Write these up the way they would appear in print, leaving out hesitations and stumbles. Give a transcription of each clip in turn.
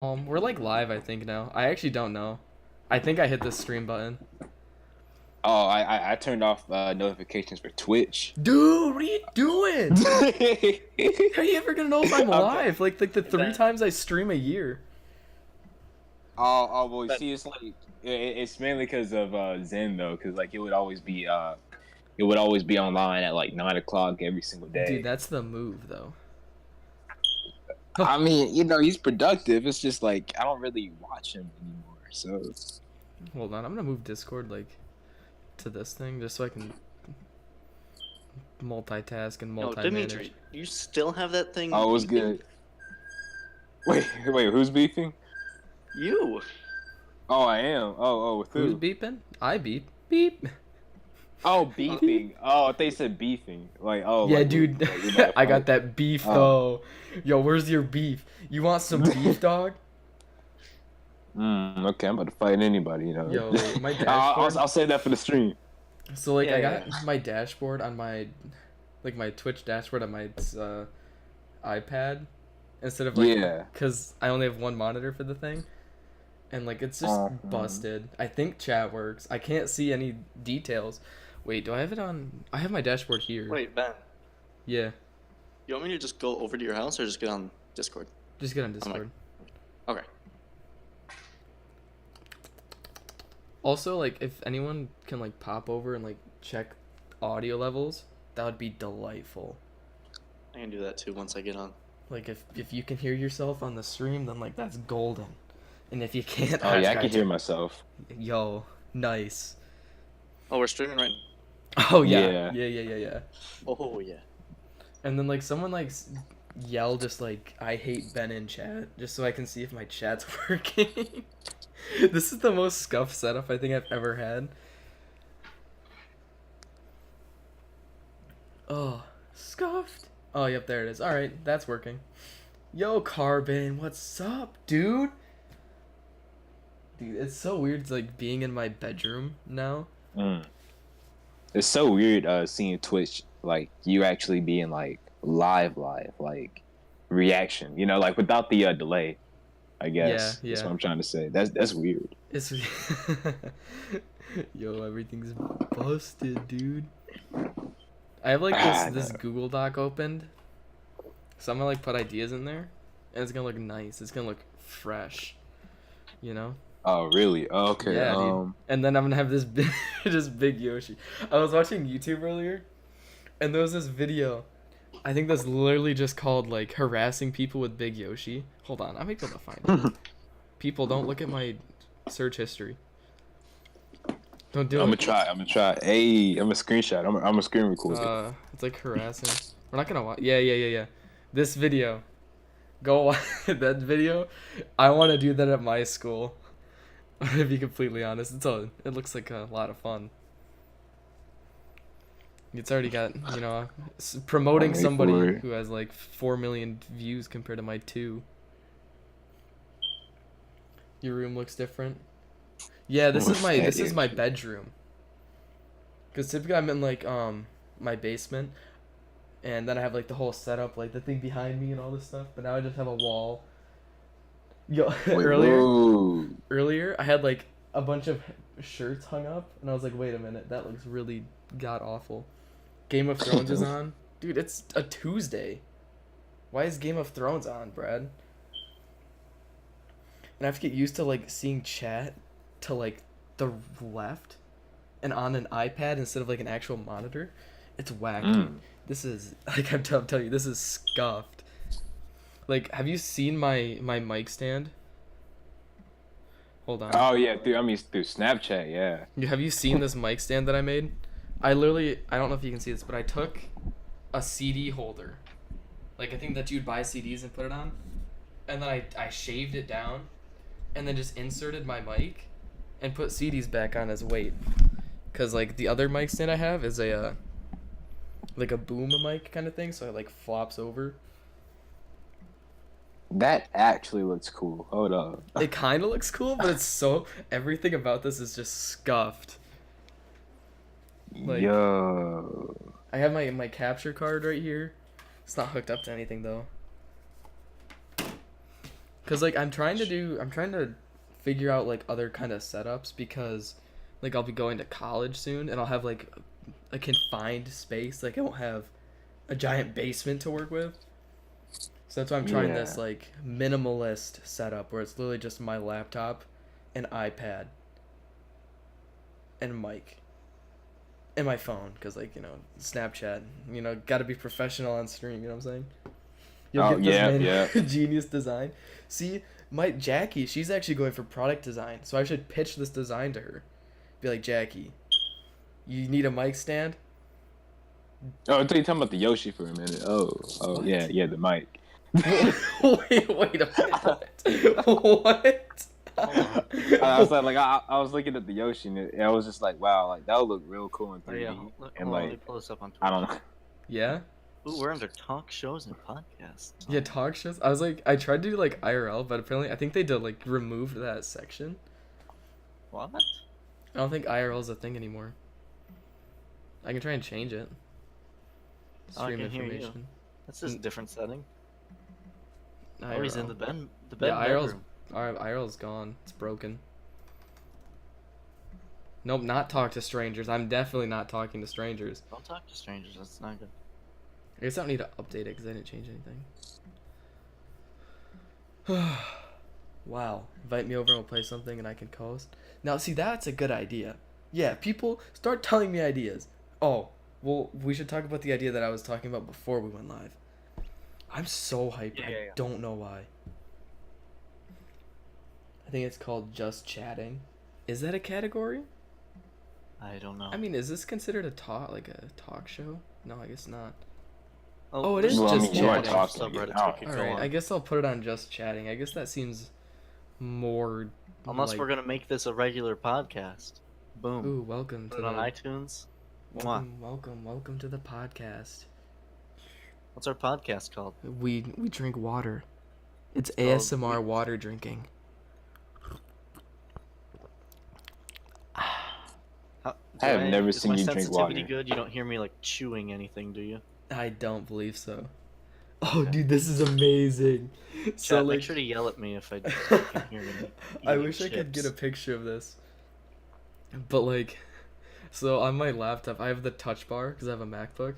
We're like live, I think now. I actually don't know. I think I hit the stream button. Oh, I turned off notifications for Twitch. Dude, what are you doing? How are you ever gonna know if I'm Okay. alive? Like the Hey, three Ben. times I stream a year. Oh, well, Ben. see, it's mainly because of Zen though, because like it would always be online at like 9 o'clock every single Dude, day. that's the move though. I mean, he's productive. It's just like I don't really watch him anymore. So Hold on, I'm gonna move Discord like to this thing just so I can multitask and Yo, multi-manage. Demetrae, you still have that thing? oh, it was beeping? good. Wait, who's beefing? You. Oh, I am. With Who's who? beeping? I beep. Beep. Oh, beefing. Oh, I thought you said beefing. Like, oh, Yeah, like, dude. like we about to I got fight. that beef Oh. though. Yo, where's your beef? You want some beef, dog? Okay, I'm about to fight anybody, Yo, my I'll dashboard. save that for the stream. So like Yeah, I got yeah. my dashboard on my my Twitch dashboard on my iPad instead of like Yeah. cuz I only have one monitor for the thing and like it's just busted. I think chat works. I can't see any details. Wait, do I have it on I have my dashboard here. Wait, Ben. Yeah. You want me to just go over to your house or just get on Discord? Just get on like- Discord. Okay. Also, like if anyone can like pop over and like check audio levels, that would be delightful. I can do that too once I get on. Like if you can hear yourself on the stream, then like that's golden. And if you can't, Oh that's yeah, I gotta can hear turn- myself. Yo, nice. Oh, we're streaming right Oh yeah. Yeah. Yeah. now. Oh, yeah. And then like someone like yell just like I hate Ben in chat just so I can see if my chat's working. This is the most scuffed setup I think I've ever had. Oh, scuffed. Oh, yep, there it is. All right, that's working. Yo, Carbon, what's up, dude? Dude, it's so weird like being in my bedroom now. It's so weird seeing Twitch like you actually being like live like reaction, like without the delay, I guess. Yeah. That's what I'm trying to say. That's weird. It's yo, everything's busted, dude. I have like this no. Google Doc opened, so I'm gonna like put ideas in there, and it's gonna look nice. It's gonna look fresh, you know. Oh really? Oh, okay. Yeah, dude. And then I'm gonna have this big Yoshi. I was watching YouTube earlier, and there was this video. I think that's literally just called like harassing people with Big Yoshi. Hold on, I might be able to find it. People, don't look at my search history. Don't do I'm it. gonna try. Hey, I'm a screenshot. I'm a screen recorder. It's like harassing. We're not gonna watch. Yeah. This video. Go watch that video. I want to do that at my school. To be completely honest, it looks like a lot of fun. It's already got, promoting Wait for somebody it. who has like 4 million views compared to my 2. Your room looks different. Yeah, this is my bedroom. Cuz typically I'm in like my basement and then I have like the whole setup, like the thing behind me and all this stuff, but now I just have a wall. Yo, Wait, earlier whoa. earlier I had like a bunch of shirts hung up and I was like, wait a minute, that looks really god awful. Game of Thrones is on. Dude, it's a Tuesday. Why is Game of Thrones on, Brad? And I have to get used to like seeing chat to like the left and on an iPad instead of like an actual monitor. It's whack, dude. This is like I'm telling you, this is scuffed. Like, have you seen my mic stand? Hold on. Oh yeah, through Snapchat, yeah. Have you seen this mic stand that I made? I don't know if you can see this, but I took a CD holder. Like, I think that you'd buy CDs and put it on. And then I shaved it down and then just inserted my mic and put CDs back on as weight. Because, like, the other mic stand I have is like a boom mic kind of thing, so it, like, flops over. That actually looks cool. Hold up. It kind of looks cool, but everything about this is just scuffed. Like, Yo. I have my capture card right here. It's not hooked up to anything though. Cause like I'm trying to figure out like other kind of setups because like I'll be going to college soon and I'll have like a confined space. Like I won't have a giant basement to work with. So that's why I'm trying this Yeah. like minimalist setup where it's literally just my laptop, an iPad, and a mic, and my phone. Cause like Snapchat, got to be professional on stream. You know what I'm saying? You'll Oh get this yeah, man yeah. genius design. See, my Jackie, she's actually going for product design, so I should pitch this design to her. Be like, Jackie, you need a mic stand? Oh, I thought you were talking about the Yoshi for a minute. Oh, What? yeah, the mic. Wait a minute. What? I was like, I was looking at the Yoshi and I was just like, wow, like that would look real cool in 3D. Oh yeah, And hold on, let me like, pull this up on Twitch. I don't know. Yeah? Ooh, we're under talk shows and podcasts. Yeah, talk shows. I was like, I tried to do like IRL, but apparently I think they did like removed that section. What? I don't think IRL is a thing anymore. I can try and change it. Oh, I Stream can hear you. information. That's just a different setting. IRL. Oh, he's in the bed. Yeah, IRL's bedroom. IRL's gone. It's broken. Nope, not talk to strangers. I'm definitely not talking to strangers. Don't talk to strangers. That's not good. I guess I don't need to update it because I didn't change anything. Wow. Invite me over and we'll play something and I can coast. Now, see, that's a good idea. Yeah, people start telling me ideas. Oh, well, we should talk about the idea that I was talking about before we went live. I'm so hyped. Yeah, I yeah. don't know why. I think it's called Just Chatting. Is that a category? I don't know. I mean, is this considered a talk show? No, I guess not. oh, it is there's just some chatting. subreddits we Oh. could All go right, on. I guess I'll put it on Just Chatting. I guess that seems more. Unless like, we're gonna make this a regular podcast. Boom. Ooh, welcome to Put it the on iTunes. Mwah. welcome to the podcast. What's our podcast called? We drink water. It's called ASMR water drinking. I have never is seen my you drink sensitivity water. good? You don't hear me like chewing anything, do you? I don't believe so. Oh, dude, this is amazing. So Chat, like, make sure to yell at me if I can hear me. I eating wish I could get a chips. picture of this. But like, so on my laptop, I have the touch bar because I have a MacBook.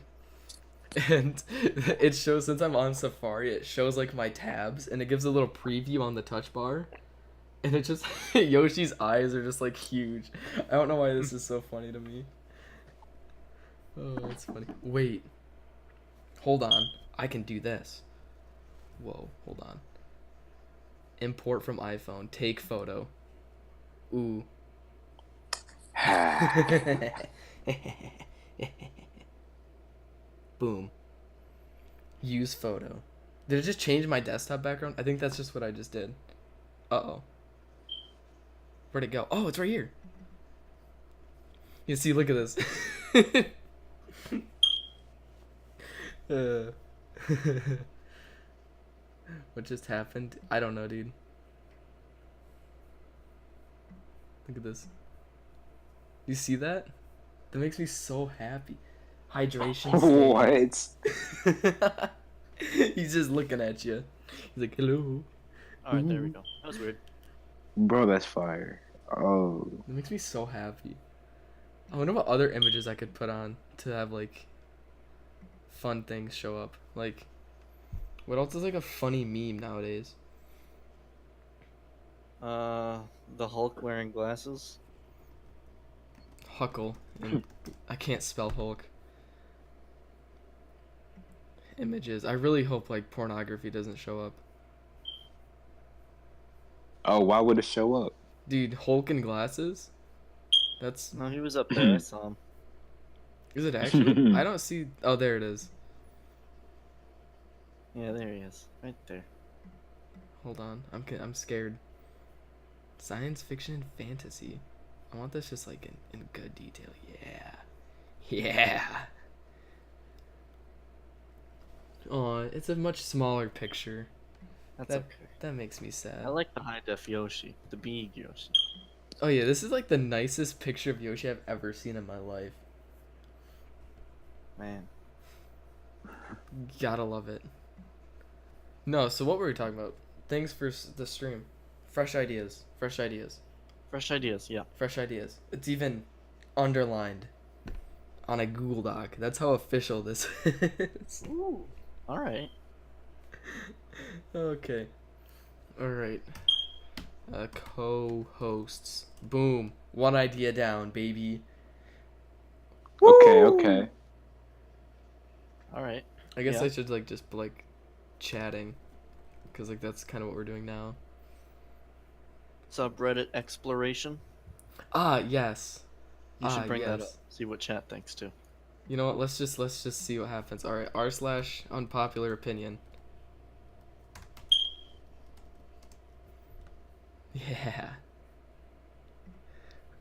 And it shows, since I'm on Safari, it shows like my tabs and it gives a little preview on the touch bar. And it just, Yoshi's eyes are just like huge. I don't know why this is so funny to me. Oh, that's funny. Wait. Hold on. I can do this. Whoa, hold on. Import from iPhone. Take photo. Ooh. Boom. Use photo. Did it just change my desktop background? I think that's just what I just did. Uh-oh. Where'd it go? Oh, it's right here. You see, look at this. What just happened? I don't know, dude. Look at this. You see that? That makes me so happy. Hydration stains. What? He's just looking at you. He's like, hello. Alright, there we go. That was weird. Bro, that's fire. Oh. It makes me so happy. I wonder what other images I could put on to have like fun things show up. Like, what else is like a funny meme nowadays? The Hulk wearing glasses. Huckle. And I can't spell Hulk. Images. I really hope like pornography doesn't show up. Oh, why would it show up? Dude, Hulk and glasses? That's... No, he was up there. I saw him. Is it actually? I don't see... Oh, there it is. Yeah, there he is. Right there. Hold on. I'm scared. Science fiction and fantasy. I want this just like in good detail. Yeah. Yeah. Oh, it's a much smaller picture. That's okay. That makes me sad. I like the high def Yoshi. The big Yoshi. Oh yeah, this is like the nicest picture of Yoshi I've ever seen in my life. Man. Gotta love it. No, so what were we talking about? things for the stream. Fresh ideas. Fresh ideas, yeah. Fresh ideas. It's even underlined on a Google Doc. That's how official this is. Ooh. All right. Okay. All right. Co-hosts. Boom. One idea down, baby. Okay, Woo! okay. All right. I guess Yeah. I should like just be, like chatting, because like that's kind of what we're doing now. Subreddit exploration. Ah, yes. You should bring that yes. up. See what chat thinks too. You know what? Let's just see what happens. All right. r/unpopular opinion. Yeah.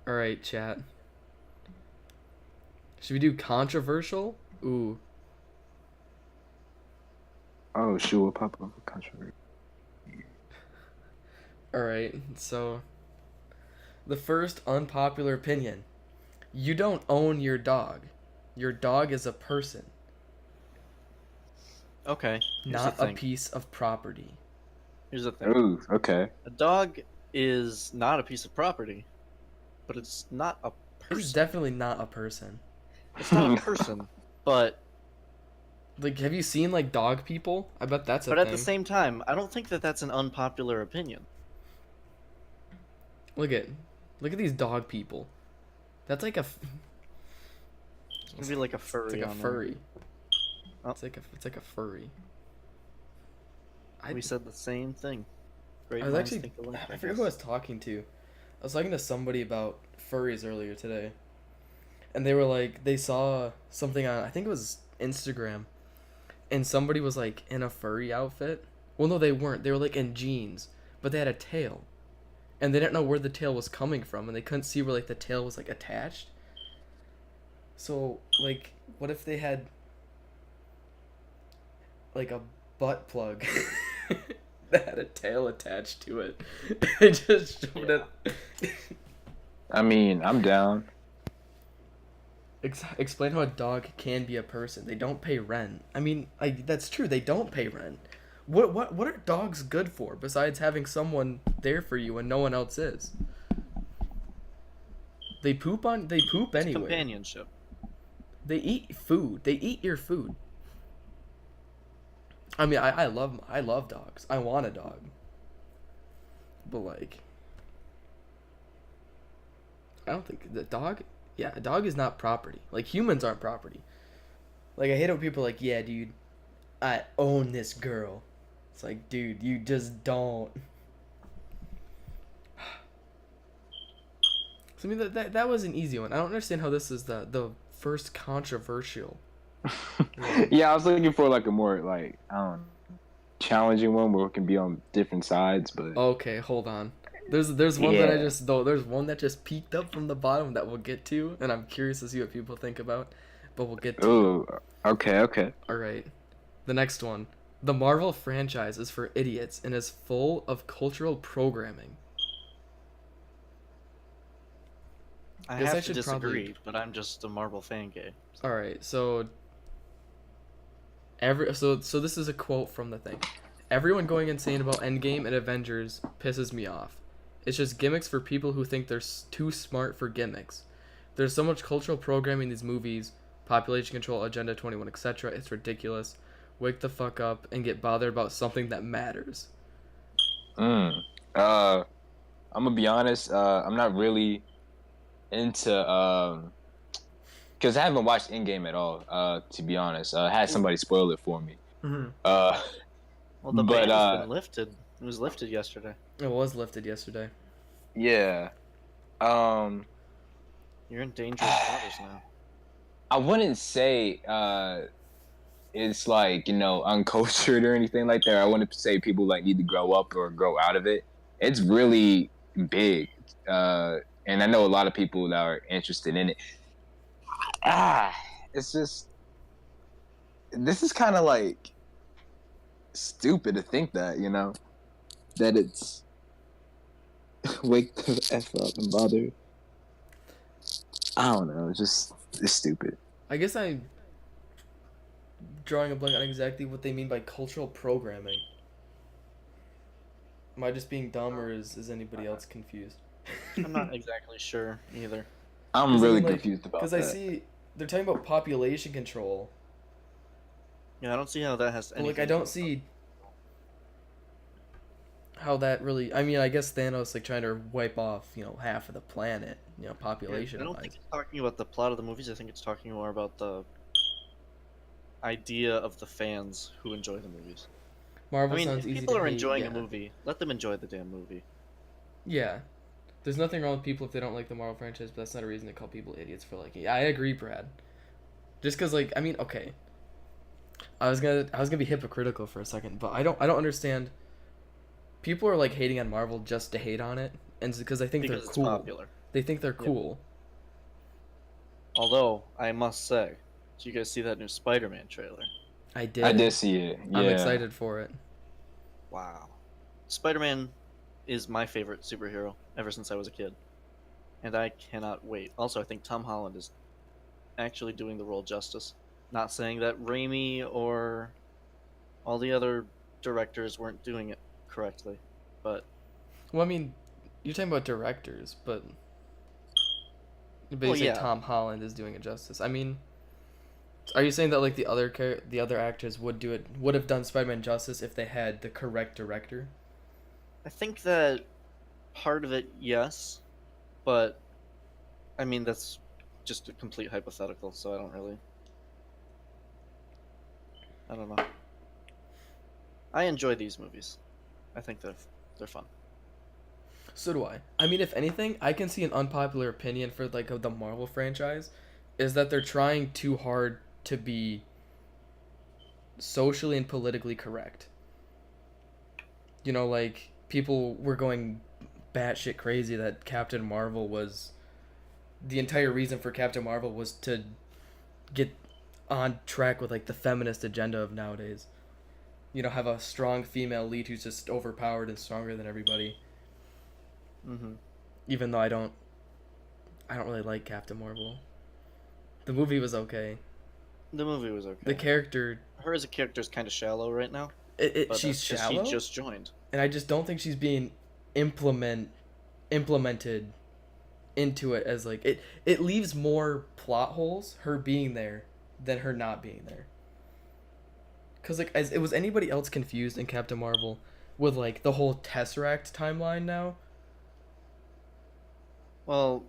All right, chat. Should we do controversial? Ooh. Oh, sure, we'll pop up a controversy. All right. So, the first unpopular opinion: you don't own your dog. Your dog is a person, Okay. Here's not the a thing. piece of property. Here's the thing. Ooh, okay. A dog is not a piece of property, but it's not a It's person. definitely not a person. It's not a person, but Like, have you seen like dog people? I bet that's a but thing. at the same time, I don't think that that's an unpopular opinion. Look at these dog people. That's like a. It's gonna be like a furry. It's like a on there. furry. Oh. It's like a furry. We said the same thing. Great I was minds actually think alike, I I forget who I guess. was talking to. I was talking to somebody about furries earlier today. And they were like they saw something on I think it was Instagram. And somebody was like in a furry outfit. Well, no, they weren't. They were like in jeans, but they had a tail. And they didn't know where the tail was coming from, and they couldn't see where like the tail was like attached. So, like, what if they had like a butt plug that had a tail attached to it? They just showed it. I mean, I'm down. Explain how a dog can be a person. They don't pay rent. I mean, that's true. They don't pay rent. What are dogs good for besides having someone there for you when no one else is? They poop It's anyway. companionship. They eat food. They eat your food. I mean, I love dogs. I want a dog. But like I don't think the dog, yeah, a dog is not property. Like humans aren't property. Like I hate it when people are like, "Yeah, dude, I own this girl." It's like, dude, you just don't. So I mean that was an easy one. I don't understand how this is the first controversial. Yeah, I was looking for like a more like I don't know, challenging one where it can be on different sides, but Okay, hold on. There's one that I Yeah. just though there's one that just peeked up from the bottom that we'll get to, and I'm curious to see what people think about, but we'll get to it. ooh, okay. All right. The next one. The Marvel franchise is for idiots and is full of cultural programming. I Guess I have to should disagree, probably- but I'm just a Marvel fan gay. All right. So so this is a quote from the thing. Everyone going insane about Endgame and Avengers pisses me off. It's just gimmicks for people who think they're too smart for gimmicks. There's so much cultural programming in these movies, population control, Agenda 21, etc. It's ridiculous. Wake the fuck up and get bothered about something that matters. I'm gonna be honest. I'm not really into because I haven't watched Endgame at all. To be honest, I had somebody spoil it for me. Mm-hmm. Well, the But, ban has been lifted. It was lifted yesterday. It was lifted yesterday. Yeah. You're in dangerous waters now. I wouldn't say it's like, uncultured or anything like that. I wouldn't say people like need to grow up or grow out of it. It's really big. And I know a lot of people that are interested in it. It's just this is kind of like stupid to think that, that it's wake the F up and bother. I don't know. It's stupid. I guess I'm drawing a blank on exactly what they mean by cultural programming. Am I just being dumb, or is anybody else confused? I'm not exactly sure either. I'm 'Cause I really mean, like, confused about Because that. I see they're talking about population control, Yeah, I don't see how that has but anything. like I to do don't with see how that really. I mean, I guess Thanos like trying to wipe off half of the planet, Yeah, population I don't wise. think it's talking about the plot of the movies. I think it's talking more about the idea of the fans who enjoy the movies. I Marvel mean, sounds if easy people to are hate. enjoying a Yeah, movie, let them enjoy the damn movie. yeah. There's nothing wrong with people if they don't like the Marvel franchise, but that's not a reason to call people idiots for liking it. I agree, Brad. Just because, like, I mean, okay. I was gonna be hypocritical for a second, but I don't understand. People are like hating on Marvel just to hate on it, and because they think Because they're it's cool. popular. They think they're Yeah. cool. Although, I must say, did you guys see that new Spider-Man trailer? I did. I did see it. Yeah. I'm excited for it. Wow. Spider-Man is my favorite superhero ever since I was a kid. And I cannot wait. Also, I think Tom Holland is actually doing the role justice. Not saying that Raimi or all the other directors weren't doing it correctly, but Well, I mean, you're talking about directors, but well, you say yeah. Tom Holland is doing it justice. I mean, are you saying that like the other actors would have done Spider-Man justice if they had the correct director? I think that part of it, yes, but I mean that's just a complete hypothetical, so I don't know. I enjoy these movies. I think they're fun. So do I. I mean, if anything, I can see an unpopular opinion for like of the Marvel franchise is that they're trying too hard to be socially and politically correct. Like people were going batshit crazy that Captain Marvel was the entire reason for Captain Marvel was to get on track with like the feminist agenda of nowadays. Have a strong female lead who's just overpowered and stronger than everybody. Mm-hmm. Even though I don't really like Captain Marvel. The movie was okay. The movie was okay. The character, Her as a character is kind of shallow right now. But she's that's 'cause shallow, She just joined. and I just don't think she's being implemented into it as like it. It leaves more plot holes her being there than her not being there. Cause like as it was anybody else confused in Captain Marvel with like the whole Tesseract timeline now. Well,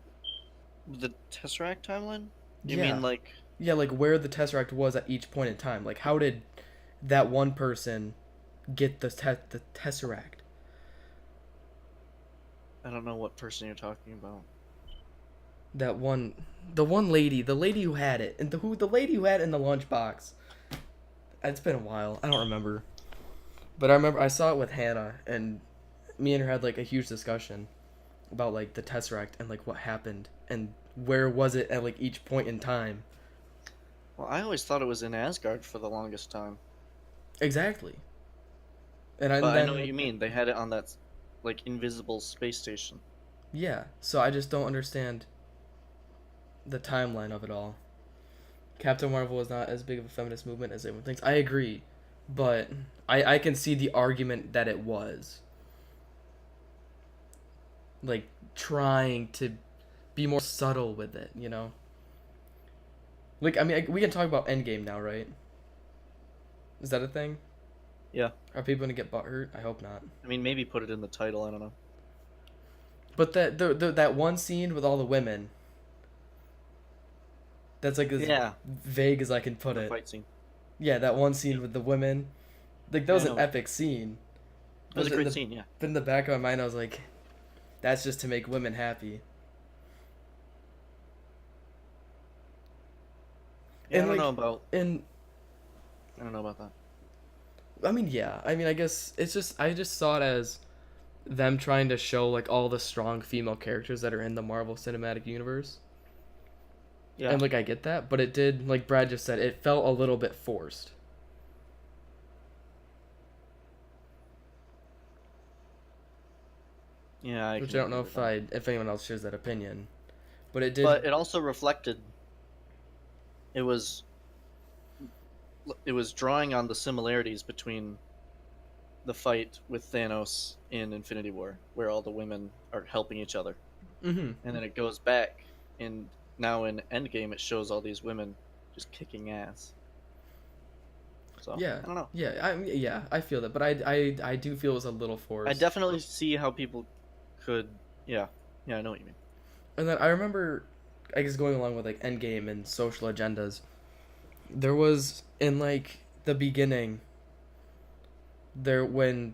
the Tesseract timeline? You Yeah. mean like Yeah, like where the Tesseract was at each point in time. Like how did that one person get the Tesseract? I don't know what person you're talking about. The one lady, the lady who had it, and the lady who had it in the lunchbox. It's been a while. I don't remember, but I remember I saw it with Hannah, and me and her had like a huge discussion about like the Tesseract and like what happened and where was it at like each point in time. Well, I always thought it was in Asgard for the longest time. Exactly. And But I then, know what you mean. They had it on that, like, invisible space station. Yeah, so I just don't understand the timeline of it all. Captain Marvel is not as big of a feminist movement as everyone thinks. I agree, but I can see the argument that it was. Like, trying to be more subtle with it, Like, I mean, we can talk about Endgame now, right? Is that a thing? Yeah. Are people gonna get butthurt? I hope not. I mean, maybe put it in the title. I don't know. But that one scene with all the women. That's like as vague as I can put The it. fight scene. Yeah, that one scene with the women. Like that was Yeah, I an know. epic scene. It was a great scene, yeah. But in the back of my mind, I was like, "That's just to make women happy." Yeah, And, I don't like, know about. And I don't know about that. I mean, yeah. I mean, I guess it's just I just saw it as them trying to show like all the strong female characters that are in the Marvel Cinematic Universe. Yeah. And like I get that, but it did, like Brad just said, it felt a little bit forced. Yeah, Which I can don't know agree with that. if anyone else shares that opinion. But it did. But it also reflected. It was drawing on the similarities between the fight with Thanos in Infinity War, where all the women are helping each other, Mm-hmm. and then it goes back, and now in Endgame it shows all these women just kicking ass. So Yeah. I don't know. Yeah, I feel that, but I do feel it was a little forced. I definitely see how people could. Yeah, I know what you mean. And then I remember, I guess going along with like Endgame and social agendas, there was in like the beginning, there when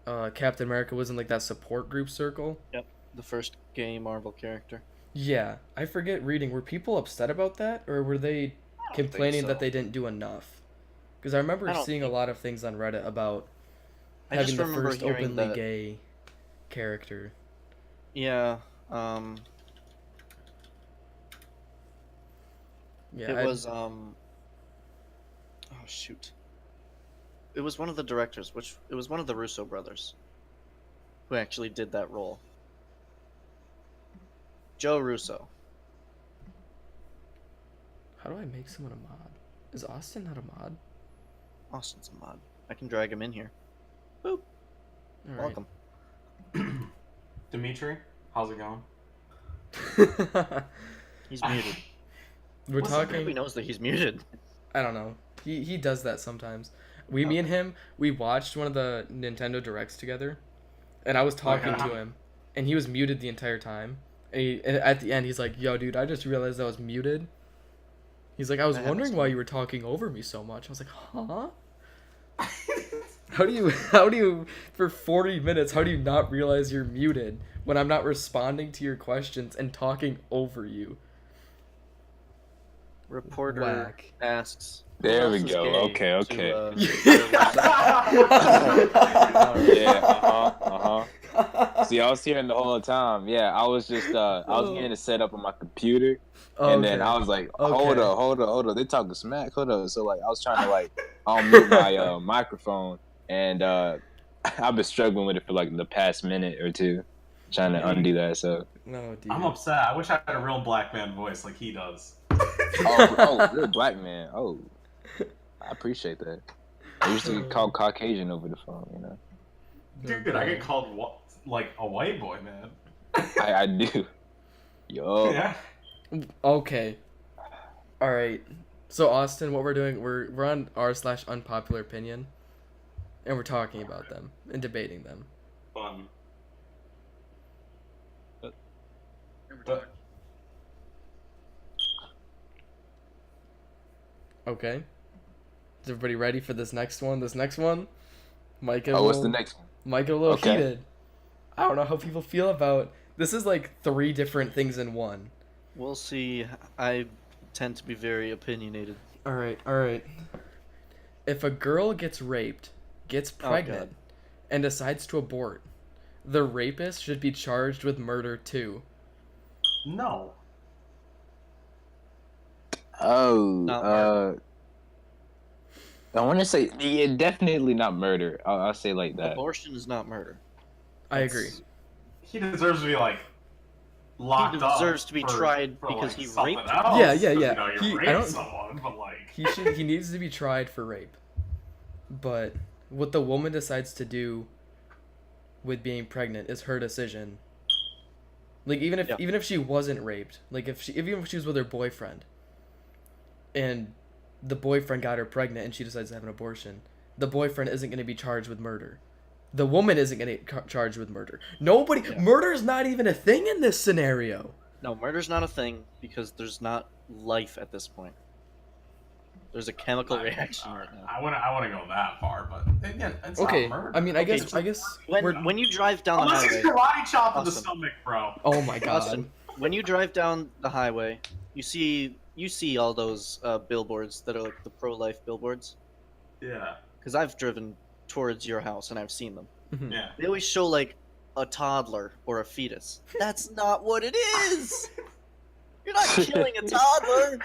Captain America was in like that support group circle. Yep, the first gay Marvel character. Yeah, I forget reading. Were people upset about that, or were they complaining that they didn't do enough? Because I remember I don't seeing a think- lot of things on Reddit about I having just the remember first hearing openly that. gay character. Yeah, Yeah, it was oh shoot. It was one of the directors, it was one of the Russo brothers who actually did that role. Joe Russo. How do I make someone a mod? Is Austin not a mod? Austin's a mod. I can drag him in here. Boop. All Welcome. Demetrae, how's it going? right. He's muted. We're What's up, talking. He knows that he's muted. I don't know. He does that sometimes. Me and him, we watched one of the Nintendo Directs together, and I was talking to him, and he was muted the entire time. And at the end, he's like, "Yo, dude, I just realized I was muted." He's like, "I was That happens wondering to why me. you were talking over me so much." I was like, "Huh? How do you, for 40 minutes, how do you not realize you're muted when I'm not responding to your questions and talking over you?" Reporter Whack. asks. "Who There else we is go. gay?" Okay, okay. Yeah. Yeah. See, I was hearing the whole time. Yeah, I was just I was getting it set up on my computer, and then I was like, hold up. They talking smack. Hold up. So like, I was trying to like unmute my microphone, and I've been struggling with it for like the past minute or two, trying to undo that. So No, dude. I'm upset. I wish I had a real black man voice like he does. real black man. Oh, I appreciate that. I used to get called Caucasian over the phone, you know. Dude, I get called like a white boy, man. I do. Yo. Yeah. Okay. All right. So Austin, what we're doing, we're on r/unpopular opinion, and we're talking about them and debating them. Fun. Okay. Is everybody ready for this next one? This next one might get Oh, what's the next one? might get a little Okay. heated. I don't know how people feel about this. Is like 3 different things in one. We'll see. I tend to be very opinionated. All right. If a girl gets raped, gets pregnant, God. and decides to abort, the rapist should be charged with murder too. No. Oh, Not murder. I want to say definitely not murder. I'll say like that. Abortion is not murder. I agree. He deserves to be like locked up. deserves to be tried for, because like, he something raped else, Yeah. 'cause, you know, you He- I raped don't- someone, but like He needs to be tried for rape. But what the woman decides to do with being pregnant is her decision. Like even if she wasn't raped, like even if she was with her boyfriend and the boyfriend got her pregnant and she decides to have an abortion, the boyfriend isn't going to be charged with murder. The woman isn't going to get charged with murder. Murder is not even a thing in this scenario. No, murder's not a thing because there's not life at this point. There's a chemical reaction right now. I want to go that far, but again, it's Okay, not murder. I mean, I Okay, guess we're... When you drive down the Unless highway, he's karate chop in the Austin. stomach, bro. Oh my god. Austin, when you drive down the highway, you see all those billboards that are like the pro-life billboards. Yeah, Because I've driven towards your house and I've seen them. Mhm. yeah. They always show like a toddler or a fetus. That's not what it is. You're not killing a toddler.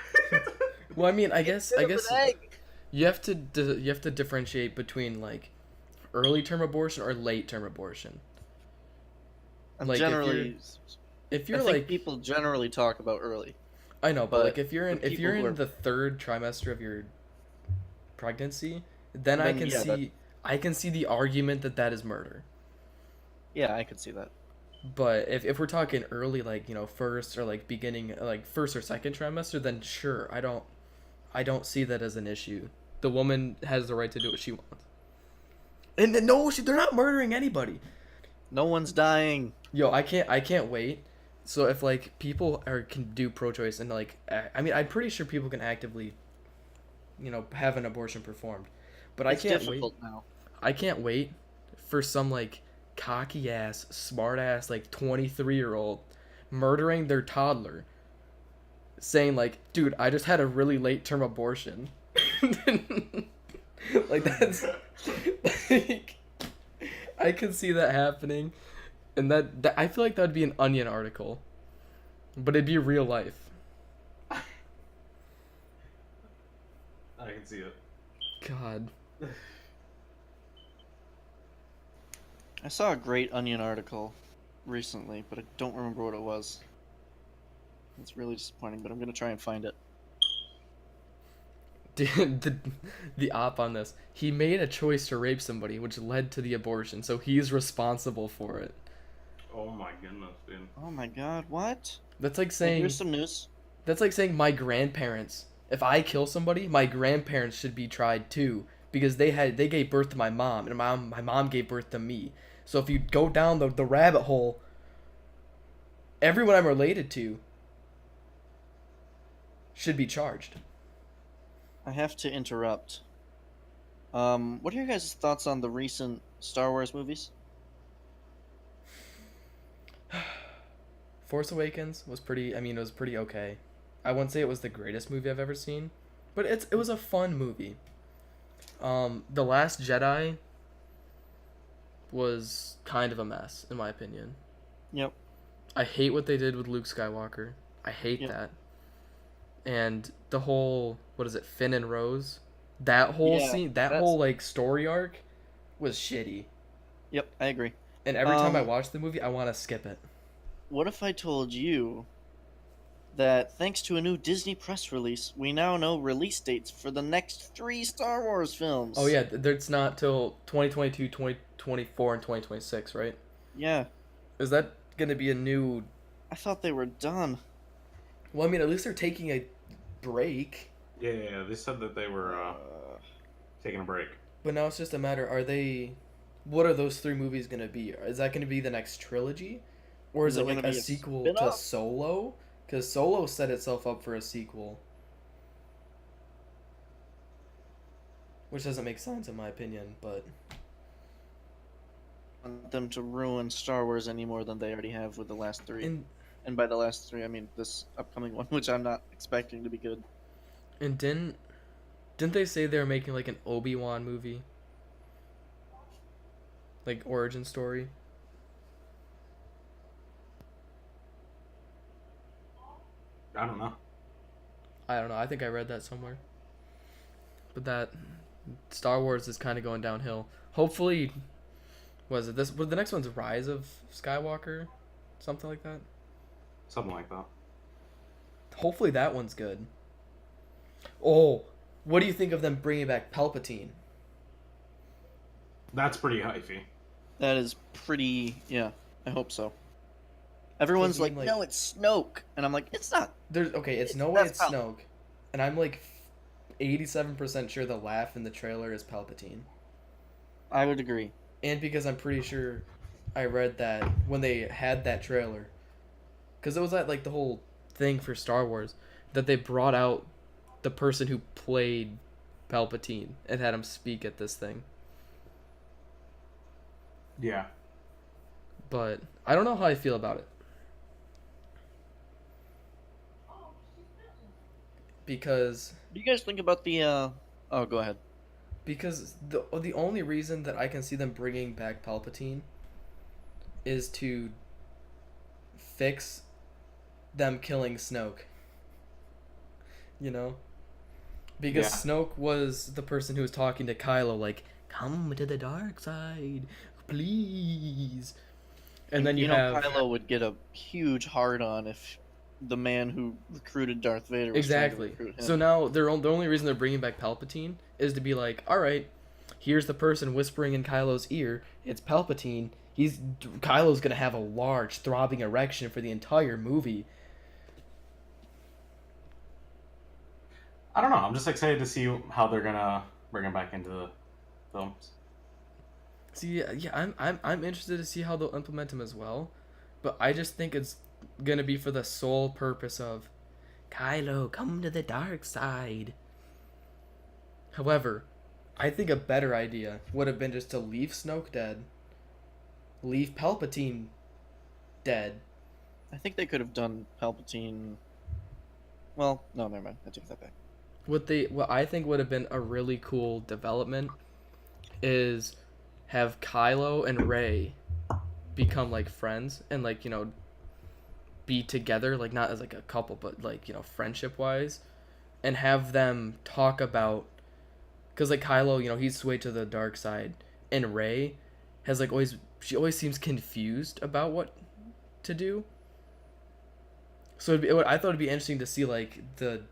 Well, I mean, I guess Bit of an egg. you have to differentiate between like early term abortion or late term abortion. I'm Like, generally, If you're I think like people generally talk about early. I know, but but like if you're in the people who are- the 3rd trimester of your pregnancy, then I Then, can yeah, see I can see the argument that that is murder. Yeah, I could see that. But if we're talking early, like, first or like beginning, like first or second trimester, then sure, I don't see that as an issue. The woman has the right to do what she wants. And no, they're not murdering anybody. No one's dying. Yo, I can't wait. So if like people can do pro-choice and like, I mean, I'm pretty sure people can actively, have an abortion performed, but It's I can't difficult wait. now. I can't wait for some like cocky ass, smart ass like 23-year-old murdering their toddler, saying like, "Dude, I just had a really late term abortion." Like that's like I could see that happening, and that I feel like that would be an Onion article, but it'd be real life. I can see it. God. I saw a great Onion article recently, but I don't remember what it was. It's really disappointing, but I'm gonna try and find it. The op on this, he made a choice to rape somebody, which led to the abortion, so he's responsible for it. Oh my goodness, dude. Oh my god, what? That's like Hey, saying here's some news. That's like saying my grandparents. If I kill somebody, my grandparents should be tried too, because they gave birth to my mom, and my mom gave birth to me. So if you go down the rabbit hole, everyone I'm related to should be charged. I have to interrupt. What are your guys' thoughts on the recent Star Wars movies? Force Awakens was pretty. I mean, it was pretty okay. I wouldn't say it was the greatest movie I've ever seen, but it was a fun movie. The Last Jedi was kind of a mess, in my opinion. Yep. I hate what they did with Luke Skywalker. I hate Yep. that. And the whole, what is it, Finn and Rose? That whole Yeah, scene, that's- whole like story arc was shitty. Yep, I agree. And every time I Um, watch the movie, I want to skip it. What if I told you that thanks to a new Disney press release, we now know release dates for the next 3 Star Wars films? Oh yeah, it's not till 2022, 2024, and 2026, right? Yeah, Is that going to be a new... I thought they were done. Well, I mean, at least they're taking a break. Yeah, they said that they were taking a break. But now it's just a matter, what are those 3 movies going to be? Is that going to be the next trilogy? Or is Is it it like gonna a be a sequel to spin-off? Solo? Because Solo set itself up for a sequel. Which doesn't make sense in my opinion, but... I want them to ruin Star Wars any more than they already have with the last 3. And by the last 3, I mean this upcoming one, which I'm not expecting to be good. didn't they say they were making like an Obi-Wan movie? Like origin story? I don't know. I don't know. I think I read that somewhere. But that Star Wars is kind of going downhill. Hopefully, was the next one's Rise of Skywalker, something like that. Something like that. Hopefully that one's good. Oh, what do you think of them bringing back Palpatine? That's pretty hyphy. That is pretty, yeah, I hope so. Everyone's Does he, like, no, it's Snoke. And I'm like, it's not. It's no way it's that's Snoke, and I'm like 87% sure the laugh in the trailer is Palpatine. I would agree. And because I'm pretty sure I read that when they had that trailer, because it was that like the whole thing for Star Wars that they brought out the person who played Palpatine and had him speak at this thing. Yeah. But I don't know how I feel about it. Because What do you guys think about the, oh, go ahead. the only reason that I can see them bringing back Palpatine is to fix them killing Snoke. You know? Because Yeah. Snoke was the person who was talking to Kylo like, come to the dark side, please. And then you have... Kylo would get a huge hard-on if the man who recruited Darth Vader was trying to Exactly. recruit him. So now the only reason they're bringing back Palpatine is to be like, all right, here's the person whispering in Kylo's ear. It's Palpatine. Kylo's gonna have a large, throbbing erection for the entire movie. I don't know. I'm just excited to see how they're gonna bring him back into the films. See, yeah, I'm interested to see how they'll implement him as well, but I just think it's gonna be for the sole purpose of Kylo, come to the dark side. However, I think a better idea would have been just to leave Snoke dead, leave Palpatine dead. I think they could have done Palpatine. Well, no, never mind. I take that back. What I think would have been a really cool development is have Kylo and Rey become like friends and like, you know, be together, like not as like a couple, but like, you know, friendship wise, and have them talk about, because like Kylo, you know, he's swayed to the dark side, and Rey has like she always seems confused about what to do. So I thought it'd be interesting to see like the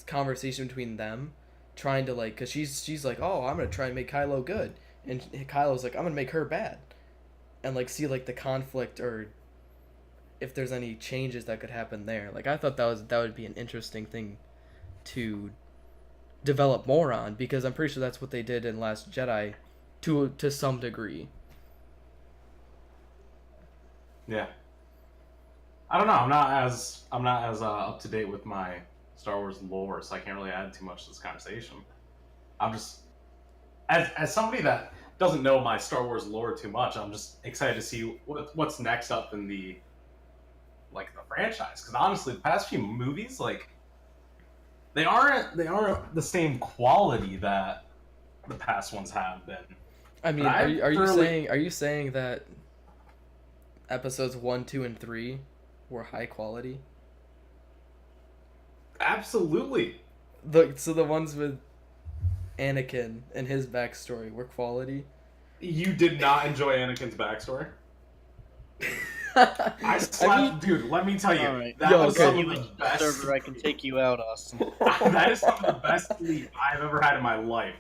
conversation between them, trying to like, because she's like, oh, I'm gonna try and make Kylo good, and Kylo's like, I'm gonna make her bad, and like see like the conflict or if there's any changes that could happen there. Like I thought that would be an interesting thing to develop more on, because I'm pretty sure that's what they did in Last Jedi to some degree. Yeah. I don't know. I'm not as up to date with my Star Wars lore, so I can't really add too much to this conversation. I'm just as somebody that doesn't know my Star Wars lore too much, I'm just excited to see what's next up in the franchise. Because honestly, the past few movies, like, they aren't the same quality that the past ones have been. I mean, are you saying that episodes 1, 2, and 3 were high quality? Absolutely. So the ones with Anakin and his backstory were quality? You did not enjoy Anakin's backstory? I slept, I mean, dude. Let me tell you, Alright. that Yo, was okay. some of the best. Server, I can take you out, Austin. That is some of the best sleep I've ever had in my life.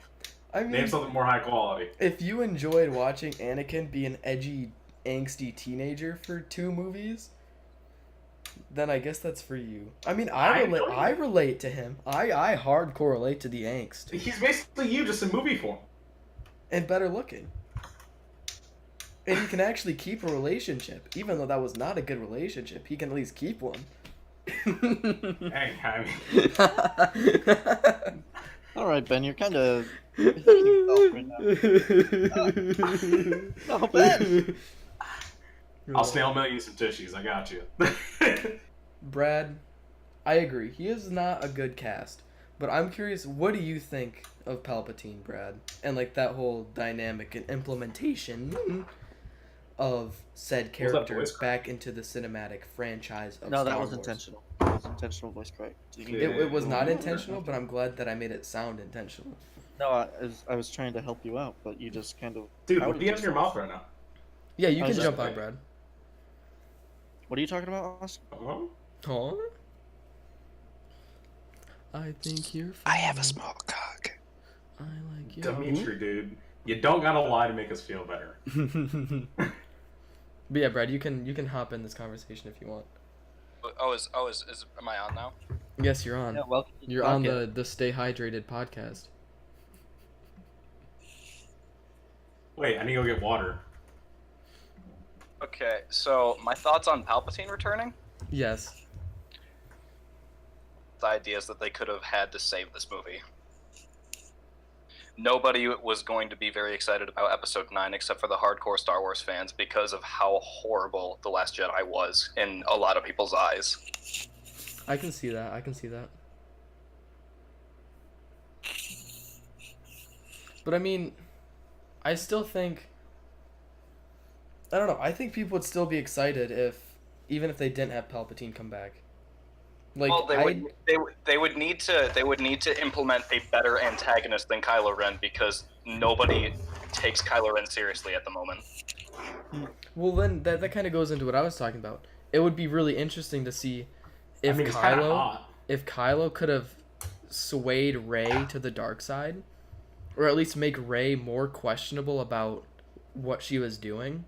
I mean, Name something more high quality. if you enjoyed watching Anakin be an edgy, angsty teenager for 2 movies, then I guess that's for you. I mean, I relate to him. I hardcore relate to the angst. He's basically you, just in movie form. And better looking. And he can actually keep a relationship. Even though that was not a good relationship, he can at least keep one. Hey, I mean, Alright, Ben, you're kind of hitting yourself right now. No, Ben! I'll snail mail you some tissues. I got you. Brad, I agree. He is not a good cast. But I'm curious, what do you think of Palpatine, Brad? And like that whole dynamic and implementation of said character voice crack? back into the cinematic franchise of No, Star that was Wars. intentional. It was intentional voice crack. So you can- It was not intentional, but I'm glad that I made it sound intentional. No, I was trying to help you out, but you just kind of... Dude, outed what do you have in your yourself. mouth right now? Yeah, you Oh, can is that jump okay? on, Brad. What are you talking about, Austin? Huh? Huh? I think you're fine. I have a small cock. I like you. Demetri, dude. You don't gotta lie to make us feel better. But yeah, Brad, you can hop in this conversation if you want. Am I on now? Yes, you're on. Yeah, welcome to You're on podcast. the Stay Hydrated podcast. Wait, I need to go get water. Okay, so my thoughts on Palpatine returning? Yes. The ideas that they could have had to save this movie. Nobody was going to be very excited about Episode 9 except for the hardcore Star Wars fans because of how horrible The Last Jedi was in a lot of people's eyes. I can see that. But I mean, I still think, I don't know, I think people would still be excited even if they didn't have Palpatine come back. Like, Well, they would need to implement a better antagonist than Kylo Ren because nobody takes Kylo Ren seriously at the moment. well then that kind of goes into what I was talking about. It would be really interesting to see if He's kinda Kylo hot. if Kylo could have swayed Rey to the dark side, or at least make Rey more questionable about what she was doing,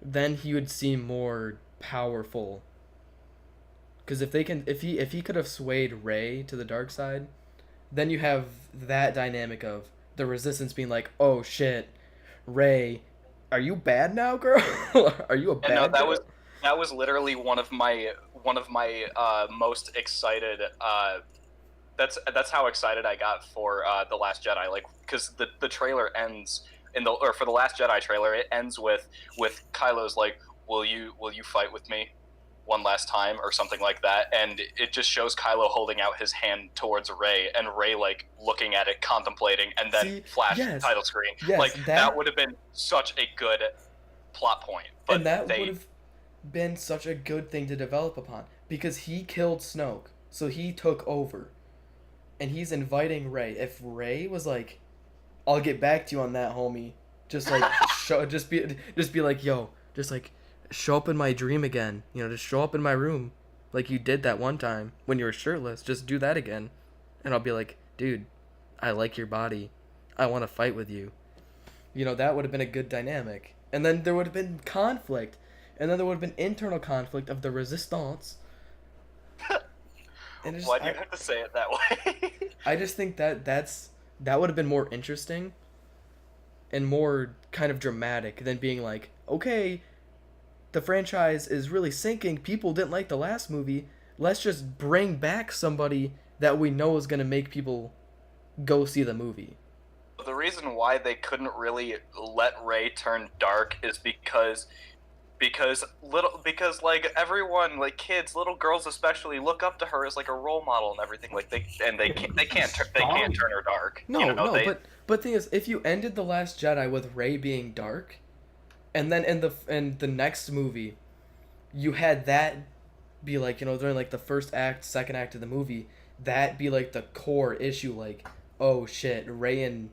then he would seem more powerful. Because if he could have swayed Rey to the dark side, then you have that dynamic of the Resistance being like, oh shit, Rey, are you bad now, girl? Are you a bad no, girl? that was literally one of my most excited. That's how excited I got for the Last Jedi. Like, because the trailer ends for the Last Jedi trailer, it ends with Kylo's like, will you fight with me one last time, or something like that, and it just shows Kylo holding out his hand towards Rey, and Rey like looking at it, contemplating, and then title screen. Yes, like that would have been such a good plot point. But and that would have been such a good thing to develop upon, because he killed Snoke, so he took over, and he's inviting Rey. If Rey was like, "I'll get back to you on that, homie," just like just be like, "Yo, just like show up in my dream again. You know, just show up in my room, like you did that one time when you were shirtless. Just do that again," and I'll be like, "Dude, I like your body. I want to fight with you." You know, that would have been a good dynamic. And then there would have been conflict. And then there would have been internal conflict of the Resistance. And Why do you have to say it that way? I just think that would have been more interesting and more kind of dramatic than being like, okay, the franchise is really sinking. People didn't like the last movie. Let's just bring back somebody that we know is going to make people go see the movie. The reason why they couldn't really let Rey turn dark is because like everyone, like kids, little girls especially, look up to her as like a role model and everything. Like they can't turn her dark. No, you know, no, but thing is, if you ended The Last Jedi with Rey being dark, and then in the next movie, you had that be like, you know, during like the first act, second act of the movie, that be like the core issue, like, oh shit, Rey and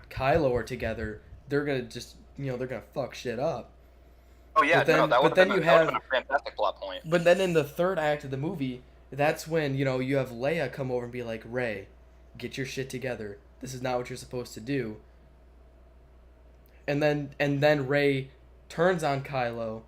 Kylo are together, they're gonna just, you know, they're gonna fuck shit up. Oh yeah, that would have been a fantastic plot point. But then in the third act of the movie, that's when, you know, you have Leia come over and be like, Rey, get your shit together. This is not what you're supposed to do. And then Rey turns on Kylo,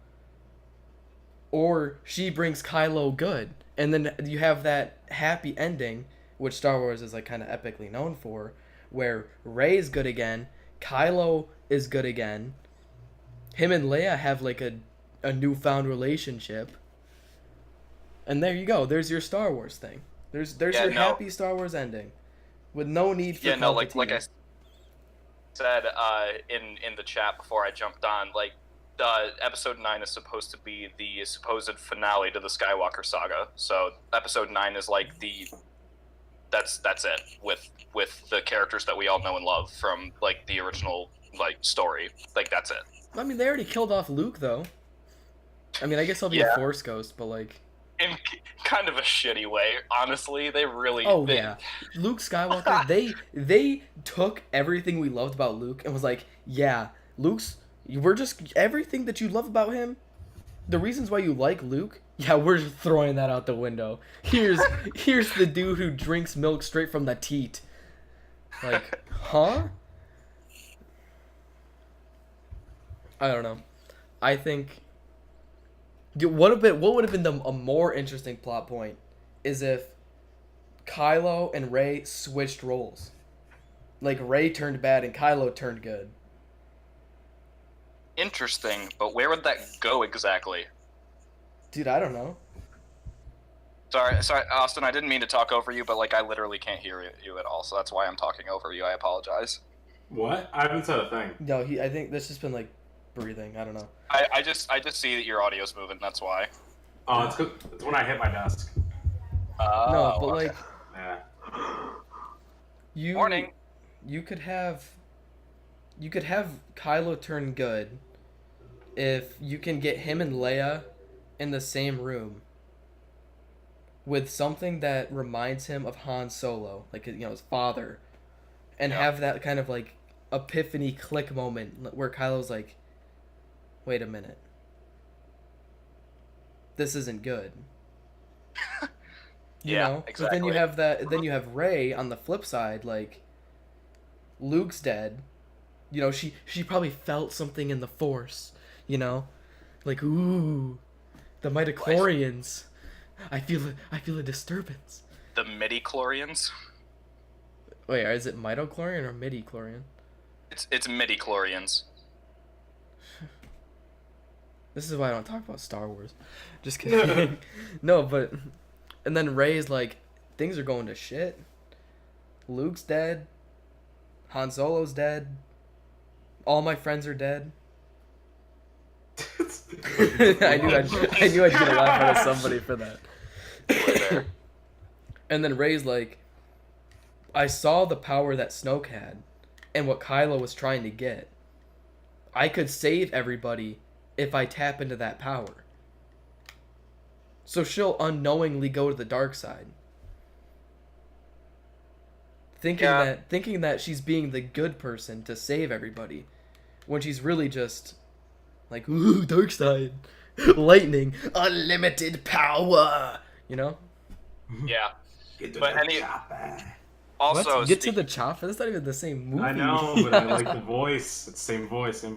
or she brings Kylo good, and then you have that happy ending, which Star Wars is like kind of epically known for, where Rey's good again, Kylo is good again, him and Leia have like a newfound relationship, and there you go. There's your Star Wars thing. There's your happy Star Wars ending, with no need for like I said in the chat before I jumped on, like episode 9 is supposed to be the supposed finale to the Skywalker saga. So episode 9 is like that's it with the characters that we all know and love from like the original like story. Like that's it. I mean, they already killed off Luke though. I mean, I guess I'll be a Force ghost, but like in kind of a shitty way, honestly. They really yeah. Luke Skywalker, they took everything we loved about Luke and was like, yeah, we're just everything that you love about him, the reasons why you like Luke, yeah, we're throwing that out the window. Here's the dude who drinks milk straight from the teat. Like, huh? I don't know. I think what would have been a more interesting plot point is if Kylo and Rey switched roles. Like Rey turned bad and Kylo turned good. Interesting, but where would that go exactly? Dude, I don't know. Sorry, Austin, I didn't mean to talk over you, but like I literally can't hear you at all, so that's why I'm talking over you. I apologize. What? I haven't said a thing. No, I think that's just been like breathing. I don't know. I just see that your audio's moving. That's why. Oh, it's when I hit my desk. No, but okay. like, Yeah. Morning. You could have Kylo turn good if you can get him and Leia in the same room with something that reminds him of Han Solo, like, you know, his father, and have that kind of like epiphany click moment where Kylo's like, wait a minute, this isn't good. You know? Exactly. But then you have Rey on the flip side, like, Luke's dead. You know, she probably felt something in the Force. You know, like ooh, the midichlorians. I feel a disturbance. The midi-chlorians? Wait, is it midichlorian or midichlorian? It's midi-chlorians. This is why I don't talk about Star Wars. Just kidding. No, but and then Rey's like, things are going to shit. Luke's dead. Han Solo's dead. All my friends are dead. I knew I'd get a laugh out of somebody for that. And then Rey's like, I saw the power that Snoke had, and what Kylo was trying to get. I could save everybody if I tap into that power. So she'll unknowingly go to the dark side. Thinking that she's being the good person to save everybody, when she's really just like, ooh, dark side, lightning, unlimited power, you know? Yeah. But Also, What? Get to the chopper? That's not even the same movie. I know, but I like the voice. It's same voice. the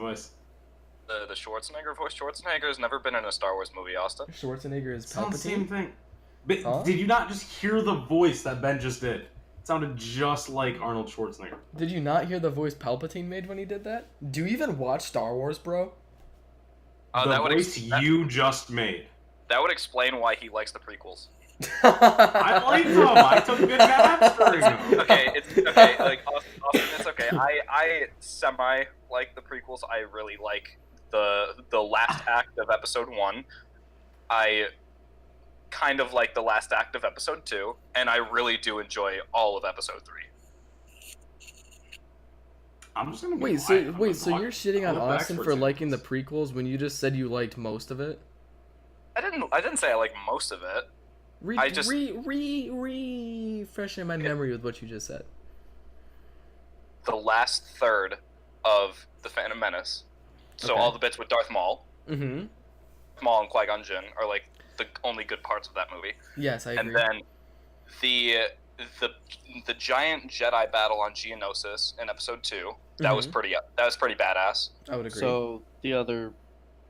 Schwarzenegger voice. Schwarzenegger has never been in a Star Wars movie, Austin. Schwarzenegger is It's not the same Palpatine. thing. But Huh? did you not just hear the voice that Ben just did? It sounded just like Arnold Schwarzenegger. Did you not hear the voice Palpatine made when he did that? Do you even watch Star Wars, bro? The That would voice you just made. that would explain why he likes the prequels. I like them. I took good naps during them. Okay, it's okay. Like Austin, it's okay. I semi like the prequels. I really like the last act of Episode 1. I kind of like the last act of Episode 2, and I really do enjoy all of Episode 3. I'm just gonna be Wait, quiet. I'm so gonna you're talk. shitting on I'll go back Austin for for 2 liking the minutes. prequels when you just said you liked most of it? I didn't say I like most of it. I just- Refresh in my memory with what you just said. The last third of the Phantom Menace. So Okay. all the bits with Darth Maul, Mm-hmm. Maul and Qui-Gon Jinn are like the only good parts of that movie. Yes, I agree. And then the giant Jedi battle on Geonosis in Episode 2. That was pretty badass. I would agree. So the other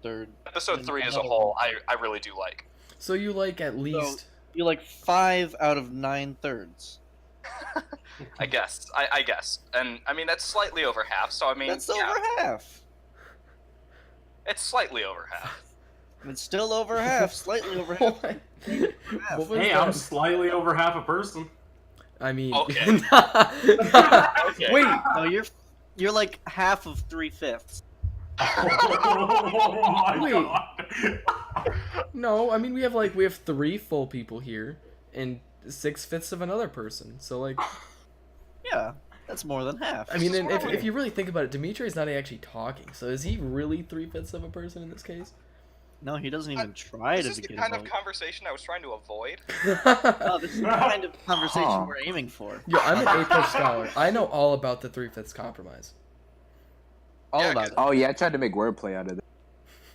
third, Episode 3 as a whole, I really do like. So you like at least... you like 5 out of 9 thirds. I guess. I guess. And I mean that's slightly over half. So I mean That's yeah, over half. it's slightly over half. It's still over half, slightly over half. What? half. What was Hey, that? I'm slightly over half a person. I mean... Okay. Okay. Wait, No, you're like half of 3/5. Oh my Wait. god. no, I mean we have 3 full people here, and 6/5 of another person. So like, Yeah, that's more than half. I mean, and That's if you really think about it, Demetrae's not actually talking. So is he really 3/5 of a person in this case? No, he doesn't even try This to is the get kind of involved. conversation I was trying to avoid. No, this is the kind of conversation Huh. we're aiming for. Yo, I'm an A+ scholar. I know all about the 3/5 compromise. All Yeah, about it. Oh yeah, I tried to make wordplay out of it.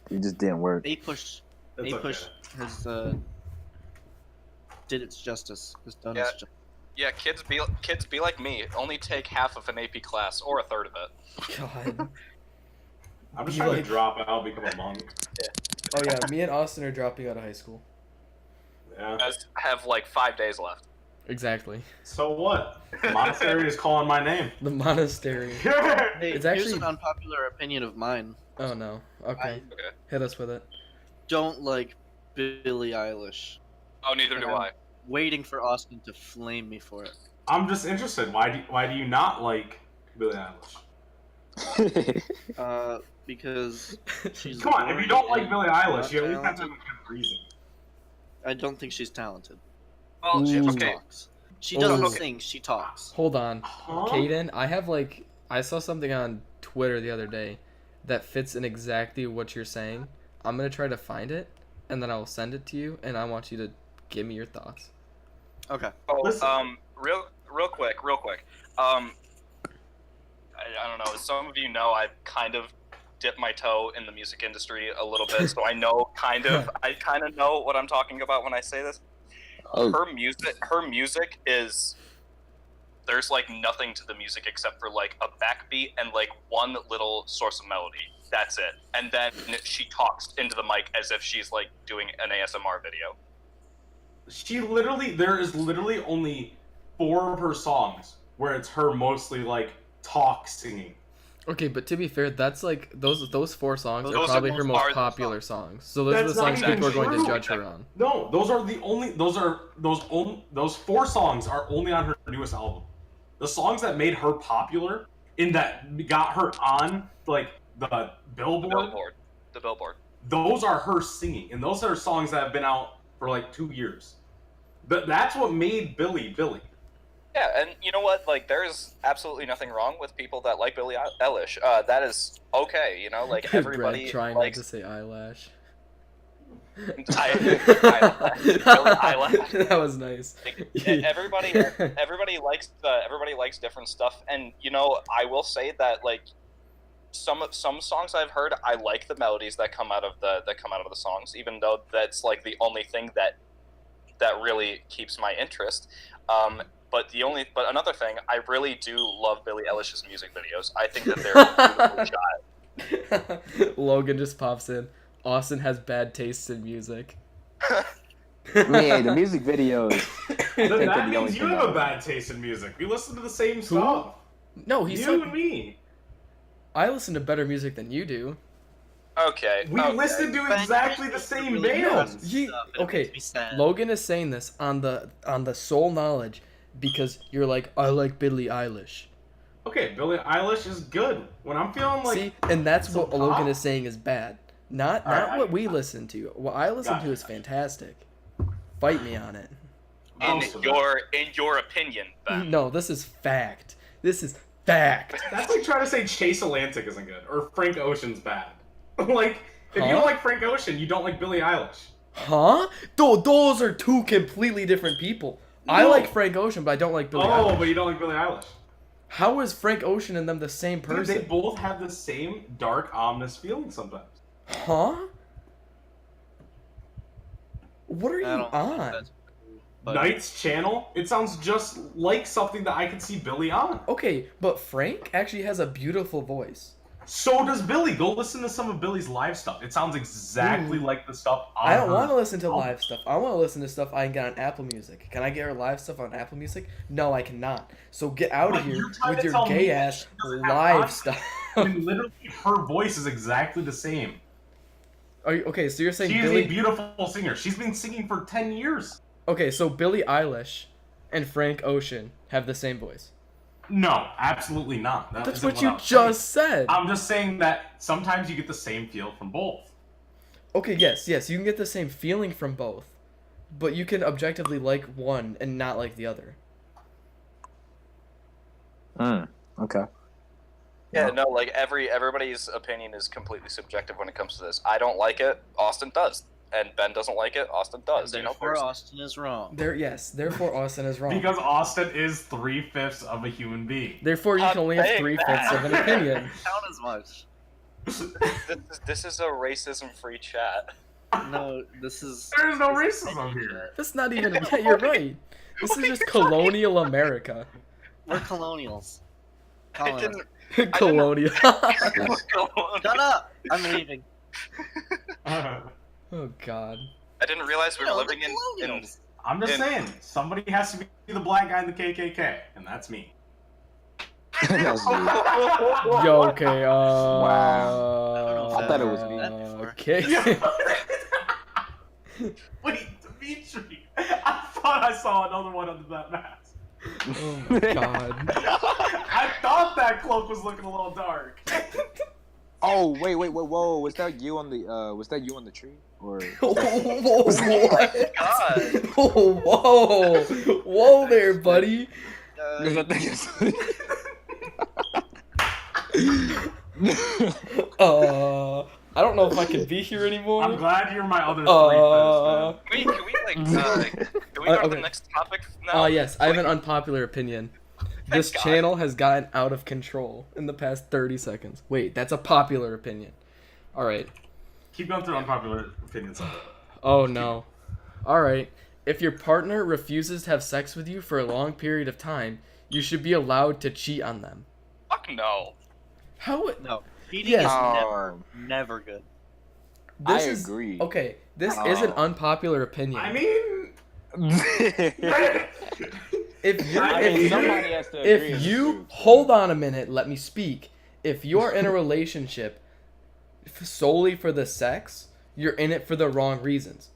It just didn't work. A-Push That's A-Push okay. has did its justice. Has done Yeah. its justice. Yeah, kids be like me. Only take half of an AP class or a third of it. God. I'm just You trying like- to drop out, become a monk. Oh yeah, me and Austin are dropping out of high school. Yeah. Guys have like 5 days left. Exactly. So what? The monastery is calling my name. The monastery. Hey, It's here's actually- an unpopular opinion of mine. Oh no. Okay. Okay. Hit us with it. Don't like Billie Eilish. Oh, neither do I. Waiting for Austin to flame me for it. I'm just interested. Why do you not like Billie Eilish? Because she's. Come on, if you don't like Billie Eilish, not you at least have to have talented. a good reason. I don't think she's talented. Well, She just okay. talks. She doesn't Ooh. sing. She talks. Hold on. Huh? Caiden, I saw something on Twitter the other day that fits in exactly what you're saying. I'm gonna try to find it, and then I will send it to you, and I want you to give me your thoughts. Okay. Oh, Listen. real quick. I don't know. As some of you know, I've kind of dipped my toe in the music industry a little bit, so I kind of know what I'm talking about when I say this. Oh, Her music is There's like nothing to the music except for like a backbeat and like one little source of melody. That's it. And then she talks into the mic as if she's like doing an ASMR video. There is literally only 4 of her songs where it's her mostly like talk singing. Okay, but to be fair, that's like those 4 songs Those are probably are her most most are the popular songs. So those are That's the songs not even people are going to true. judge her on. No, those 4 songs are only on her newest album. The songs that made her popular and that got her on like the Billboard. The Billboard. Those are her singing, and those are songs that have been out for like 2 years. But that's what made Billy Billy. Yeah, and you know what? Like, there's absolutely nothing wrong with people that like Billie Eilish. That is okay, you know. Like everybody Brad trying likes not to say eyelash. Billie Eilish. That was nice. Everybody likes different stuff, and you know, I will say that like some songs I've heard, I like the melodies that come out of the songs, even though that's like the only thing that really keeps my interest. But another thing, I really do love Billie Eilish's music videos. I think that they're beautifully shot. Logan just pops in. Austin has bad tastes in music. Man, the music videos. That means you have a bad taste in music. We listen to the same stuff. No, he's You and me. I listen to better music than you do. Okay. We listen to exactly the same bands. Okay, Logan is saying this on the sole knowledge because you're like, I like Billie Eilish. Okay, Billie Eilish is good. When I'm feeling like... See, and that's what pop. Logan is saying is bad. Not what we listen to. What I listen to is fantastic. Fight me on it. In your opinion, Ben. No, this is fact. This is fact. That's like trying to say Chase Atlantic isn't good, or Frank Ocean's bad. Like, if you don't like Frank Ocean, you don't like Billie Eilish. Huh? Those are 2 completely different people. No. I like Frank Ocean, but I don't like Billie Eilish. Oh, but you don't like Billie Eilish. How is Frank Ocean and them the same person? Dude, they both have the same dark, ominous feeling sometimes. Huh? What are you on? Knight's Channel? It sounds just like something that I could see Billy on. Okay, but Frank actually has a beautiful voice. So does Billy. Go listen to some of Billy's live stuff. It sounds exactly like the stuff on I don't want to listen to live stuff. I want to listen to stuff I can get on Apple Music. Can I get her live stuff on Apple Music? No, I cannot. So get out of here with your gay ass live stuff. And literally, her voice is exactly the same. Are you, okay, so you're saying She Billie... is a beautiful singer. She's been singing for 10 years. Okay, so Billie Eilish and Frank Ocean have the same voice. No, absolutely not. That's what you just said. I'm just saying that sometimes you get the same feel from both. Okay, yes, you can get the same feeling from both. But you can objectively like one and not like the other. Okay. Yeah, no, like everybody's opinion is completely subjective when it comes to this. I don't like it. Austin does. And Ben doesn't like it. Austin does. Therefore, Austin is wrong. Therefore Austin is wrong. Because Austin is 3/5 of a human being. Therefore, you can only have 3/5 of an opinion. Count as much. This is a racism-free chat. No, this is... There's no racism here. That's not even... Yeah, you're right. This is just colonial America. We're colonials. Colonial. Shut up! I'm leaving. Oh, God. I didn't realize we were living in I'm just saying, somebody has to be the black guy in the KKK, and that's me. Yo, okay, Wow. I thought it was me. Okay. Wait, Dimitri! I thought I saw another one under that mask. Oh my God. I thought that cloak was looking a little dark. Oh wait, whoa! Was that you on the tree? Or Whoa, Oh my God! Whoa there, buddy. I don't know if I can be here anymore. I'm glad you're my other 3/5, man. Can we go to the next topic now? Yes, I have an unpopular opinion. This channel has gotten out of control in the past 30 seconds. Wait, that's a popular opinion. Alright. Keep going through unpopular opinions. Oh no. Alright. If your partner refuses to have sex with you for a long period of time, you should be allowed to cheat on them. Fuck no. How? No, cheating Yes. is never good. This I is, agree. Okay, this is an Oh. unpopular opinion. I mean, if you're, I if mean, you, somebody has to agree if it's you true. hold on a minute, let me speak. If you're in a relationship solely for the sex, you're in it for the wrong reasons.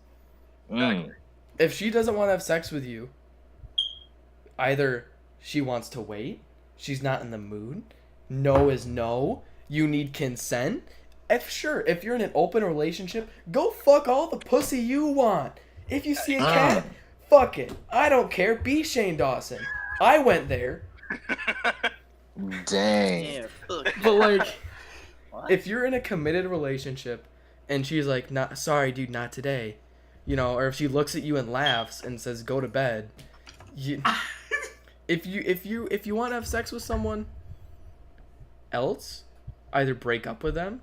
Mm. If she doesn't want to have sex with you, either she wants to wait, she's not in the mood, no is no, you need consent. If you're in an open relationship, go fuck all the pussy you want. If you see a cat, fuck it. I don't care. Be Shane Dawson. I went there. Dang. Yeah, fuck. But like, What? if you're in a committed relationship and she's like, "Not sorry, dude, not today," you know, or if she looks at you and laughs and says, "Go to bed," if you want to have sex with someone else, either break up with them,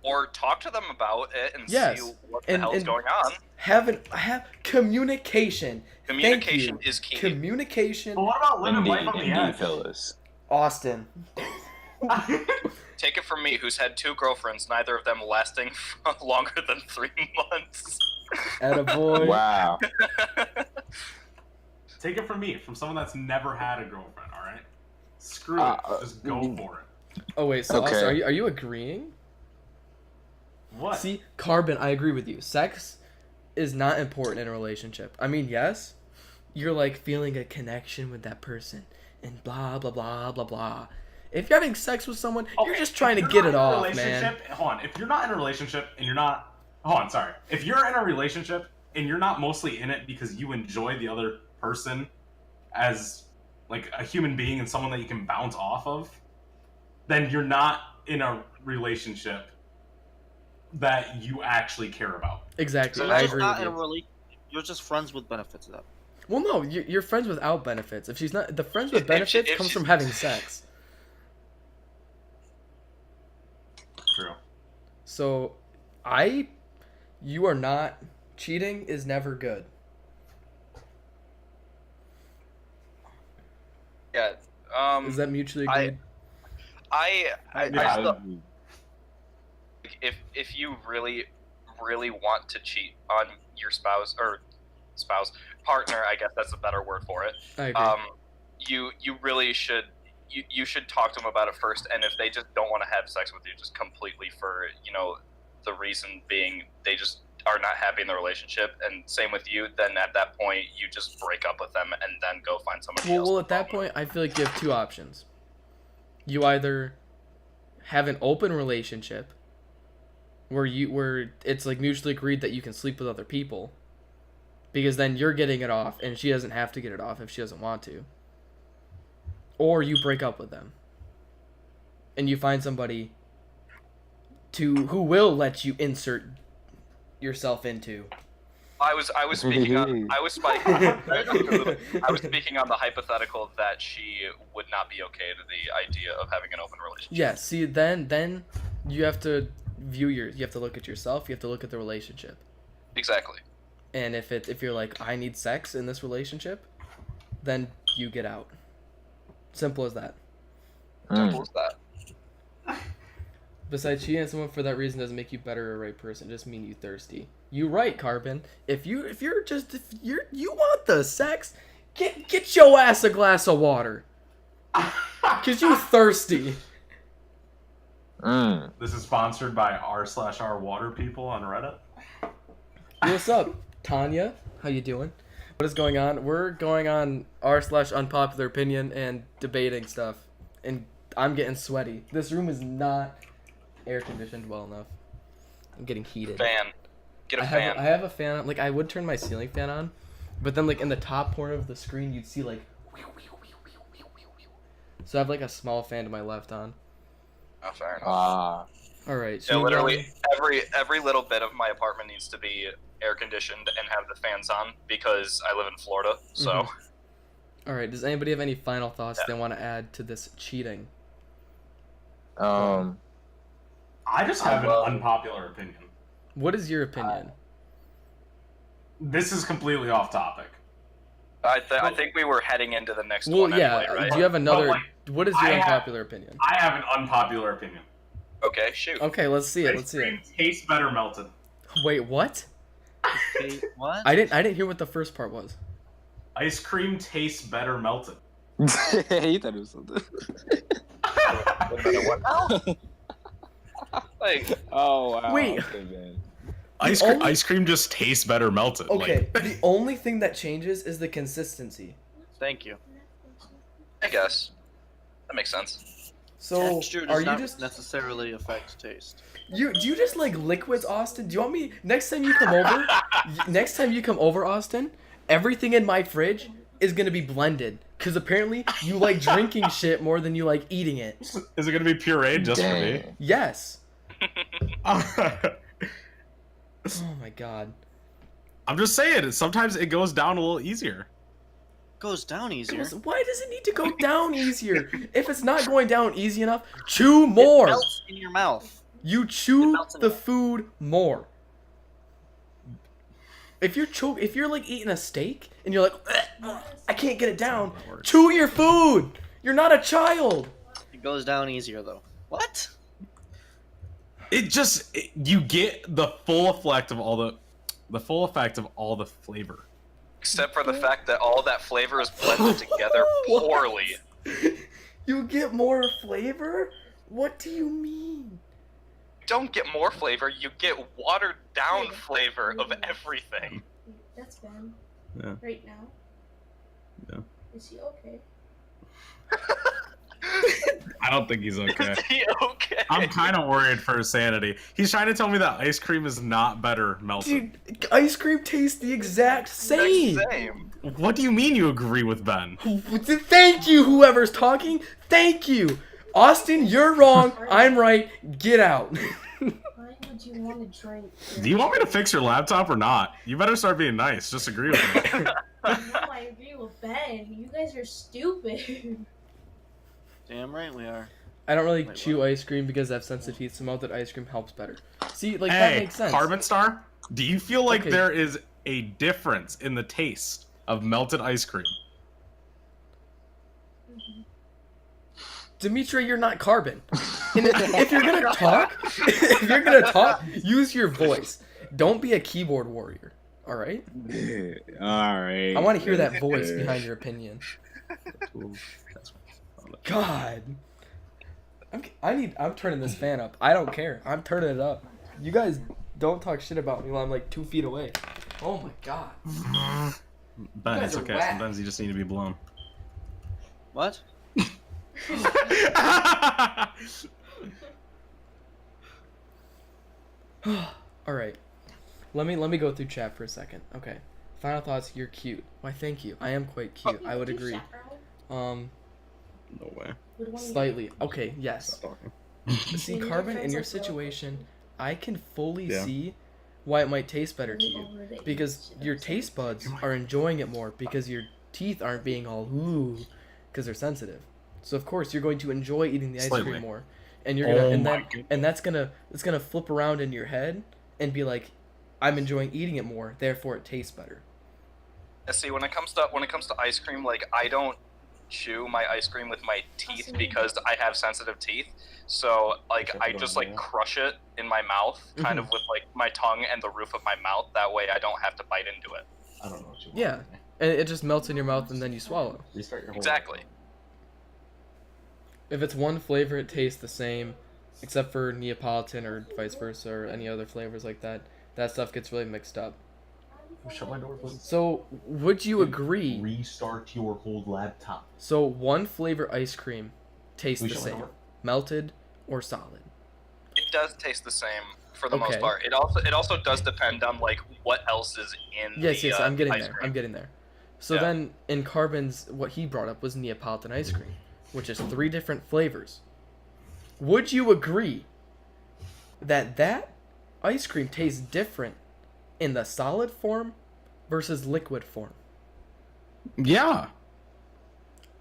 Or talk to them about it and Yes. see what the And- hell's and- going on. have communication. Communication Thank you. is key. Communication. but what about living life Indeed, on the indeed, edge? fellas. Austin. Take it from me, who's had 2 girlfriends, neither of them lasting longer than 3 months. Attaboy. Wow. Take it from me, from someone that's never had a girlfriend. All right, screw Uh, it, just go for it. Oh wait, so Okay. Austin, are you agreeing? What? See, Carbon, I agree with you. Sex is not important in a relationship. I mean, yes, you're like feeling a connection with that person and blah blah blah blah blah. If you're having sex with someone, you're Okay, just trying to if get you're it not in a off, man. relationship- Hold on. If you're not in a relationship and you're not, hold on, sorry. If you're in a relationship and you're not mostly in it because you enjoy the other person as like a human being and someone that you can bounce off of, then you're not in a relationship that you actually care about. Exactly, So I You're agree not with in a you. relationship. You're just friends with benefits of that. Well, no, you're friends without benefits. If she's not, the friends with benefits if comes she- from having sex. True. So, you are not cheating is never good. Yeah. Is that mutually I- agreed? I Yeah. still, agree. if you really want to cheat on your spouse partner, I guess that's a better word for it. I agree. You really should you should talk to them about it first, and if they just don't want to have sex with you just completely for the reason being they just are not happy in the relationship, and same with you, then at that point you just break up with them and then go find somebody else. Well, to at that fall with. point, I feel like you have 2 options. You either have an open relationship where it's like mutually agreed that you can sleep with other people, because then you're getting it off and she doesn't have to get it off if she doesn't want to. Or you break up with them and you find somebody who will let you insert yourself into. I was speaking on I was speaking on the hypothetical that she would not be okay to the idea of having an open relationship. Yeah, see, then you have to you have to look at yourself, you have to look at the relationship. Exactly. And if you're like, I need sex in this relationship, then you get out. Simple as that. Simple as that. Besides, cheating on someone for that reason doesn't make you better or a right person. It just mean you thirsty. You right, Carbon. If you want the sex, get your ass a glass of water. Cause you thirsty. This is sponsored by r/r water people on Reddit. What's up, Tanya? How you doing? What is going on? We're going on r/unpopular opinion and debating stuff, and I'm getting sweaty. This room is not air conditioned well enough. I'm getting heated. Fan. Get a fan. I have a fan. Like, I would turn my ceiling fan on, but then like in the top corner of the screen, you'd see like. So I have like a small fan to my left on. Oh, fair enough. All right. Yeah, Shane literally Dawson- every little bit of my apartment needs to be air conditioned and have the fans on because I live in Florida. So Mhm. All right. Does anybody have any final thoughts they want to add to this cheating? I just have an unpopular opinion. What is your opinion? This is completely off topic. I think we were heading into the next Well, one yeah. anyway, right? Do you have another? like, What is your I have- unpopular opinion? I have an unpopular opinion. Okay, shoot. Okay, let's see it. Let's Ice see it. cream tastes better melted. Wait, what? Wait, what? I didn't hear what the first part was. Ice cream tastes better melted. he thought it was something. Like, Oh wow. Wait. Okay, man. Ice cream just tastes better melted. Okay, the only thing that changes is the consistency. Thank you. I guess that makes sense. So, Texture does are you not just necessarily affect taste. do you just like liquids, Austin? Do you want me next time you come over? Next time you come over, Austin, everything in my fridge is gonna be blended. Cause apparently you like drinking shit more than you like eating it. Is it gonna be pureed just for me? Dang. Yes. Oh my god. I'm just saying, sometimes it goes down a little easier. Goes down easier. Why does it need to go down easier? If it's not going down easy enough, chew more. It melts in your mouth. You It chew melts in the your- food more. If you're like eating a steak and you're like, I can't get it down, chew your food. You're not a child. It goes down easier though. What? You get the full effect of all the flavor. Except for the fact that all that flavor is blended together What? poorly. You get more flavor? What do you mean? Don't get more flavor, you get watered down flavor of everything. That's Ben. Yeah. Right now. Yeah. Is he okay? I don't think he's okay. Is he okay? I'm kind of worried for his sanity. He's trying to tell me that ice cream is not better melted. Dude, ice cream tastes the exact same. Same. What do you mean you agree with Ben? Thank you, whoever's talking. Thank you. Austin, you're wrong. I'm right. Get out. Why would you want to drink? Do you want me to fix your laptop or not? You better start being nice. Just agree with me. No, I agree with Ben. You guys are stupid. Damn right we are. I don't really Wait, chew what? ice cream because I have sensitive teeth, so melted ice cream helps better. See, like that Hey, makes sense. Carbon Star, do you feel like Okay. there is a difference in the taste of melted ice cream? Demetrae, you're not carbon. And if you're gonna talk, use your voice. Don't be a keyboard warrior. All right. All right. I want to hear that voice behind your opinion. God. I'm turning this fan up. I don't care. I'm turning it up. You guys don't talk shit about me while I'm like 2 feet away. Oh my god. Ben, guys it's are okay. whack. Sometimes you just need to be blown. What? All right. Let me go through chat for a second. Okay. Final thoughts. You're cute. Why? Thank you. I am quite cute. I would agree. No way. Slightly. Okay. Yes. Stop talking. See, Maybe Carbon, your in friends your will feel situation, I can fully Yeah. see why it might taste better to you. Because your taste buds are enjoying it more because your teeth aren't being all ooh because they're sensitive. So of course you're going to enjoy eating the ice Slightly. cream more, and you're gonna Oh and my then goodness. and it's gonna flip around in your head and be like, I'm enjoying eating it more, therefore it tastes better. See, when it comes to ice cream, like I don't chew my ice cream with my teeth because I have sensitive teeth. So like I just like crush it in my mouth, kind of with like my tongue and the roof of my mouth. That way I don't have to bite into it. I don't know what you want. Yeah, and it just melts in your mouth and then you swallow. Restart your whole Exactly. If it's one flavor, it tastes the same, except for Neapolitan or vice versa or any other flavors like that. That stuff gets really mixed up. Shut my door, please. So, would you agree? Restart your whole laptop. So, one flavor ice cream tastes Please the shut my same, door. melted or solid. It does taste the same for the Okay. most part. It also does depend on like what else is in Yes, the yes, I'm getting ice there. cream. I'm getting there. So Yeah. then, in Carbon's, what he brought up was Neapolitan ice cream, which is 3 different flavors. Would you agree that ice cream tastes different in the solid form versus liquid form? Yeah.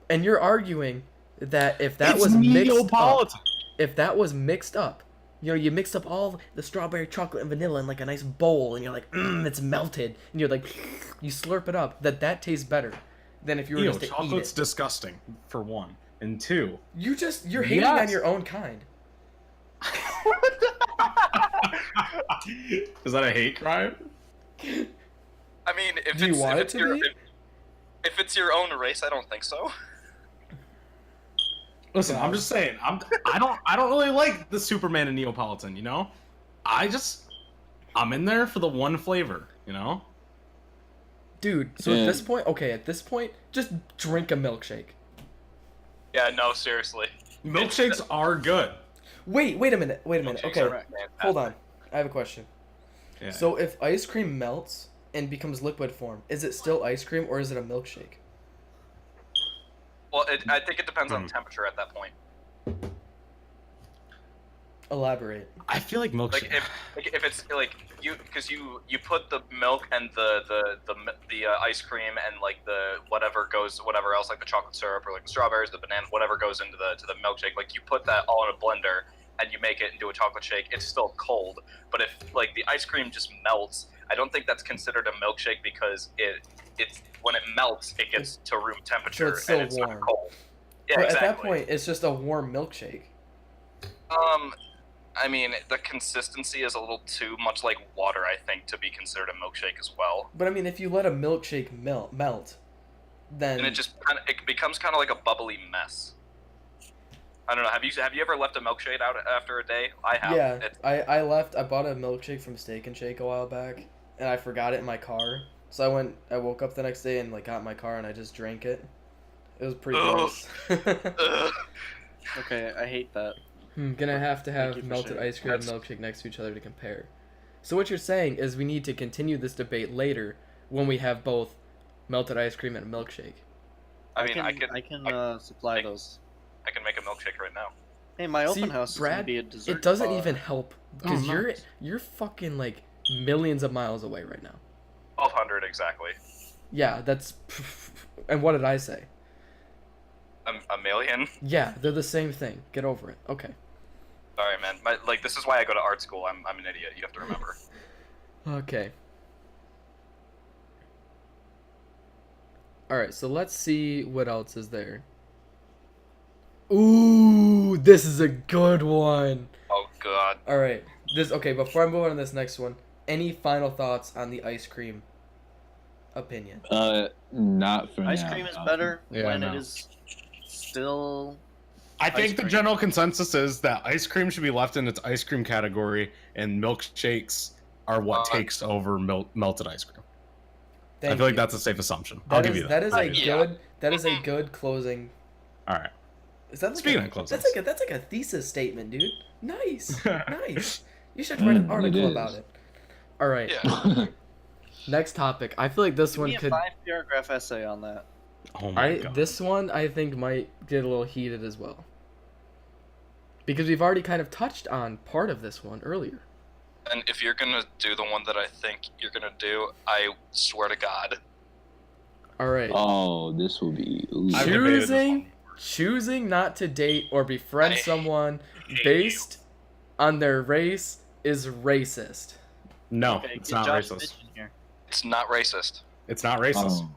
And you're arguing that if that It's was mixed up, Neapolitan. if that was mixed up, You know, you mix up all the strawberry, chocolate, and vanilla in like a nice bowl, and you're like, it's melted, and you're like, you slurp it up. That tastes better than if you were Ew, just to eat chocolate's it. disgusting, for one. And two... You're hating on Yes. your own kind. Is that a hate crime? I mean, if Do you it's want if it it's to your be? if it's your own race, I don't think so. Listen, I'm just saying. I don't really like the Superman and Neapolitan. You know, I'm in there for the one flavor. You know. Dude, so Yeah. at this point, just drink a milkshake. Yeah, no, seriously. Milkshakes are good. Wait a minute. Milkshakes Okay, are fantastic. hold on. I have a question. Yeah. So if ice cream melts and becomes liquid form, is it still ice cream or is it a milkshake? Well, I think it depends on the temperature at that point. Elaborate. I feel like milkshake. Like if it's like because you put the milk and the ice cream and like the whatever else, like the chocolate syrup or like the strawberries, the banana, whatever goes into the milkshake, like you put that all in a blender and you make it into a chocolate shake. It's still cold, but if like the ice cream just melts, I don't think that's considered a milkshake because it's when it melts, it gets to room temperature it's still and it's warm. not cold. Yeah, But exactly. at that point, it's just a warm milkshake. I mean, the consistency is a little too much like water, I think, to be considered a milkshake as well. But I mean, if you let a milkshake melt, then And it becomes kind of like a bubbly mess. I don't know. Have you ever left a milkshake out after a day? I have. yeah, I bought a milkshake from Steak and Shake a while back, and I forgot it in my car. So I woke up the next day and like got in my car and I just drank it. It was pretty Ugh. gross. Ugh. Okay, I hate that. Gonna have to Thank have you for melted sharing. ice cream and milkshake next to each other to compare. So what you're saying is we need to continue this debate later when we have both melted ice cream and a milkshake. I mean, I can supply those. I can make a milkshake right now. Hey, my open See, house is gonna Brad, be a dessert. it doesn't bar. even help because Oh, nice. you're fucking like millions of miles away right now. 1,200 exactly. Yeah, that's. And what did I say? A million. Yeah, they're the same thing. Get over it. Okay. Sorry, man. This is why I go to art school. I'm an idiot. You have to remember. Okay. Alright, so let's see what else is there. Ooh, this is a good one. Oh God. Alright, okay, before I move on to this next one, any final thoughts on the ice cream opinion? Not for Ice now. cream is better Yeah, when no. it is still. I think the cream. general consensus is that ice cream should be left in its ice cream category, and milkshakes are what takes over melted ice cream. Thank I feel like you. that's a safe assumption. I'll give you that. That is a Yeah. good closing. All right. Is that like Speaking a, of closings. that's like a thesis statement, dude. Nice. Nice. You should write an It article is. about it. All right. Yeah. Next topic. I feel like this Give one me a could 5-paragraph essay on that. Oh my god. this one I think might get a little heated as well. Because we've already kind of touched on part of this one earlier. And if you're gonna do the one that I think you're gonna do, I swear to God. All right. Oh, this will be. Ooh. I've debated this one. Choosing not to date or befriend I someone hate based on their race is racist. No, Okay, it's get not Josh racist. Mitch in here. It's not racist. It's not racist. Oh.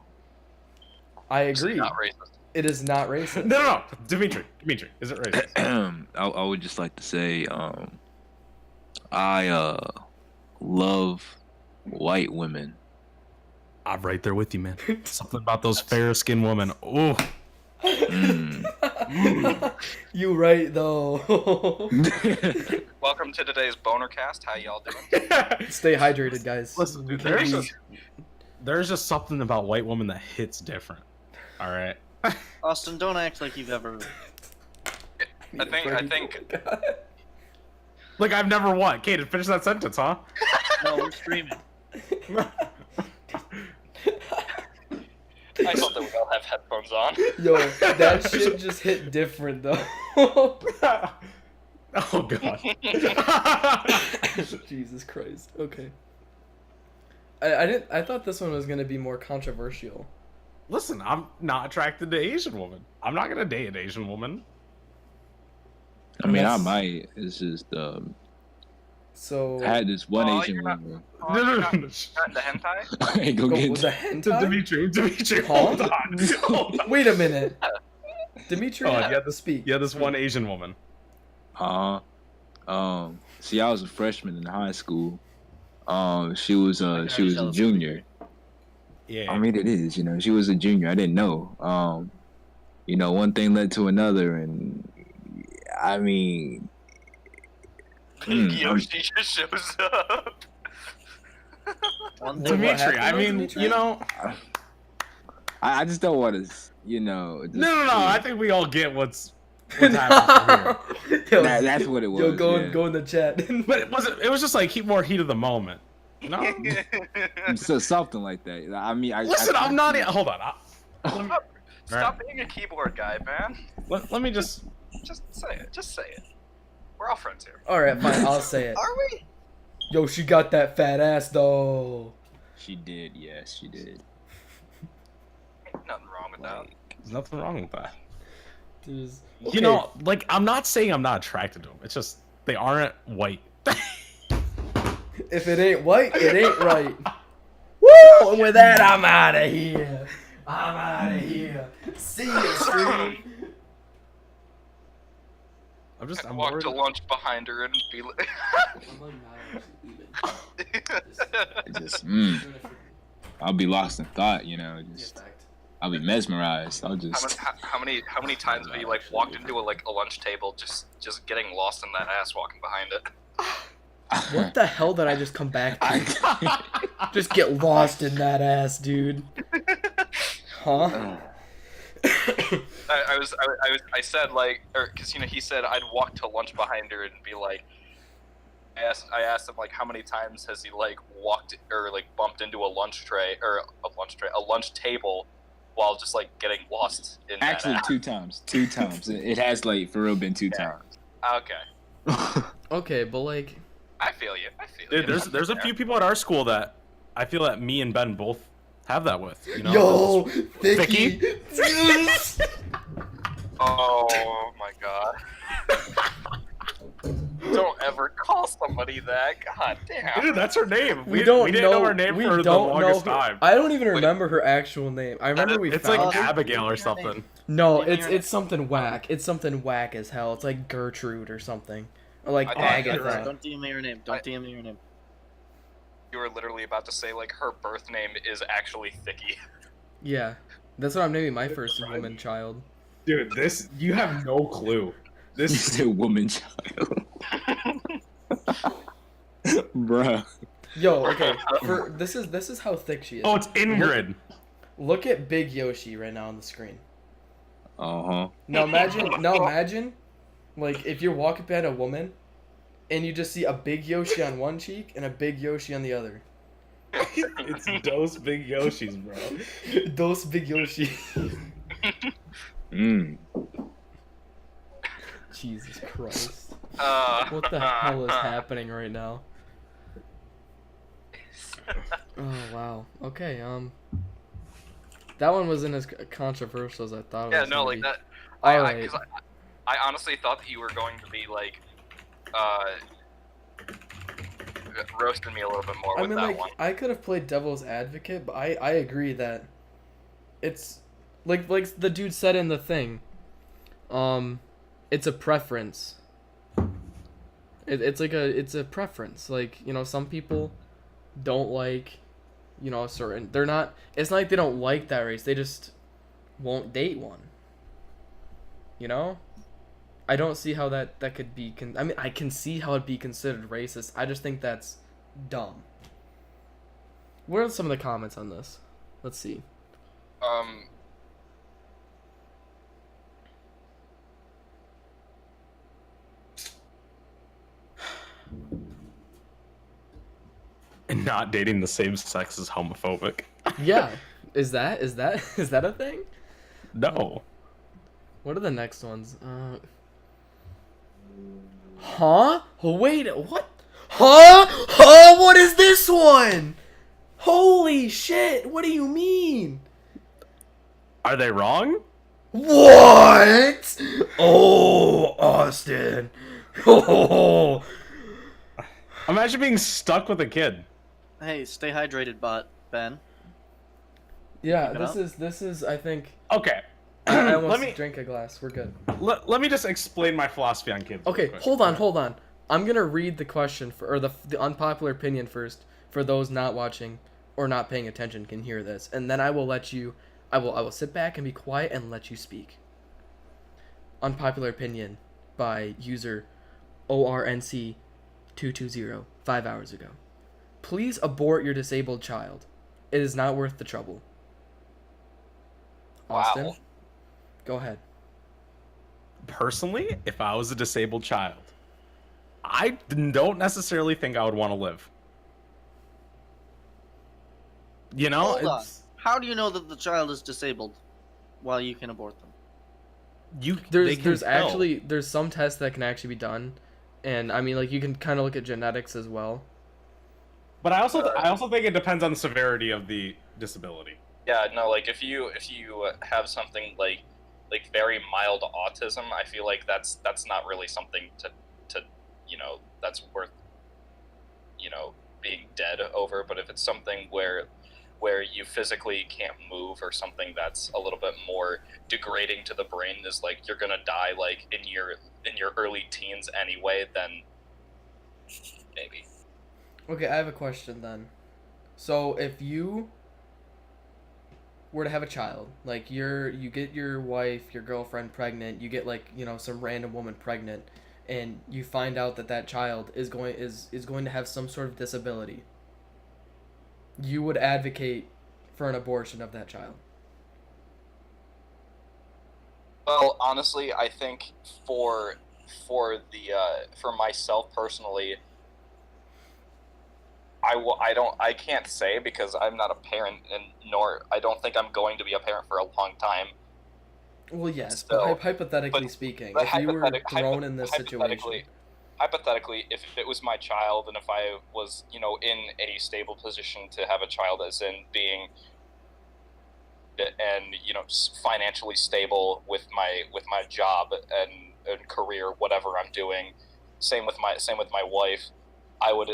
I It's agree. not racist. It is not racist. No. Dimitri, is it racist? I would just like to say, I love white women. I'm right there with you, man. Something about those fair-skinned women. Oh, Mm. You right though. Welcome to today's boner cast. How y'all doing? Stay hydrated, guys. listen, We dude, can there's just something about white women that hits different. All right. Austin, don't act like you've ever. I think Like I've never what? Kaden, finish that sentence, huh? No, we're streaming. I hope that we all have headphones on. Yo, that shit just hit different though. Oh god. Jesus Christ. Okay. I thought this one was gonna be more controversial. Listen, I'm not attracted to Asian women. I'm not gonna date an Asian woman. I mean, I That's- might. It's just So I had this one Oh, Asian you're not- woman. Oh, No, you're no, not, no. not in the hentai? Hey, go go get with the hentai. Dimitri, Huh? hold on. Hold on. Wait a minute. Dimitri, Oh, you had this. speak. Yeah, this one Asian woman. See, I was a freshman in high school. She was can a already tell it's junior. Yeah. I mean, it is, you know, she was a junior. I didn't know. You know, one thing led to another, and I mean, Yoshi just shows up. One What thing Dimitri, I happened, mean, Dimitri? you know. I just don't want to, you know. Just, No. I think we all get what's happening here. Yo, that's what it was. Yo, go yeah. go in the chat. But it was just like more heat of the moment. You know? So something like that. I mean, Listen, I'm not. Hold on. Stop being a keyboard guy, man. Let me just. Just say it. Just say it. We're all friends here. All right, fine. I'll say it. Are we? Yo, she got that fat ass though. She did. Yes, she did. Ain't nothing wrong with that. There's nothing wrong with that. Just, You know, like I'm not saying I'm not attracted to them. It's just they aren't white. if it ain't white, it ain't right. Woo! And with that, I'm out of here. I'm out of here. See you, stream. I'd walk to lunch behind her and be like... I'll be lost in thought, you know. Just I'll be mesmerized. I'll just. How many times have you like walked into a lunch table just getting lost in that ass walking behind it? What the hell did I just come back to? Just get lost in that ass, dude. Huh? I said like, or because he said I'd walk to lunch behind her and be like, I asked him like how many times has he like walked or like bumped into a lunch lunch table while just like getting lost in Actually, that ass. two times. It has like for real been two times. Okay, Okay, but like, I feel you. Dude, there's a few people at our school that I feel that me and Ben both have that with. You know? yo, Vicky? Vicky. Oh my god. Don't ever call somebody that. God damn. Dude, that's her name. We don't didn't know know her name we for the don't longest know her, time. I don't even remember her actual name. I remember we It's found like her. Abigail or something. No, Give me your it's something whack. It's something whack as hell. It's like Gertrude or something, or like I thought Agatha. you're right. Don't DM me your name. Don't DM me your name. You were literally about to say like her birth name is actually Thicky. Yeah, that's what I'm naming my first woman child. Dude, you have no clue. This is a woman child. Bruh. Yo, okay. This is how thick she is. Oh, it's Ingrid. Look at Big Yoshi right now on the screen. Uh-huh. Now imagine, like if you're walking behind a woman, and you just see a Big Yoshi on one cheek and a Big Yoshi on the other. It's those big Yoshis, bro. Those Big Yoshi. Jesus Christ. What the hell is happening right now? Oh wow. Okay. That one wasn't as controversial as I thought it Yeah, was. no, gonna like be. that. Alright. I honestly thought that you were going to be like, roasting me a little bit more I with mean, that like, one. I could have played devil's advocate, but I agree that it's like the dude said in the thing. It's a preference. It's a preference. Like, you know, some people don't like, you know, certain. They're not. It's not like they don't like that race. They just won't date one. You know. I don't see how that could be. I mean, I can see how it'd be considered racist. I just think that's dumb. What are some of the comments on this? Let's see. And not dating the same sex is homophobic. Yeah, is that a thing? No. What are the next ones? Huh? Wait, what? Huh? Huh? What is this one? Holy shit! What do you mean? Are they wrong? What? Oh, Austin. Oh. Imagine being stuck with a kid. Hey, stay hydrated, Ben. Yeah, Keep it this is I think Okay. I almost let me drank a glass. We're good. let me just explain my philosophy on kids. real Okay, quick. hold on. I'm gonna read the question or the unpopular opinion first for those not watching or not paying attention can hear this, and then I will let you. I will sit back and be quiet and let you speak. Unpopular opinion by user ORNC220 5 hours ago. Please abort your disabled child. It is not worth the trouble. Austin, Wow. go ahead. Personally, if I was a disabled child, I don't necessarily think I would want to live. You know, Hold on. it's How do you know that the child is disabled while you can abort them? There's some tests that can actually be done, and I mean like you can kind of look at genetics as well. But I also think it depends on the severity of the disability. Yeah, no, like if you have something like very mild autism, I feel like that's not really something to that's worth being dead over. But if it's something where you physically can't move, or something that's a little bit more degrading to the brain, is like you're gonna die like in your early teens anyway, then maybe. Okay, I have a question then. So if you were to have a child, like you get your wife, your girlfriend pregnant, you get like, some random woman pregnant, and you find out that child is going to have some sort of disability. You would advocate for an abortion of that child. Well, honestly, I think for myself personally, I can't say, because I'm not a parent, and nor I don't think I'm going to be a parent for a long time. Well, yes, So, but hypothetically speaking, but if you were thrown in this situation, hypothetically, if it was my child, and if I was, in a stable position to have a child, as in being, and financially stable with my job and career, whatever I'm doing, same with my wife, I would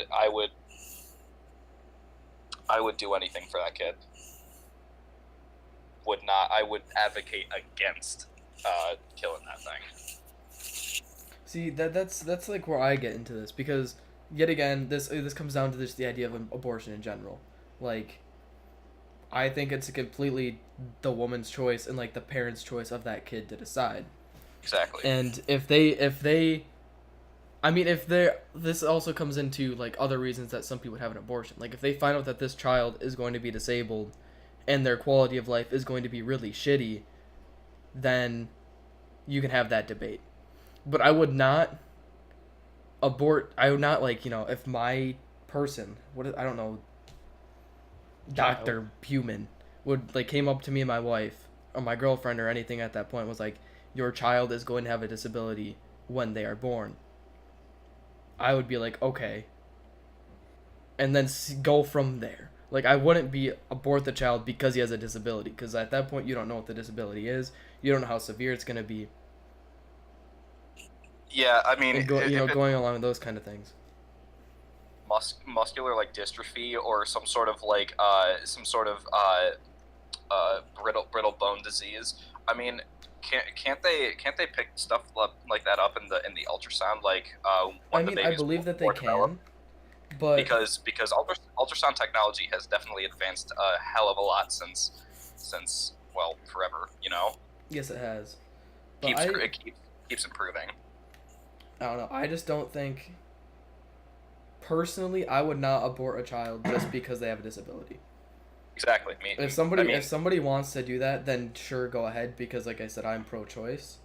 do anything for that kid. I would advocate against killing that thing. see that's like where I get into this, because yet again this comes down to the idea of abortion in general. Like, I think it's completely the woman's choice and like the parents' choice of that kid to decide. Exactly. And if this also comes into like other reasons that some people would have an abortion. Like if they find out that this child is going to be disabled and their quality of life is going to be really shitty, then you can have that debate. But I would not abort. I would not, like, if my person, I don't know, doctor human would like came up to me and my wife or my girlfriend or anything at that point was like, your child is going to have a disability when they are born, I would be like, okay, and then go from there. Like, I wouldn't be abort the child because he has a disability, because at that point you don't know what the disability is, you don't know how severe it's going to be. Yeah, I mean, And going along with those kind of things. Muscular like dystrophy, or some sort of brittle bone disease. I mean, can't they pick stuff like that up in the ultrasound, like when the baby's I believe that they developed? can, but because ultrasound technology has definitely advanced a hell of a lot since forever. yes, it has. But It keeps improving. I don't know. I just don't think. Personally, I would not abort a child just because they have a disability. Exactly. If somebody wants to do that, then sure, go ahead, because like I said, I'm pro-choice.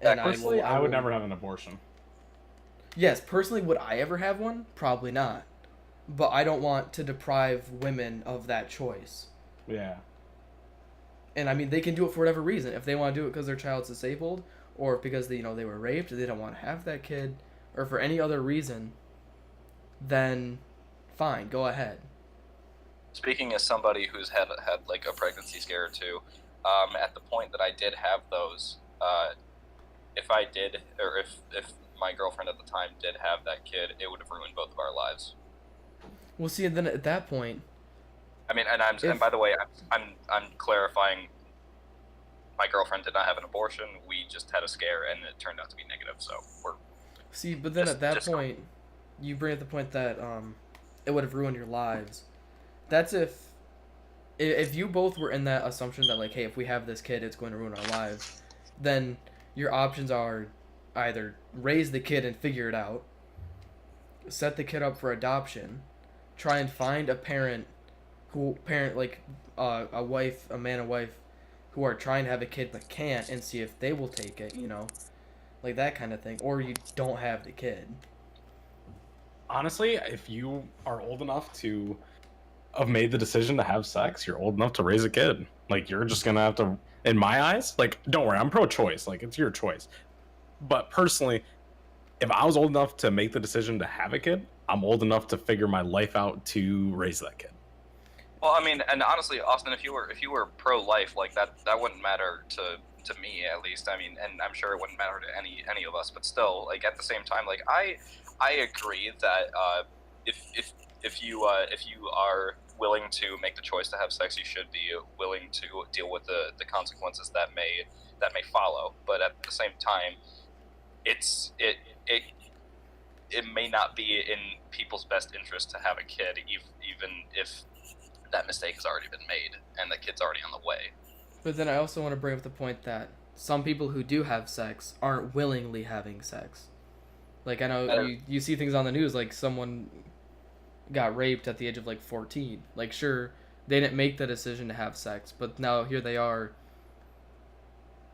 And Personally, I would never have an abortion. Yes, personally, would I ever have one? Probably not. But I don't want to deprive women of that choice. Yeah. And I mean, they can do it for whatever reason. If they want to do it because their child's disabled, or because they were raped, or they don't want to have that kid, or for any other reason, then fine, go ahead. Speaking as somebody who's had like a pregnancy scare or two, at the point that I did have those, if my girlfriend at the time did have that kid, it would have ruined both of our lives. Well, see, and then at that point, I mean, and and by the way, I'm clarifying. My girlfriend did not have an abortion. We just had a scare, and it turned out to be negative. So we're see, but then at that point, you bring up the point that it would have ruined your lives. That's if you both were in that assumption that like, hey, if we have this kid, it's going to ruin our lives, then your options are either raise the kid and figure it out, set the kid up for adoption, try and find a parent like a wife, a man and wife who are trying to have a kid but can't, and see if they will take it, you know, like that kind of thing, or you don't have the kid. Honestly, if you are old enough to have made the decision to have sex, you're old enough to raise a kid. Like, you're just gonna have to, in my eyes, like, don't worry, I'm pro-choice, like, it's your choice. But personally, if I was old enough to make the decision to have a kid, I'm old enough to figure my life out to raise that kid. Well, I mean, and honestly, Austin, if you were pro-life, like that wouldn't matter to me, at least. I mean, and I'm sure it wouldn't matter to any of us. But still, like, at the same time, like, I agree that if you are willing to make the choice to have sex, you should be willing to deal with the consequences that may follow. But at the same time, it may not be in people's best interest to have a kid, even if that mistake has already been made and the kid's already on the way. But then I also want to bring up the point that some people who do have sex aren't willingly having sex. Like, I know you see things on the news, like someone got raped at the age of like 14. Like, sure, they didn't make the decision to have sex, but now here they are,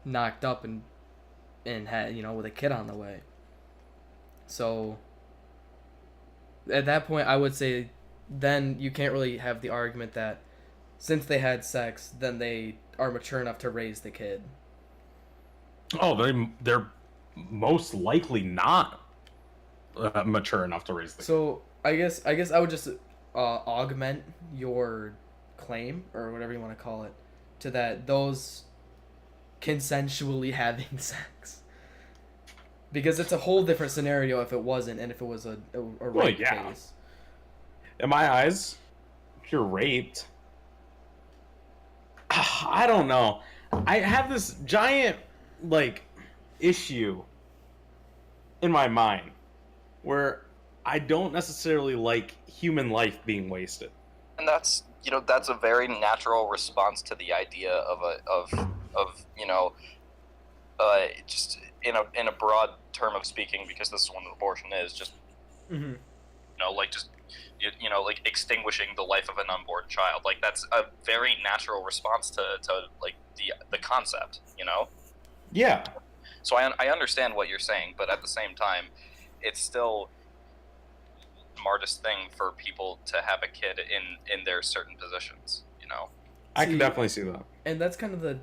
knocked up and had, you know, with a kid on the way. So at that point, I would say then you can't really have the argument that since they had sex, then they are mature enough to raise the kid. Oh, they're most likely not mature enough to raise the kid. So I guess I would just augment your claim, or whatever you want to call it, to that those consensually having sex. Because it's a whole different scenario if it wasn't, and if it was a rape case. In my eyes, if you're raped, I don't know. I have this giant, like, issue in my mind where I don't necessarily like human life being wasted. And that's a very natural response to the idea of just in a broad term of speaking, because this is what an abortion is, just like extinguishing the life of an unborn child. Like, that's a very natural response to like the concept, you know? Yeah. So I understand what you're saying, but at the same time, it's still the smartest thing for people to have a kid in their certain positions, you know? I can definitely see that. And that's kind of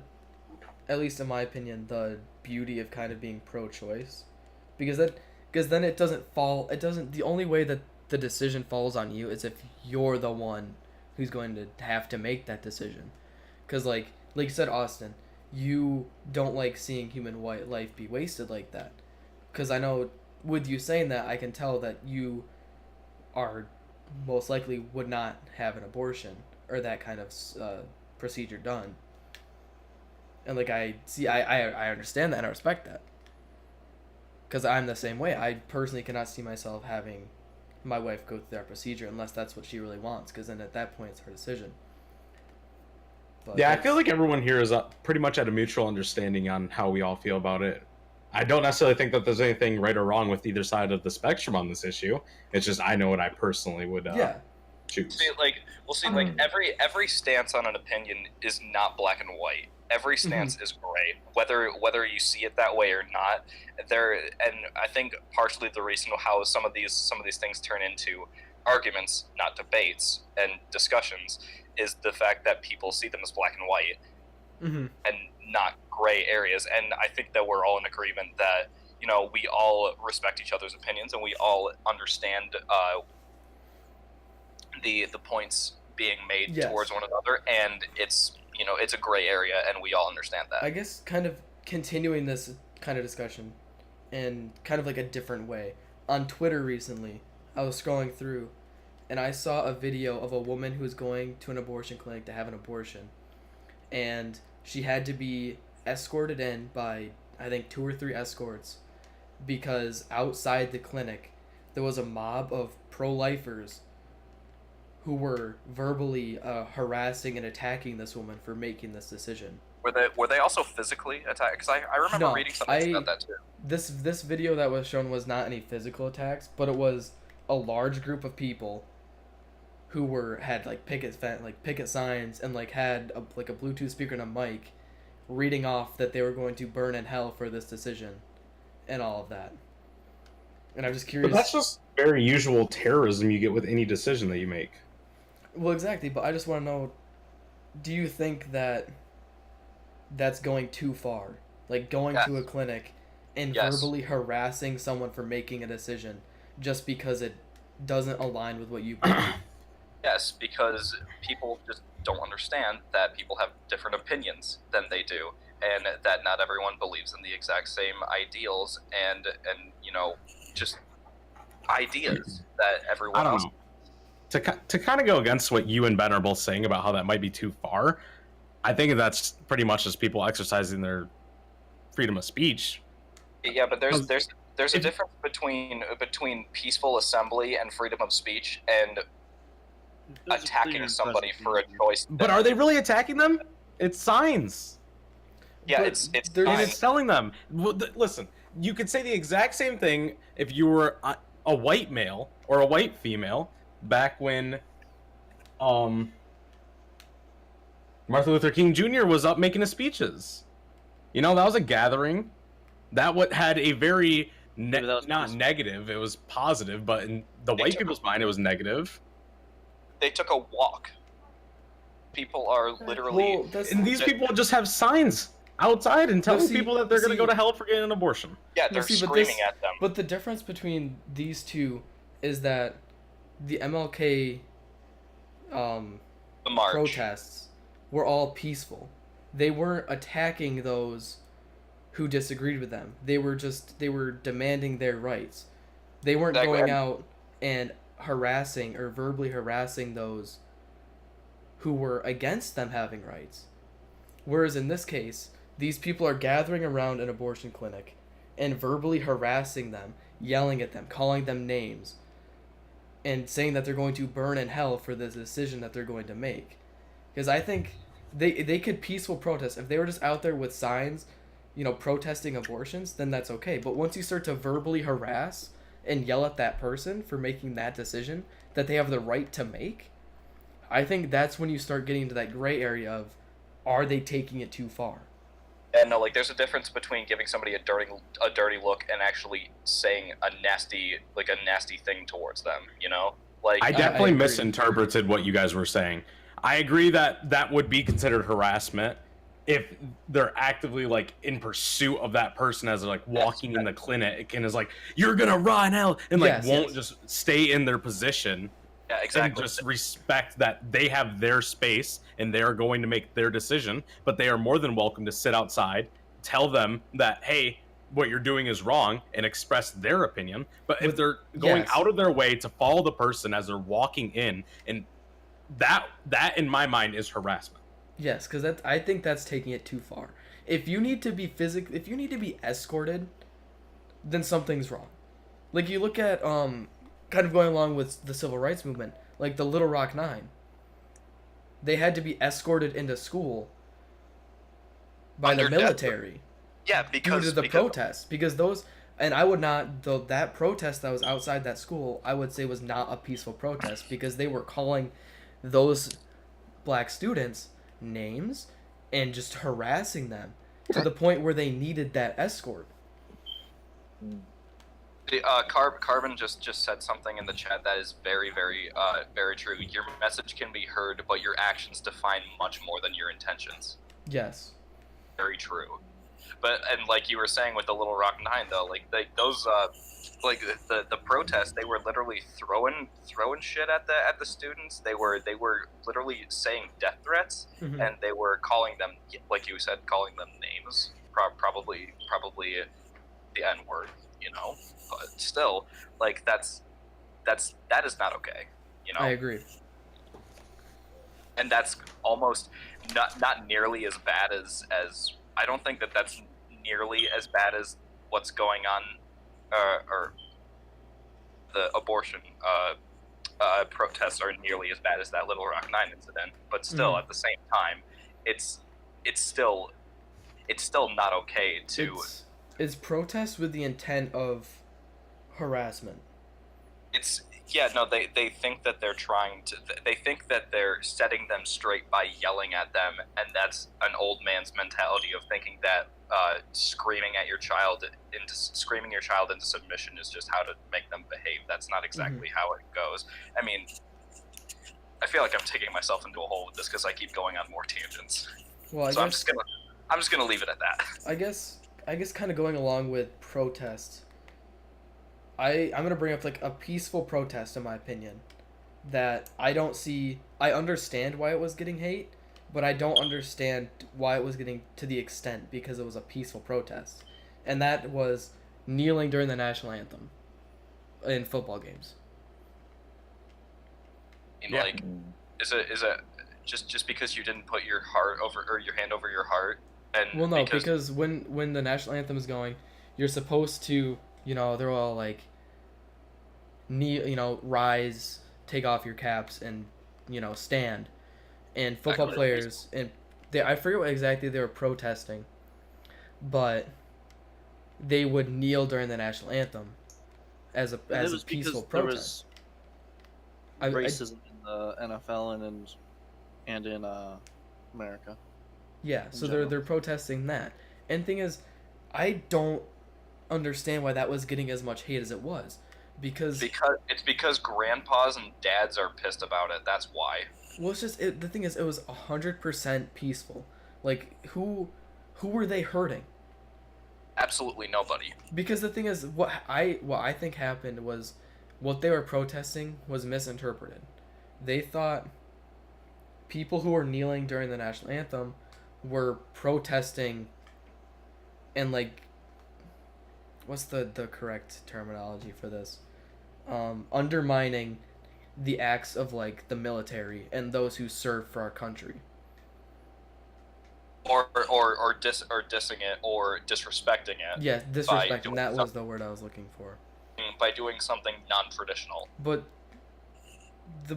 at least in my opinion, the beauty of kind of being pro-choice. Because then it doesn't the only way that the decision falls on you is if you're the one who's going to have to make that decision. Because like you said, Austin, you don't like seeing human life be wasted like that. Because I know with you saying that, I can tell that you are most likely would not have an abortion or that kind of procedure done. And like I understand that and I respect that. Because I'm the same way. I personally cannot see myself having my wife go through that procedure unless that's what she really wants, because then at that point it's her decision. But yeah, I feel like everyone here is pretty much at a mutual understanding on how we all feel about it. I don't necessarily think that there's anything right or wrong with either side of the spectrum on this issue. It's just I know what I personally would choose. See, like every stance on an opinion is not black and white. Every stance is gray, whether you see it that way or not. And I think partially the reason how some of these things turn into arguments, not debates and discussions, is the fact that people see them as black and white and not gray areas. And I think that we're all in agreement that, you know, we all respect each other's opinions and we all understand the points being made towards one another, and it's a gray area, and we all understand that. I guess kind of continuing this kind of discussion, in kind of like a different way. On Twitter recently, I was scrolling through, and I saw a video of a woman who was going to an abortion clinic to have an abortion, and she had to be escorted in by, I think, 2 or 3 escorts, because outside the clinic there was a mob of pro-lifers who were verbally harassing and attacking this woman for making this decision. Were they also physically attacked? Because I remember No, reading something about that too. This video that was shown was not any physical attacks, but it was a large group of people who had like picket signs and like had a Bluetooth speaker and a mic, reading off that they were going to burn in hell for this decision, and all of that. And I'm just curious. But that's just very usual terrorism you get with any decision that you make. Well, exactly, but I just want to know, do you think that that's going too far? Like going to a clinic and verbally harassing someone for making a decision just because it doesn't align with what you believe? Yes, because people just don't understand that people have different opinions than they do, and that not everyone believes in the exact same ideals and just ideas that everyone else. To kind of go against what you and Ben are both saying about how that might be too far, I think that's pretty much just people exercising their freedom of speech. Yeah, but there's a difference between peaceful assembly and freedom of speech and attacking somebody for a choice. But are they really attacking them? It's signs. Yeah, But it's And it's telling them. Listen, you could say the exact same thing if you were a white male or a white female back when Martin Luther King Jr. was up making his speeches. You know, that was a gathering. That had a very not negative, it was positive, but in the white people's mind it was negative. They took a walk. People are literally... And these people just have signs outside and telling people that they're going to go to hell for getting an abortion. Yeah, they're screaming at them. But the difference between these two is that the MLK the march. protests were all peaceful. They weren't attacking those who disagreed with them. They were demanding their rights. They weren't going out and harassing or verbally harassing those who were against them having rights. Whereas in this case, these people are gathering around an abortion clinic and verbally harassing them, yelling at them, calling them names, and saying that they're going to burn in hell for the decision that they're going to make. Because I think they could peaceful protest. If they were just out there with signs, protesting abortions, then that's okay. But once you start to verbally harass and yell at that person for making that decision that they have the right to make, I think that's when you start getting into that gray area of, are they taking it too far? And no, there's a difference between giving somebody a dirty look and actually saying a nasty thing towards them. I definitely misinterpreted what you guys were saying. I agree that would be considered harassment if they're actively in pursuit of that person as they're walking in the clinic and is you're gonna run out and won't just stay in their position. Yeah, exactly. And just respect that they have their space and they are going to make their decision, but they are more than welcome to sit outside, tell them that, hey, what you're doing is wrong, and express their opinion. But if they're going out of their way to follow the person as they're walking in, and that in my mind is harassment. Yes, because I think that's taking it too far. If you need to be if you need to be escorted, then something's wrong. You look at kind of going along with the civil rights movement, the Little Rock Nine. They had to be escorted into school by the military. Yeah, because due to the protests. Because those, and I would not, though that protest that was outside that school, I would say was not a peaceful protest, because they were calling those black students names and just harassing them to the point where they needed that escort. Carbon just said something in the chat that is very, very, very true. Your message can be heard, but your actions define much more than your intentions. Yes. Very true. But and you were saying with the Little Rock Nine though, those the protests, they were literally throwing shit at the students. They were literally saying death threats, and they were calling them, like you said, calling them names. Probably the N word, but still, like that is not okay, I agree. and that's almost not nearly as bad as I don't think that's nearly as bad as what's going on, or the abortion protests are nearly as bad as that Little Rock 9 incident, but still at the same time, it's still not okay to. It's protest with the intent of harassment. It's they think that they're trying to, they think that they're setting them straight by yelling at them, and that's an old man's mentality of thinking that screaming your child into submission is just how to make them behave. That's not exactly how it goes. I mean, I feel like I'm taking myself into a hole with this because I keep going on more tangents. Well, I'm just gonna leave it at that. I guess kind of going along with protest, I'm gonna bring up like a peaceful protest, in my opinion, that I understand why it was getting hate, but I don't understand why it was getting to the extent, because it was a peaceful protest, and that was kneeling during the national anthem in football games. Like, is it just because you didn't put your heart over, or your hand over your heart? And well, no, because when the national anthem is going, you're supposed to, they're all like, kneel, rise, take off your caps, and stand. And football players, and I forget what exactly they were protesting, but they would kneel during the national anthem as a peaceful protest. Racism in the NFL and in America. Yeah, so they're protesting that. And the thing is, I don't understand why that was getting as much hate as it was. Because grandpas and dads are pissed about it. That's why. Well, it's just the thing is, it was 100% peaceful. Like, who were they hurting? Absolutely nobody. Because the thing is, what I think happened was, what they were protesting was misinterpreted. They thought people who were kneeling during the national anthem were protesting, and like, what's the correct terminology for this? Undermining the acts of like the military and those who serve for our country. Or dissing it, or disrespecting it. Yeah, disrespecting. That was the word I was looking for. By doing something non-traditional. But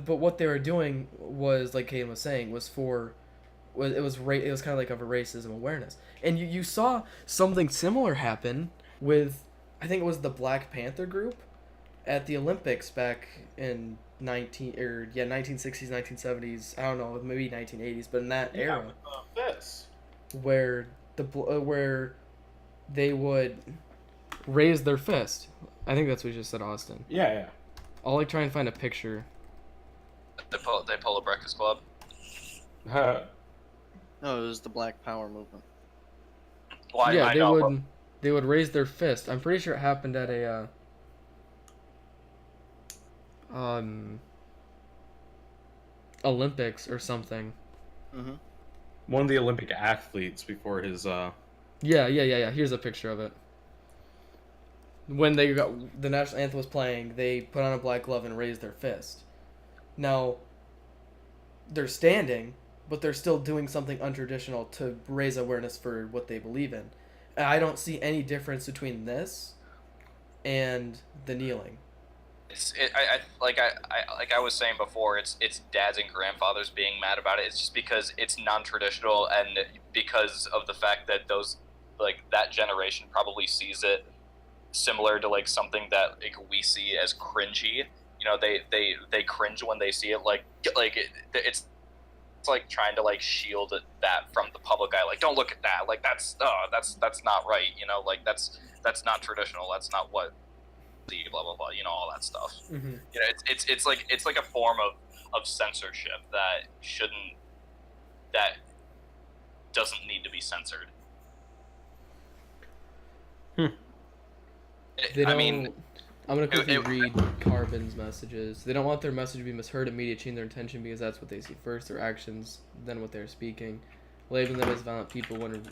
what they were doing was, like Caiden was saying, it was kind of like of a racism awareness. And you saw something similar happen with, I think it was the Black Panther group at the Olympics back in 1960s, 1970s. I don't know, maybe 1980s, but in that era, where they would raise their fist. I think that's what you just said, Austin. Yeah. I'll like try and find a picture. They pull a Breakfast Club. No, it was the Black Power movement. Well, yeah, they would raise their fist. I'm pretty sure it happened at a Olympics or something. Mm-hmm. One of the Olympic athletes before his Yeah. Here's a picture of it. When the national anthem was playing, they put on a black glove and raised their fist. Now, they're standing, but they're still doing something untraditional to raise awareness for what they believe in. And I don't see any difference between this and the kneeling. Like I was saying before, it's dads and grandfathers being mad about it. It's just because it's non-traditional, and because of the fact that that generation probably sees it similar to like something that like we see as cringy. They cringe when they see it. It's like trying to like shield that from the public eye. Like, don't look at that. Like that's not right. Like that's not traditional. That's not what blah blah blah. All that stuff. Mm-hmm. It's like a form of censorship that doesn't need to be censored. I'm going to quickly read Carbon's messages. They don't want their message to be misheard and media change their intention because that's what they see first, their actions, then what they're speaking. Labeling them as violent people when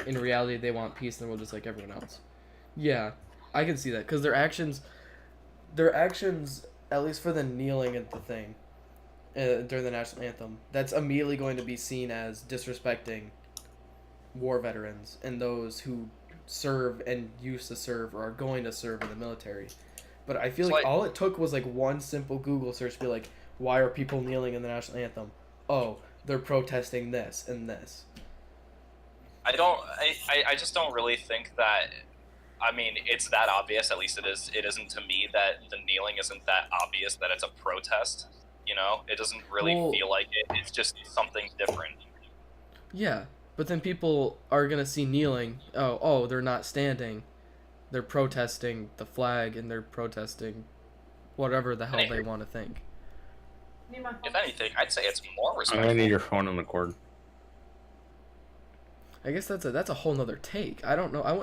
in reality they want peace in the world just like everyone else. Yeah, I can see that because their actions, at least for the kneeling at the thing during the national anthem, that's immediately going to be seen as disrespecting war veterans and those who serve and used to serve or are going to serve in the military. But I feel It's like like- all it took was like one simple Google search to be like, why are people kneeling in the national anthem? Oh, they're protesting this and this. I just don't really think that. I mean, it's that obvious. At least it isn't to me that the kneeling isn't that obvious that it's a protest. You know, it doesn't really Well- feel like it. It's just something different. Yeah, but then people are gonna see kneeling. Oh, they're not standing. They're protesting the flag and they're protesting whatever the hell they want to think. Need my phone. If anything, I'd say it's more I'm respectful. gonna need your phone on the cord. I guess that's a whole nother take. I don't know. I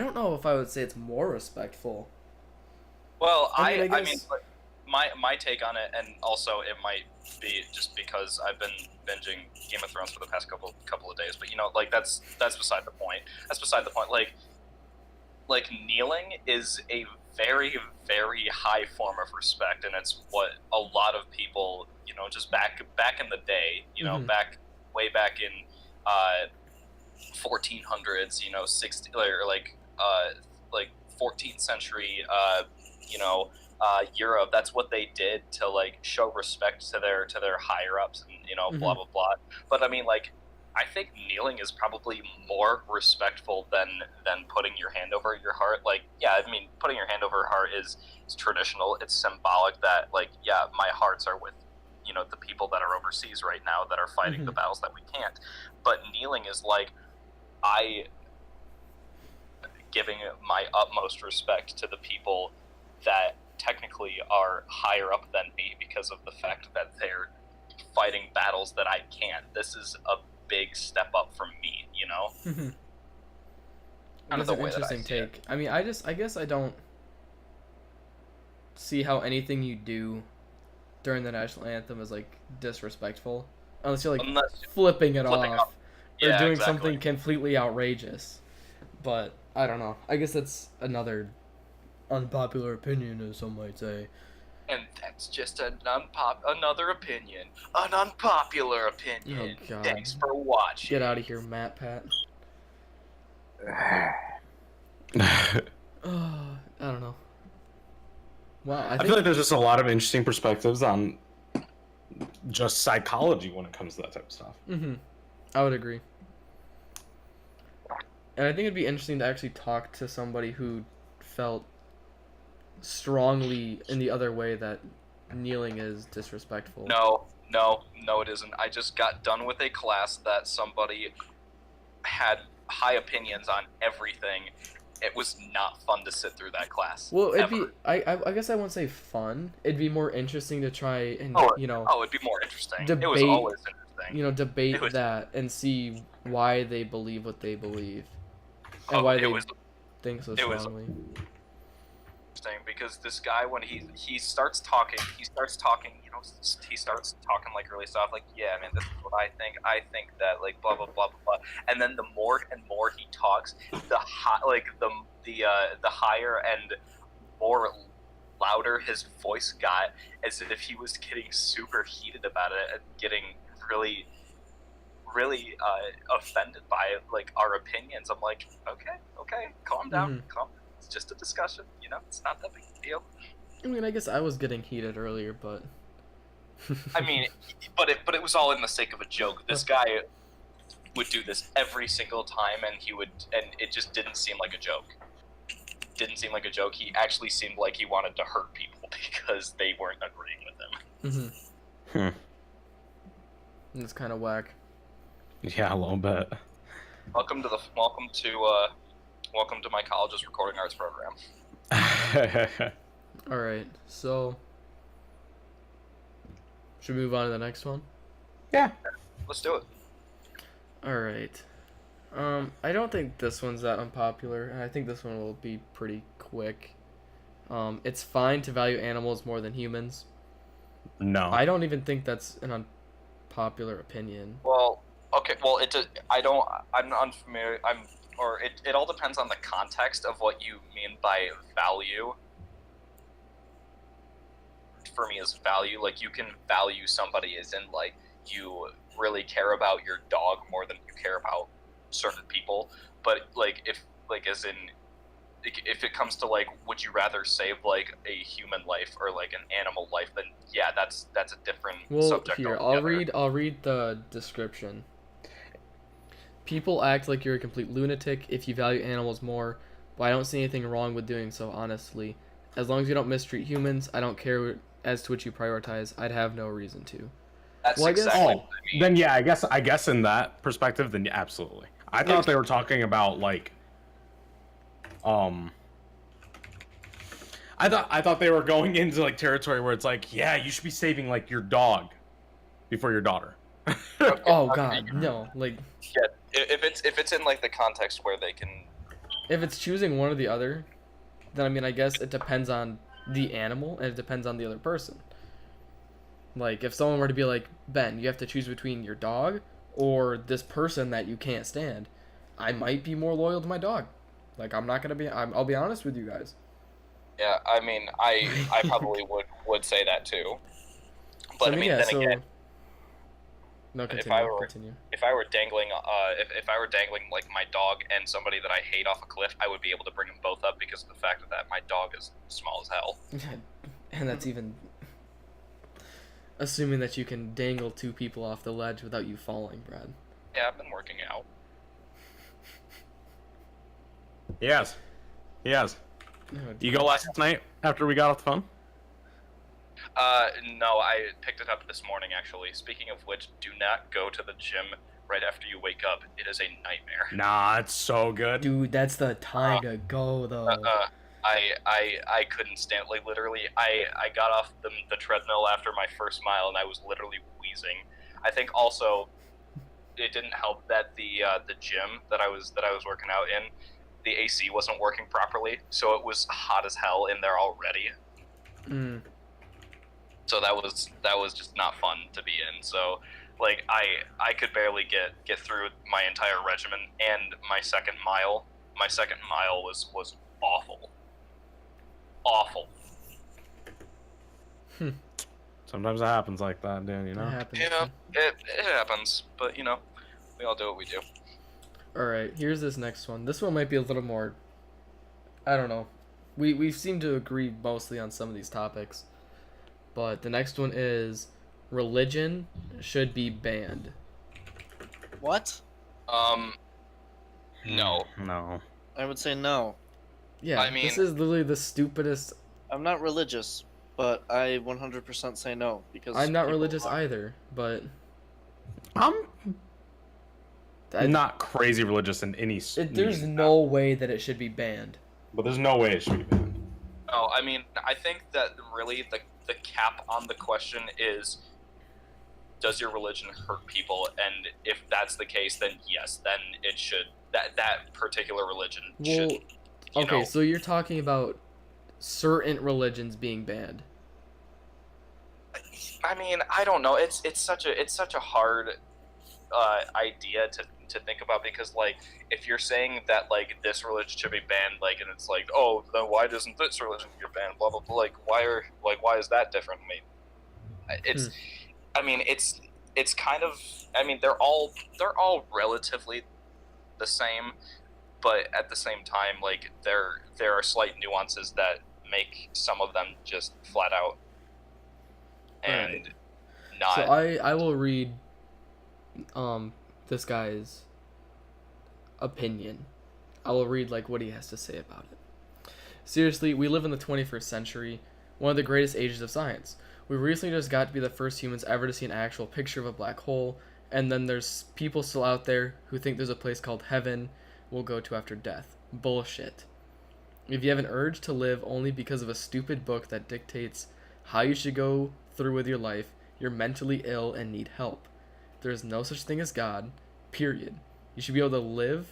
don't know if I would say it's more respectful. Well, I I mean, I mean, guess- my take on it, and also it might be just because I've been binging Game of Thrones for the past couple of days. But you know, like that's beside the point. That's beside the point. Like kneeling is a very very high form of respect, and it's what a lot of people, you know, just back in the day, you know, Mhm. way back in 1400s, you know, 60 or like 14th century, you know, Europe. That's what they did to like show respect to their higher ups, and you know, blah blah blah. But I mean, like, I think kneeling is probably more respectful than putting your hand over your heart. Like, yeah, I mean, putting your hand over your heart is traditional. It's symbolic that, like, yeah, my hearts are with, you know, the people that are overseas right now that are fighting the battles that we can't. But kneeling is like, I giving my utmost respect to the people that technically are higher up than me because of the fact that they're fighting battles that I can't. This is a big step up from me, you know? That's the an way that I interesting see it. take. I mean, I guess I don't see how anything you do during the national anthem is like disrespectful, unless you're like Unless flipping it flipping off off. or Yeah, doing exactly. something completely outrageous. But I don't know. I guess that's another unpopular opinion, as some might say. And that's just another opinion. An unpopular opinion. Oh, God. Thanks for watching. Get out of here, Matt Pat. Oh, I don't know. Wow, I I think feel like there's just a lot of interesting perspectives on just psychology when it comes to that type of stuff. I would agree. And I think it'd be interesting to actually talk to somebody who felt strongly in the other way that kneeling is disrespectful. No, it isn't. I just got done with a class that somebody had high opinions on everything. It was not fun to sit through that class. Well, it'd ever. be I guess I won't say fun. It'd be more interesting to try and it'd be more interesting. It was debate- always interesting. debate It was- that and see why they believe what they believe and why it they was think so it was- strongly. interesting because this guy, when he starts talking, you know, he starts talking like really soft, like, yeah, man, this is what I think that, like, blah blah blah blah blah. And then the more and more he talks, the higher and more louder his voice got, as if he was getting super heated about it and getting really offended by like our opinions. I'm like, okay, calm down, calm. It's just a discussion, you know. It's not that big a deal. I mean, I guess I was getting heated earlier, but I mean, but it was all in the sake of a joke. This guy would do this every single time, and it just didn't seem like a joke. Didn't seem like a joke. He actually seemed like he wanted to hurt people because they weren't agreeing with him. It's kind of whack. Yeah, a little bit. Welcome to my college's recording arts program. All right, so should we move on to the next one? Yeah. Let's do it. All right. I don't think this one's that unpopular, and I think this one will be pretty quick. It's fine to value animals more than humans. No. I don't even think that's an unpopular opinion. Well, Okay, well, I don't. I'm unfamiliar. It all depends on the context of what you mean by value. For me, is value. Like, you can value somebody as in, like, you really care about your dog more than you care about certain people. But, like, as in, if it comes to, like, would you rather save, like, a human life or, like, an animal life, then, yeah, that's a different subject Here, altogether. I'll read the description. People act like you're a complete lunatic if you value animals more, but I don't see anything wrong with doing so, honestly. As long as you don't mistreat humans, I don't care as to what you prioritize. I'd have no reason to. That's Well, I guess- exactly Oh, what I mean. then yeah, I guess in that perspective, then yeah, absolutely. I thought they were talking about like, I thought they were going into like territory where it's like, yeah, you should be saving like your dog before your daughter. Oh God, no! Like, Yeah, if it's in, like, the context where they can. if it's choosing one or the other, then I mean, I guess it depends on the animal and it depends on the other person. Like, if someone were to be like, Ben, you have to choose between your dog or this person that you can't stand, I might be more loyal to my dog. Like, I'm not gonna be. I'll be honest with you guys. Yeah, I mean, I probably would say that too. But So, I mean, yeah, then so. again, No, if continue. I were- Continue. if I were dangling, if I were dangling, like, my dog and somebody that I hate off a cliff, I would be able to bring them both up because of the fact that my dog is small as hell. And that's even assuming that you can dangle two people off the ledge without you falling, Brad. Yeah, I've been working out. Yes. Oh, You go last night after we got off the phone? No, I picked it up this morning, actually. Speaking of which, do not go to the gym right after you wake up. It is a nightmare. Nah, it's so good. Dude, that's the time to go, though. I couldn't stand, like, literally, I got off the treadmill after my first mile, and I was literally wheezing. I think also, it didn't help that the gym that I was working out in, the AC wasn't working properly, so it was hot as hell in there already. Mm. So that was just not fun to be in. So, like, I could barely get through my entire regimen, and my second mile was awful. Sometimes it happens like that, Dan, you know? It happens. Yeah, it happens, but we all do what we do. Alright, here's this next one. This one might be a little more, I don't know. We seem to agree mostly on some of these topics. But the next one is religion should be banned. What? No. No. I would say no. Yeah, I mean- this is literally the stupidest. I'm not religious, but I 100% say no because I'm not people religious are. either, but I'm I- not crazy religious in any there's no way that it should be banned. But there's no way it should be banned. No, I mean, I think that really the cap on the question is, does your religion hurt people? And if that's the case, then yes, then it should. That particular religion Well, should. okay, so you're talking about certain religions being banned. I mean, I don't know. It's such a hard idea to think about, because, like, if you're saying that, like, this religion should be banned, like, and it's like, oh, then why doesn't this religion get banned? Blah blah blah. Like, why is that different? I mean, it's. I mean, it's kind of. I mean, they're all relatively the same, but at the same time, like, there are slight nuances that make some of them just flat out and Alright. not. So I will read this guy's opinion. I will read like what he has to say about it. Seriously, we live in the 21st century, one of the greatest ages of science. We recently just got to be the first humans ever to see an actual picture of a black hole, and then there's people still out there who think there's a place called heaven we'll go to after death. Bullshit. If you have an urge to live only because of a stupid book that dictates how you should go through with your life, you're mentally ill and need help. There is no such thing as God, period. You should be able to live.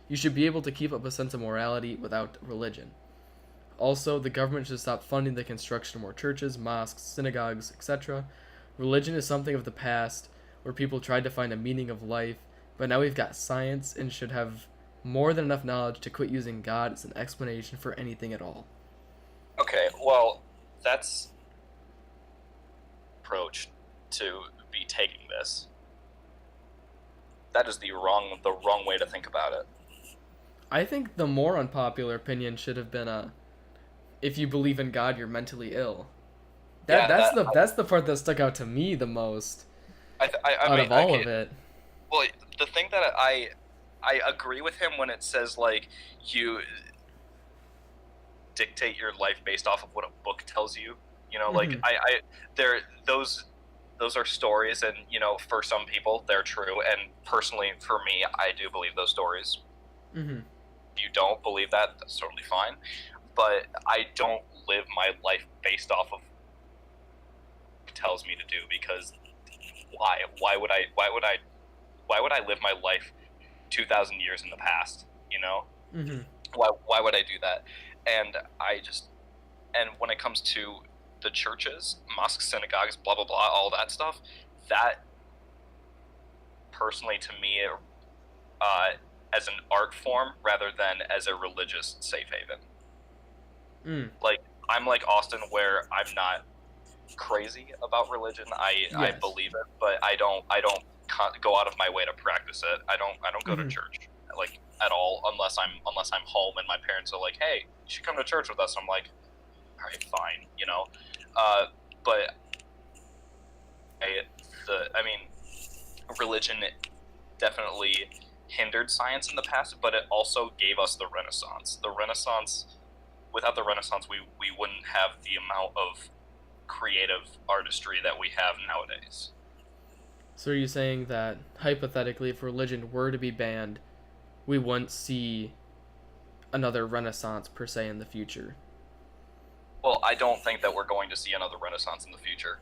You should be able to keep up a sense of morality without religion. Also, the government should stop funding the construction of more churches, mosques, synagogues, etc. Religion is something of the past where people tried to find a meaning of life, but now we've got science and should have more than enough knowledge to quit using God as an explanation for anything at all. Okay, well, that's approach to be taking this. That is the wrong way to think about it. I think the more unpopular opinion should have been if you believe in God, you're mentally ill. That's the part that stuck out to me the most out of all of it. Well, the thing that I agree with him when it says like you dictate your life based off of what a book tells you. You know, like those are stories, and you know, for some people they're true, and personally for me, I do believe those stories. Mm-hmm. If you don't believe that, that's totally fine. But I don't live my life based off of what it tells me to do, because why would I live my life 2,000 years in the past, you know? Mm-hmm. Why would I do that? And when it comes to the churches, mosques, synagogues, blah blah blah, all that stuff, that personally to me as an art form rather than as a religious safe haven. Like, I'm like Austin, where I'm not crazy about religion. I believe it, but I don't go out of my way to practice it. I don't go to church like at all unless I'm home and my parents are like, hey, you should come to church with us. I'm like, all right, fine, you know. But religion definitely hindered science in the past, but it also gave us the Renaissance. Without the Renaissance, we wouldn't have the amount of creative artistry that we have nowadays. So are you saying that, hypothetically, if religion were to be banned, we wouldn't see another Renaissance, per se, in the future? Well, I don't think that we're going to see another Renaissance in the future,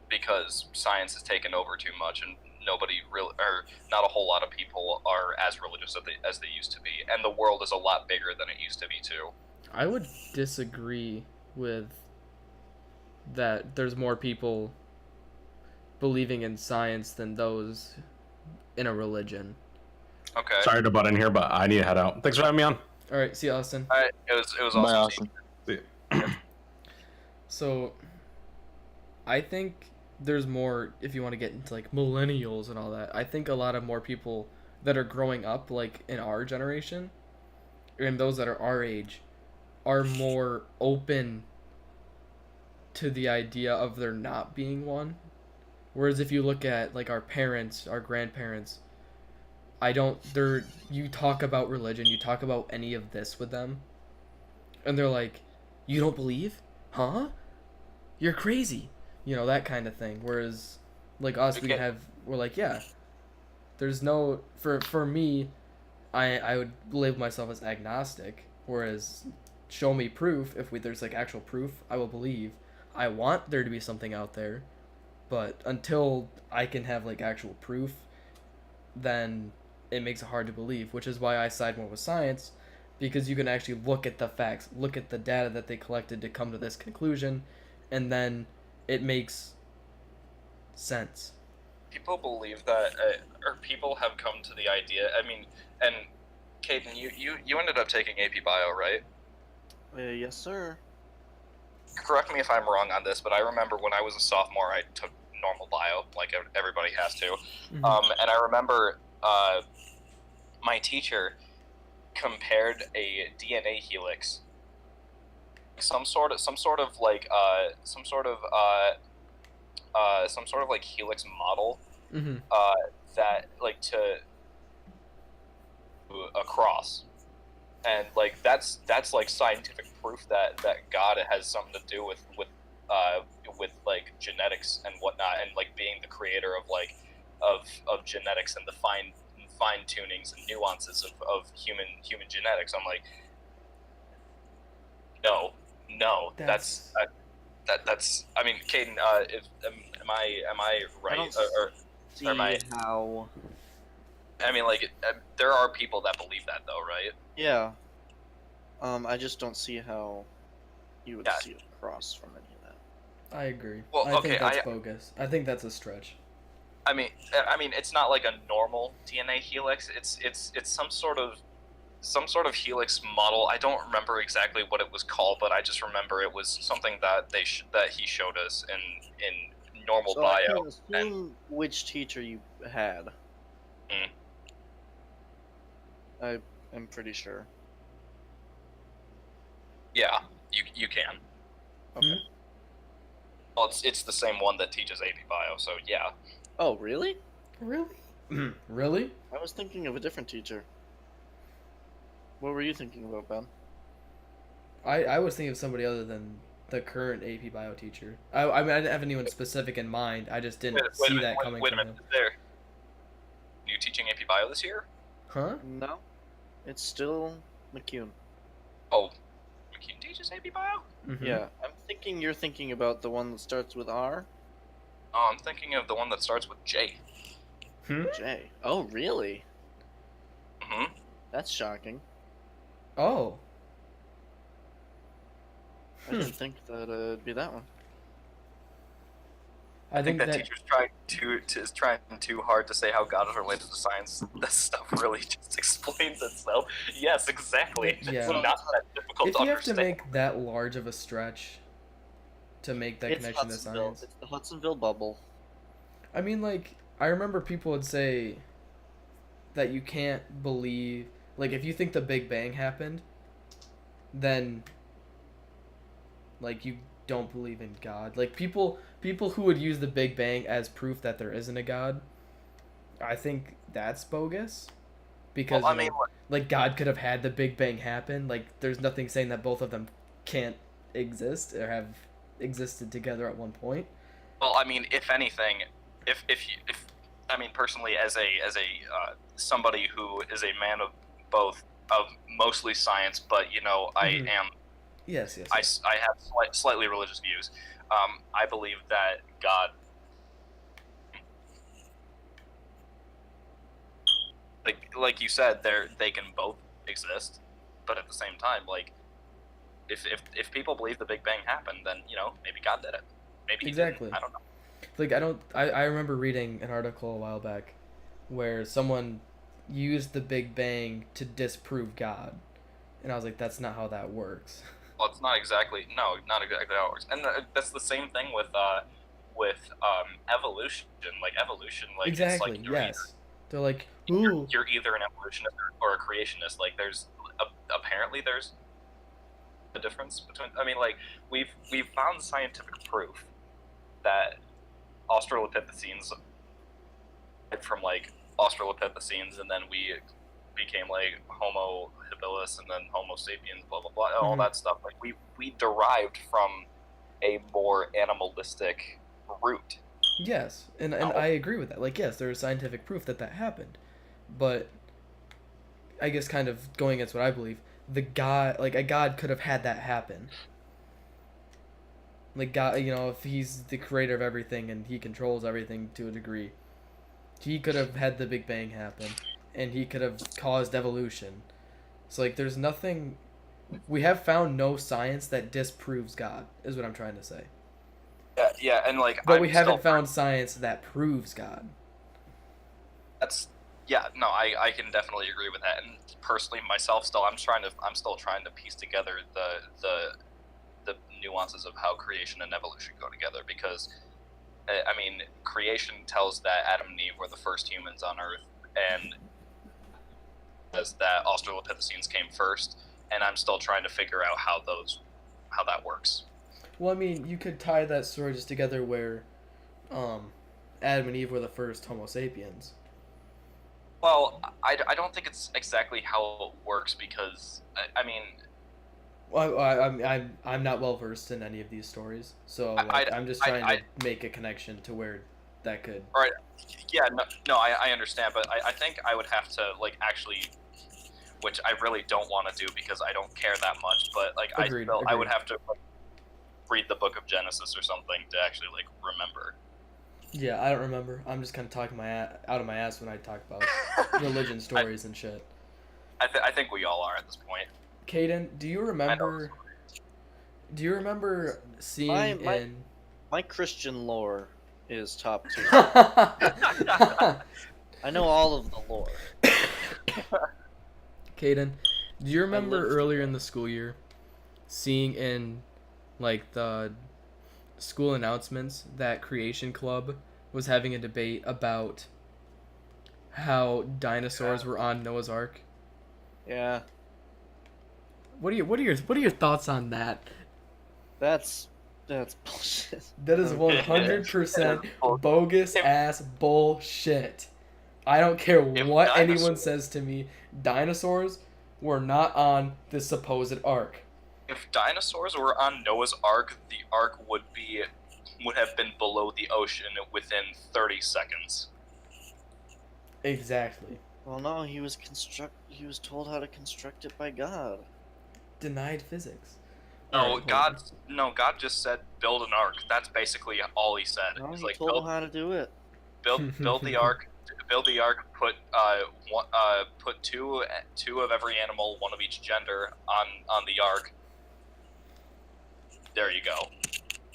because science has taken over too much, and not a whole lot of people are as religious as they used to be, and the world is a lot bigger than it used to be, too. I would disagree with that. There's more people believing in science than those in a religion. Okay. Sorry to butt in here, but I need to head out. Thanks for having me on. All right, see you, Austin. All right, it was Bye, awesome. Austin. So, I think there's more, if you want to get into like millennials and all that, I think a lot of more people that are growing up like in our generation, and those that are our age, are more open to the idea of there not being one. Whereas if you look at like our parents, our grandparents, you talk about religion, you talk about any of this with them, and they're like, you don't believe? Huh? You're crazy. You know, that kind of thing. Whereas like us, we're like, yeah, there's no, for me, I would label myself as agnostic, whereas show me proof. If there's like actual proof, I will believe. I want there to be something out there, but until I can have like actual proof, then it makes it hard to believe, which is why I side more with science, because you can actually look at the facts, look at the data that they collected to come to this conclusion, and then it makes sense. People believe that, or people have come to the idea. I mean, and Caiden, you ended up taking AP Bio, right? Yes, sir. Correct me if I'm wrong on this, but I remember when I was a sophomore, I took normal bio, like everybody has to. Mm-hmm. And I remember my teacher compared a DNA helix, some sort of helix model, Mm-hmm. that like to a cross, and like that's like scientific proof that God has something to do with like genetics and whatnot, and like being the creator of like of genetics and the fine tunings and nuances of human genetics. I'm like, no, that's I mean, Caiden, am I right? Or am I? How? I mean, like, there are people that believe that, though, right? Yeah. I just don't see how you would see a cross from any of that. I agree. Well, I think okay, that's bogus. I think that's a stretch. I mean, it's not like a normal DNA helix. It's some sort of helix model. I don't remember exactly what it was called, but I just remember it was something that that he showed us in normal So I bio. can assume which teacher you had. Mm. I am pretty sure. Yeah, you can. Okay. Well, it's the same one that teaches AP bio, so yeah. Oh, really? Really? Really? I was thinking of a different teacher. What were you thinking about, Ben? I was thinking of somebody other than the current AP Bio teacher. I mean, I didn't have anyone specific in mind. I just didn't see that coming wait a from minute. him. There. You teaching AP bio this year? Huh? No. It's still McCune. Oh, McKean teaches AP bio? Mhm. Yeah, I'm thinking you're thinking about the one that starts with R. Oh, I'm thinking of the one that starts with J. J. Oh, really? Mm-hmm. That's shocking. Oh. I didn't think that it'd be that one. I think that teacher's trying too hard to say how God is related to science. This stuff really just explains itself. Yes, exactly. Yeah. It's not that difficult if to you have to understand. make that large of a stretch to make that It's connection to Hudsonville. science. It's the Hudsonville bubble. I mean, like, I remember people would say that you can't believe, like, if you think the Big Bang happened, then, like, you don't believe in God. Like, people who would use the Big Bang as proof that there isn't a God, I think that's bogus. Because, Well, I you know, mean, like, God could have had the Big Bang happen. Like, there's nothing saying that both of them can't exist or have existed together at one point. well, I mean, if anything, if I mean, personally, as a somebody who is a man of both, of mostly science, but you know, Mhm. I am. Yes. I have slightly religious views. I believe that God, like you said, they can both exist, but at the same time, like if people believe the Big Bang happened, then you know maybe God did it. Maybe he Exactly. didn't. I don't know. Like, I remember reading an article a while back where someone used the Big Bang to disprove God. And I was like, that's not how that works. Well, it's not exactly not exactly how it works, and that's the same thing with evolution. Like evolution, like Exactly, it's like yes. They're like, ooh. you're either an evolutionist or a creationist. Like there's apparently there's a difference between. I mean, like we've found scientific proof that Australopithecines from like Australopithecines, and then we became like Homo habilis, and then Homo sapiens, blah blah blah, all Mhm. that stuff. Like we derived from a more animalistic root. Yes, and I agree with that. Like, yes, there is scientific proof that happened. But I guess kind of going against what I believe, a God could have had that happen. Like, God, you know, if he's the creator of everything and he controls everything to a degree, he could have had the Big Bang happen, and he could have caused evolution. So, like, there's nothing... We have found no science that disproves God, is what I'm trying to say. Yeah, and like But we haven't found science that proves God. I can definitely agree with that. And personally, myself, I'm still trying to piece together the nuances of how creation and evolution go together, because I mean, creation tells that Adam and Eve were the first humans on Earth, and says that Australopithecines came first, and I'm still trying to figure out how that works. Well, I mean, you could tie that story just together where Adam and Eve were the first Homo sapiens. Well, I don't think it's exactly how it works, because I mean, Well, I'm not well versed in any of these stories, so like, I'm just trying to make a connection to where that could. Right. Yeah. I understand, but I think I would have to like actually, which I really don't want to do because I don't care that much. But like Agreed. I would have to like, read the Book of Genesis or something to actually like remember. Yeah, I don't remember. I'm just kind of talking out of my ass when I talk about religion stories and shit. I think we all are at this point. Caiden, do you remember? Do you remember seeing My Christian lore is top 2. I know all of the lore. Caden, do you remember lived earlier in the school year seeing in like the school announcements that Creation Club was having a debate about how dinosaurs were on Noah's Ark? Yeah, What are your thoughts on that? that's bullshit. That is 100% bogus ass bullshit. I don't care what anyone says to me. Dinosaurs were not on the supposed ark. If dinosaurs were on Noah's Ark, the Ark would have been below the ocean within 30 seconds. Exactly. Well, no, he was told how to construct it by God. Denied physics. No, God just said build an ark. That's basically all he said. No, He's he like told him how to do it. build the ark, put put two of every animal, one of each gender on the ark. There you go.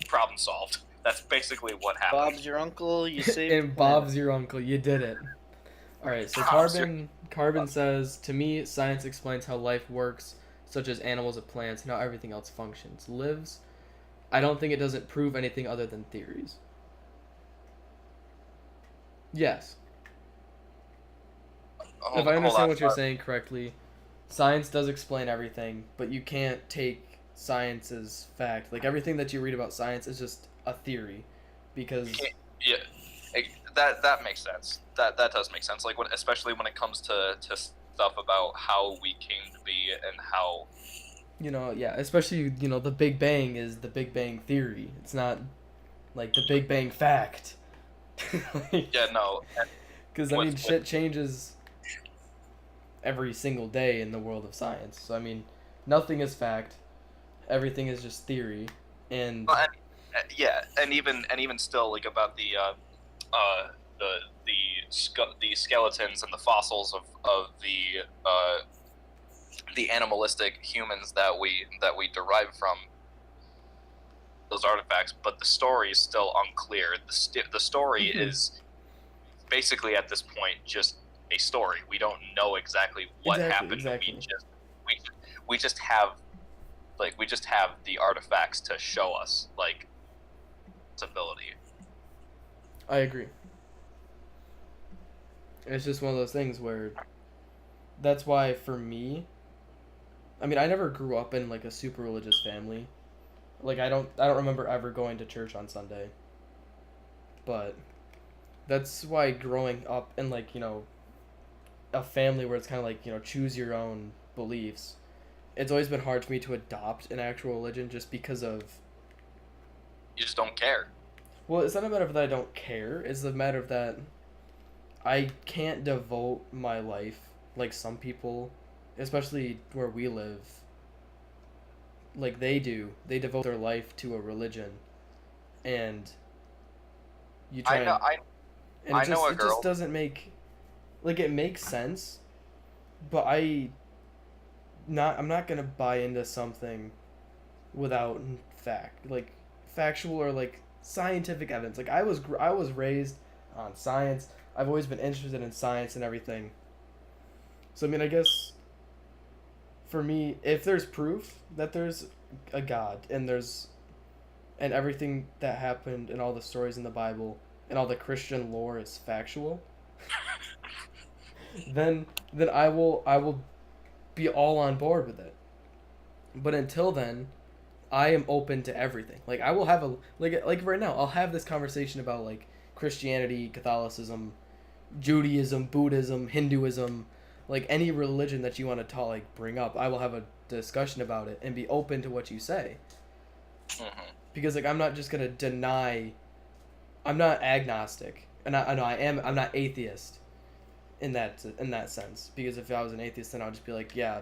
Problem solved. That's basically what happened. Bob's your uncle. You saved. And Bob's your uncle. You did it. All right. So Carbon says, to me, science explains how life works, such as animals and plants, and how everything else functions. Lives. I don't think it doesn't prove anything other than theories. Yes. If I understand what you're saying correctly, science does explain everything, but you can't take science as fact. Like, everything that you read about science is just a theory, because Yeah, that makes sense. That does make sense. Like, especially when it comes to stuff about how we came to be and how. Especially, the Big Bang is the Big Bang theory. It's not, like, the Big Bang fact. Yeah, no. Because, shit changes every single day in the world of science. So, nothing is fact. Everything is just theory. And... and even still, like, about the skeletons and the fossils of the animalistic humans that we derive from those artifacts, but the story is still unclear. The story is basically at this point just a story. We don't know exactly what happened. Exactly. We just have the artifacts to show us like its ability. I agree. It's just one of those things where that's why for me, I never grew up in like a super religious family. Like I don't remember ever going to church on Sunday. But that's why growing up in like, a family where it's kind of like, choose your own beliefs, it's always been hard for me to adopt an actual religion just because of... You just don't care. Well, it's not a matter of that I don't care. It's a matter of that I can't devote my life like some people, especially where we live, like they do. They devote their life to a religion, and you try. I know a girl. It just doesn't make, like, it makes sense, but I'm not gonna buy into something without factual or like scientific evidence. Like I was raised on science. I've always been interested in science and everything. So I guess for me, if there's proof that there's a God and everything that happened and all the stories in the Bible and all the Christian lore is factual, then I will be all on board with it. But until then, I am open to everything. Like I will have like right now, I'll have this conversation about like Christianity, Catholicism, Judaism, Buddhism, Hinduism, like any religion that you want to bring up. I will have a discussion about it and be open to what you say. Mm-hmm. Because like I'm not just gonna deny. I'm not agnostic, and I'm not atheist. In that sense, because if I was an atheist, then I'll just be like, yeah,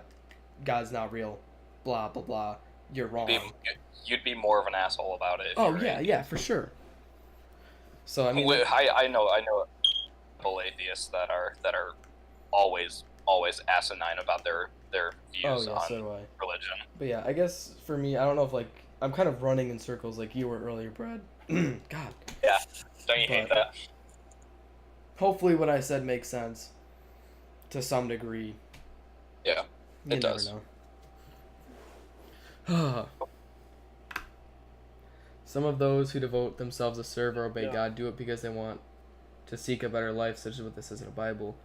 God's not real, blah blah blah. You're wrong. You'd be more of an asshole about it. Oh yeah, for sure. So I know couple atheists that are always asinine about their views on religion. But yeah, I guess for me, I don't know if I'm kind of running in circles like you were earlier, Brad. God. Yeah. Don't you hate But- that? Hopefully, what I said makes sense to some degree. Yeah, You it never does. know. Some of those who devote themselves to serve or obey Yeah. God do it because they want to seek a better life, such as what this says in the Bible,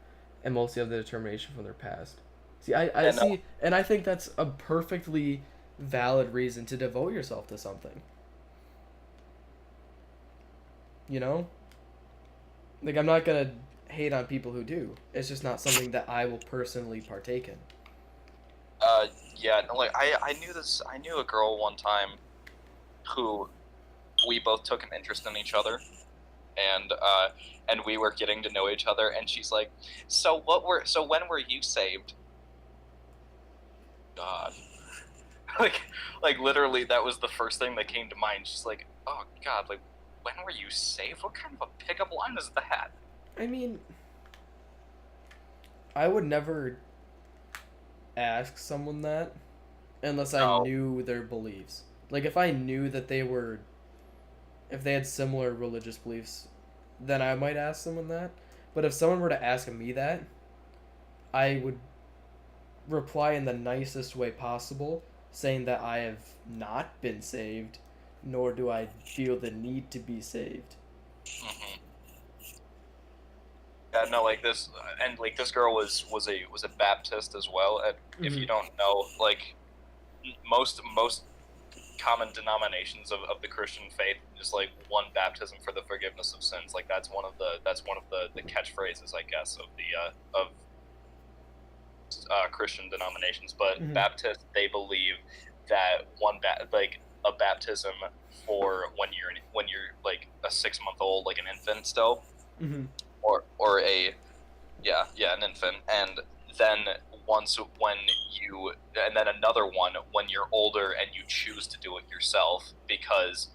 and mostly have the determination from their past. See, I Yeah, no. see, and I think that's a perfectly valid reason to devote yourself to something. You know? Like, I'm not gonna hate on people who do. It's just not something that I will personally partake in. Yeah, no, like I knew this. I knew a girl one time who we both took an interest in each other, and we were getting to know each other, and she's like, so when were you saved? God. like literally that was the first thing that came to mind. She's like, oh God, like when were you saved? What kind of a pickup line is that? I mean, I would never ask someone that unless I No. knew their beliefs. Like, if I knew that if they had similar religious beliefs, then I might ask someone that. But if someone were to ask me that, I would reply in the nicest way possible, saying that I have not been saved, nor do I feel the need to be saved. Mm-hmm. Yeah, no, like this, and like this girl was a Baptist as well. And if you don't know, like most common denominations of the Christian faith is like one baptism for the forgiveness of sins. Like that's one of the catchphrases, I guess, of the Christian denominations. But Mhm. Baptists, they believe that like a baptism for when you're like a 6-month-old, like an infant still, Mm-hmm. or an infant, and then and then another one when you're older and you choose to do it yourself, because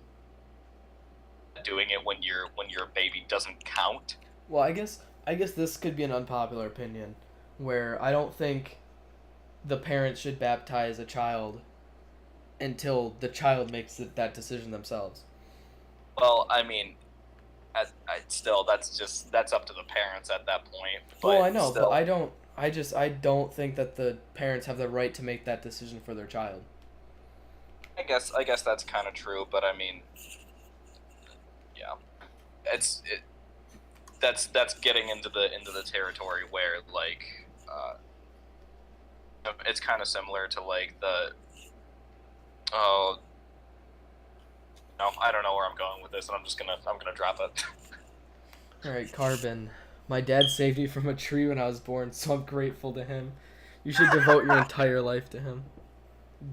doing it when you're a baby doesn't count. Well, I guess this could be an unpopular opinion, where I don't think the parents should baptize a child until the child makes that decision themselves. Well, I mean, still that's up to the parents at that point. But Well, I know, still, but I don't think that the parents have the right to make that decision for their child. I guess that's kind of true. But I mean, yeah, that's getting into the territory where like it's kind of similar to like the no, I don't know where I'm going with this, and I'm gonna drop it. All right, Carbon. My dad saved me from a tree when I was born, so I'm grateful to him. You should devote your entire life to him.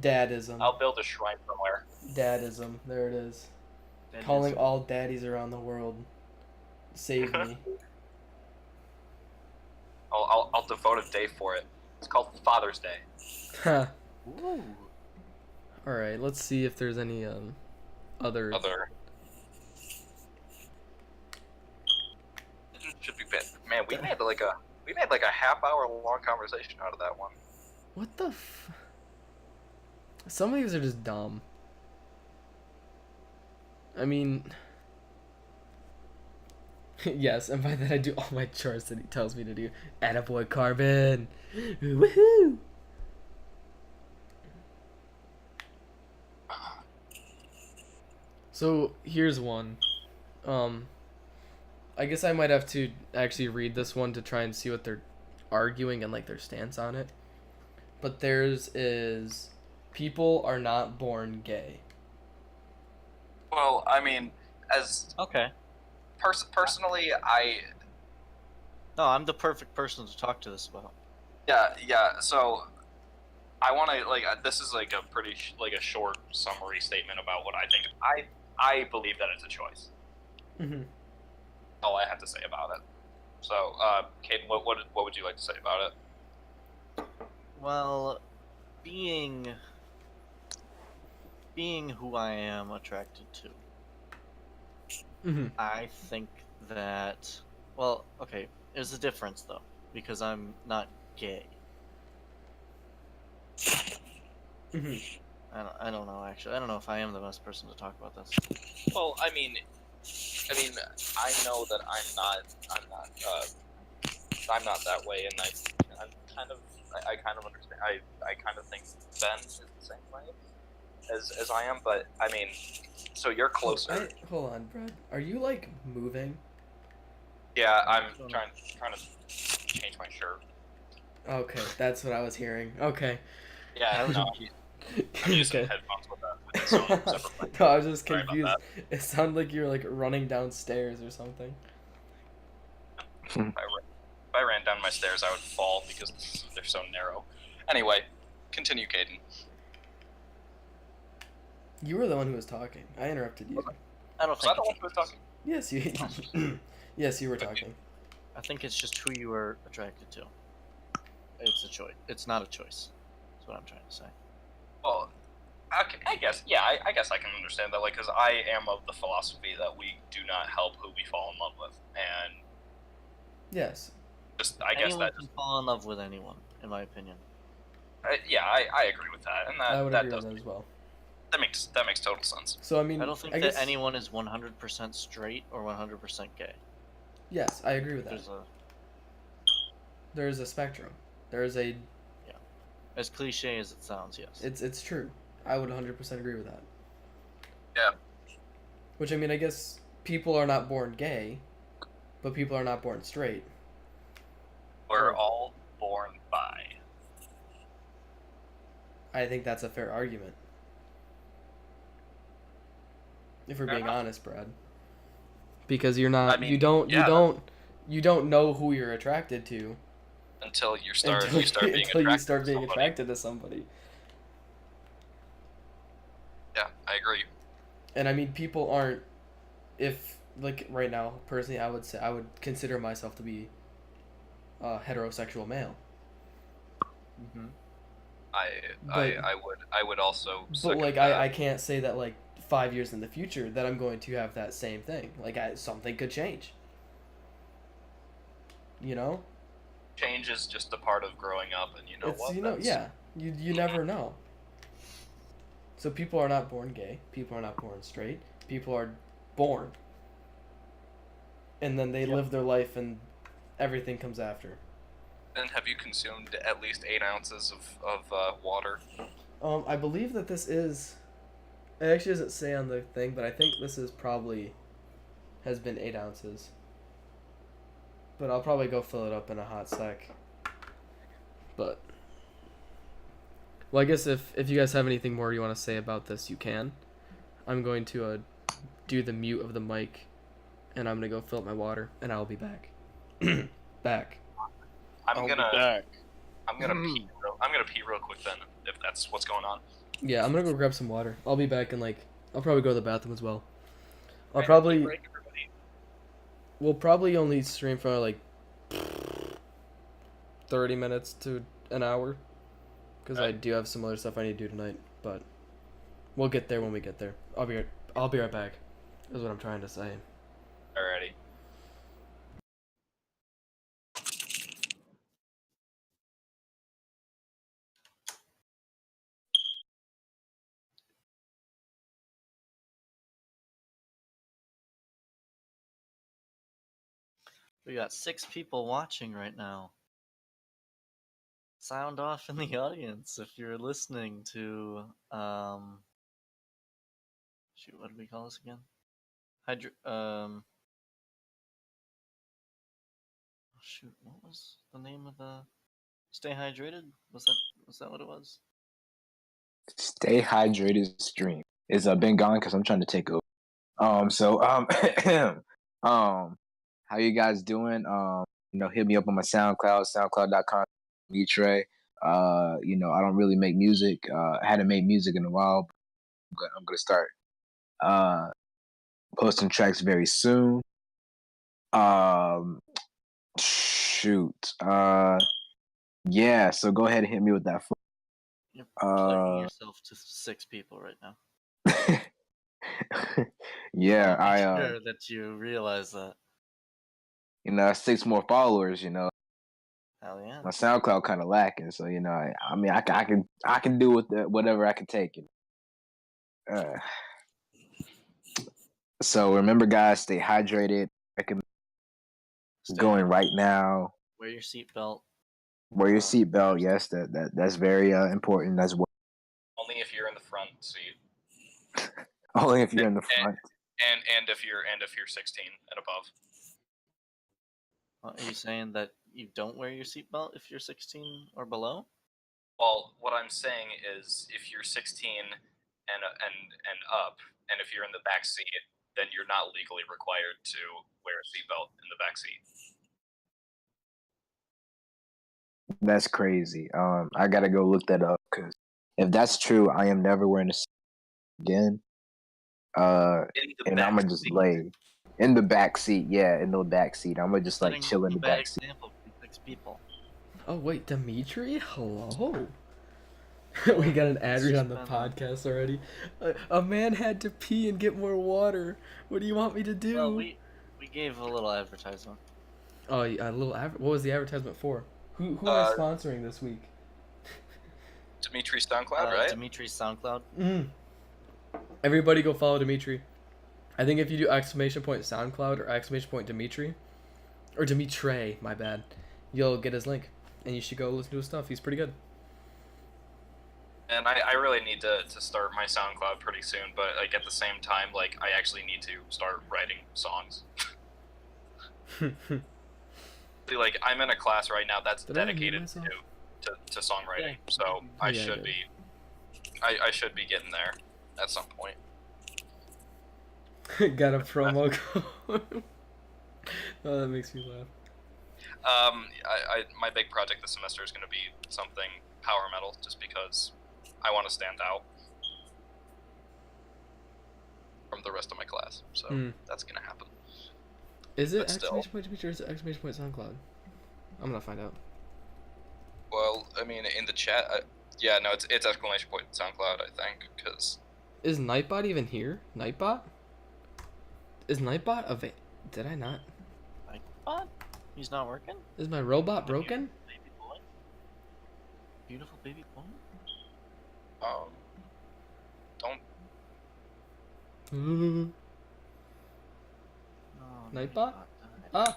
Dadism. I'll build a shrine somewhere. Dadism. There it is. That Calling is- all daddies around the world. Save me. I'll devote a day for it. It's called Father's Day. Huh. Ooh. All right, let's see if there's any other. Should be bit. Man, we made like a half-hour long conversation out of that one. What the Some of these are just dumb. I mean, yes, and by that I do all my chores that he tells me to do. Attaboy Carbon! Woohoo! So, here's one. I guess I might have to actually read this one to try and see what they're arguing and like their stance on it. But theirs is, people are not born gay. Well, I mean, as Okay. personally, No, I'm the perfect person to talk to this about. yeah. So I want to like this is like a pretty like a short summary statement about what I think. I believe that it's a choice. Mm-hmm. All I have to say about it. So, Caden, what would you like to say about it? Well, being who I am attracted to, Mm-hmm. I think that, well, okay, there's a difference though, because I'm not gay. Mm-hmm. I don't know actually. I don't know if I am the best person to talk about this. Well, I mean, I mean, I know that I'm not that way, and I'm kind of, I kind of understand. I kind of think Ben is the same way as I am, but I mean, so you're closer. Hold on, Brad. Are you like moving? Yeah, I'm trying to change my shirt. Okay, that's what I was hearing. Okay. Yeah, no, I'm using Okay. headphones with its own separate mic. No, I was just Sorry about confused. that. It sounded like you were like running downstairs or something. If I ran down my stairs, I would fall because they're so narrow. Anyway, continue, Caden. You were the one who was talking. I interrupted you. I don't Was I think. the one who was talking? Yes, you. Yes, you were talking. I think it's just who you are attracted to. It's a choice. It's not a choice. That's what I'm trying to say. Well, okay, I guess, yeah, I guess I can understand that, like, because I am of the philosophy that we do not help who we fall in love with, and Yes. just, I guess Anyone that, can fall in love with anyone, in my opinion. yeah, I agree with that, and I would that agree does with that as well. that makes total sense. So I mean, I don't think guess, that anyone is 100% straight or 100% gay. Yes, I agree with that. There's a There's a spectrum. There is a. as cliche as it sounds, yes. It's true. I would 100% agree with that. Yeah. Which I mean, I guess people are not born gay, but people are not born straight. We're all born bi. I think that's a fair argument. If we're Fair being enough. honest, Brad. Because you're not. I mean, you don't. yeah. You don't know who you're attracted to Until you start until, being until you start being somebody. attracted to somebody. Yeah, I agree. And I mean, people aren't. If like right now, personally, I would consider myself to be a heterosexual male. Mm-hmm. I would also. But second like that. I can't say that like 5 years in the future that I'm going to have that same thing. Like something could change. You know? Change is just a part of growing up, and you know It's what? yeah. You never know. So people are not born gay. People are not born straight. People are born. And then they live their life and everything comes after. And have you consumed at least 8 ounces of water? I believe that this is. It actually doesn't say on the thing, but I think this is probably has been 8 ounces. But I'll probably go fill it up in a hot sec. But well, I guess if you guys have anything more you want to say about this, you can. I'm going to do the mute of the mic, and I'm gonna go fill up my water, and I'll be back. Back. I'm gonna pee real quick then, if that's what's going on. Yeah, I'm gonna go grab some water. I'll be back in like. I'll probably go to the bathroom as well. I'll Right, probably. break, everybody. We'll probably only stream for like 30 minutes to an hour, because I do have some other stuff I need to do tonight. But we'll get there when we get there. I'll be right back. Is what I'm trying to say. Alrighty. We got 6 people watching right now. Sound off in the audience if you're listening to shoot, what do we call this again? Shoot, what was the name of the Stay Hydrated? Was that what it was? Stay hydrated stream. It's been gone because I'm trying to take over. How you guys doing? Hit me up on my SoundCloud, soundcloud.com, demetrae. I don't really make music. I hadn't made music in a while, but I'm gonna start posting tracks very soon. Shoot. Yeah, so go ahead and hit me with that. You're plugging yourself to 6 people right now. Yeah, I'm sure that you realize that. 6 more followers. Hell yeah. My SoundCloud kind of lacking, so I can do with whatever I can take. So remember, guys, stay hydrated. Recommend Stay going hydrated. right now. Wear your seatbelt. Wear your seatbelt. Yes, that's very important as well. Only if you're in the front seat. Only if you're in the front. And if you're 16 and above. Are you saying that you don't wear your seatbelt if you're 16 or below? Well, what I'm saying is if you're 16 and up, and if you're in the back seat, then you're not legally required to wear a seatbelt in the back seat. That's crazy. I gotta go look that up because if that's true, I am never wearing a seatbelt again. And I'm gonna just lay in the back seat. Yeah, in the back seat. I'm gonna just like chill in the back seat. Example for 6 people. Oh wait, Demetrae? Hello. We got an ad read on the podcast already. A man had to pee and get more water. What do you want me to do? Well, we gave a little advertisement. Oh, a little. What was the advertisement for? Who are sponsoring this week? Demetrae SoundCloud, right? Demetrae's SoundCloud. Everybody go follow Demetrae. I think if you do !SoundCloud or !Demetrae, or Demetrae, my bad, you'll get his link, and you should go listen to his stuff. He's pretty good. And I really need to start my SoundCloud pretty soon, but like at the same time, like I actually need to start writing songs. Like I'm in a class right now that's dedicated to songwriting, so I should be getting there at some point. Got a promo code. Oh, that makes me laugh. My big project this semester is going to be something power metal, just because I want to stand out from the rest of my class. So that's going to happen. Is it exclamation point Demetrae or is it exclamation point SoundCloud? I'm gonna find out. Well, I mean, in the chat, yeah, no, it's exclamation point SoundCloud, I think, because... Is Nightbot even here? Nightbot? Is Nightbot Did I not? Nightbot? He's not working? Is my robot broken? Baby boy? Beautiful baby boy? Don't... Oh, Nightbot? Ah!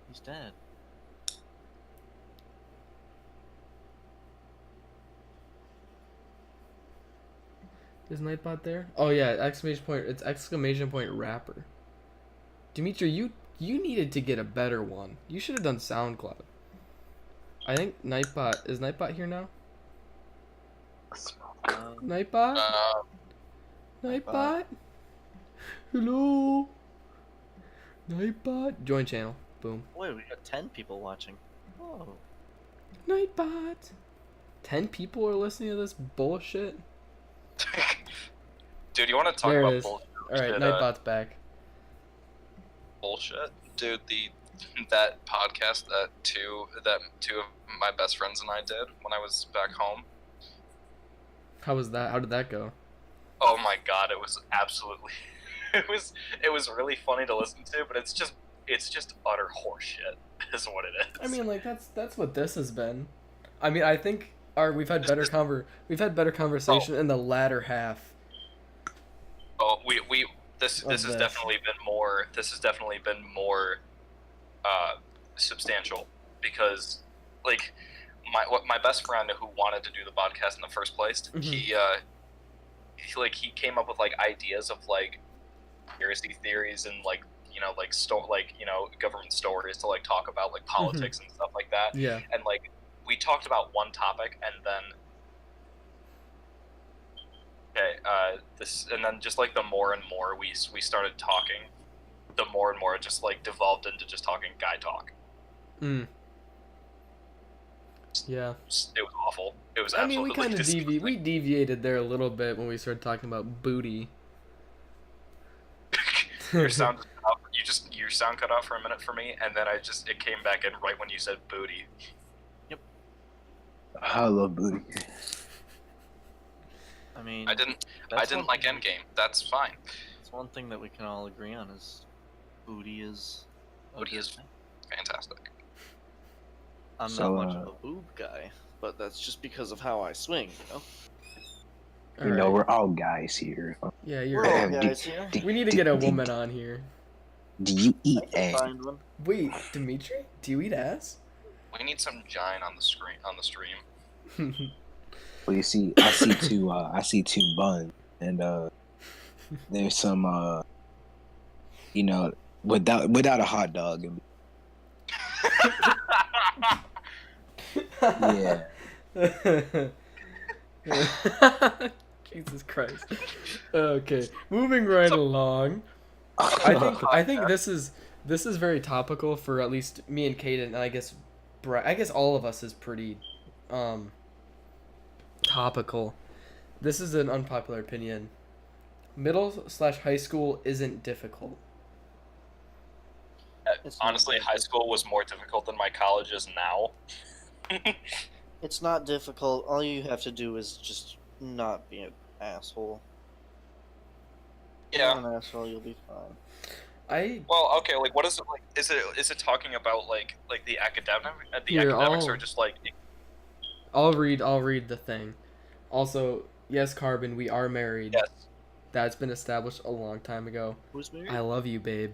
He's dead. Is Nightbot there? Oh yeah, exclamation point. It's exclamation point rapper. Demetrae, you needed to get a better one. You should have done SoundCloud. I think Nightbot is Nightbot here now. Nightbot. Nightbot. Hello. Nightbot. Join channel. Boom. Wait, we got 10 people watching. Oh. Nightbot. 10 people are listening to this bullshit. Dude, you want to talk There it about is. bullshit? Alright, Nightbot's back. Bullshit, dude. That podcast that two of my best friends and I did when I was back home. How was that? How did that go? Oh my god, it was absolutely. It was really funny to listen to, but it's just utter horseshit, is what it is. I mean, like that's what this has been. I mean, I think we've had better conversation in the latter half. Oh, this has definitely been more substantial, because like my best friend who wanted to do the podcast in the first place, he came up with like ideas of like conspiracy theories and like government stories to like talk about like politics and stuff like that. Yeah. And like we talked about one topic and then just like the more and more we started talking, the more and more it just like devolved into just talking guy talk. Yeah. It was awful. It was I mean, we absolutely kind of deviated there a little bit when we started talking about booty. Your sound cut out. Your sound cut out for a minute for me, and then it came back in right when you said booty. Yep. I love booty. I mean, I didn't like Endgame. That's fine. It's one thing that we can all agree on is booty is fantastic. I'm not much of a boob guy, but that's just because of how I swing, you know? You know, we're all guys here. Yeah, you're We're all right. guys here. We need to get a woman on here. Do you eat I can ass? find one. Wait, Demetrae, do you eat ass? We need some giant on the screen on the stream. Well, you see, I see two buns, and there's some without a hot dog. Yeah. Jesus Christ. Okay, moving right along. I think this is very topical for at least me and Caiden, and I guess all of us is pretty topical. This is an unpopular opinion. Middle/high school isn't difficult. It's not Honestly, high difficult. school was more difficult than my college is now. It's not difficult. All you have to do is just not be an asshole. If you're Yeah. not an asshole, you'll be fine. Well, okay. Like, what is it like? Is it talking about like the Here, academics, or I'll- just like? I'll read the thing. Also, yes, Carbon, we are married. Yes. That's been established a long time ago. Who's married? I love you, babe.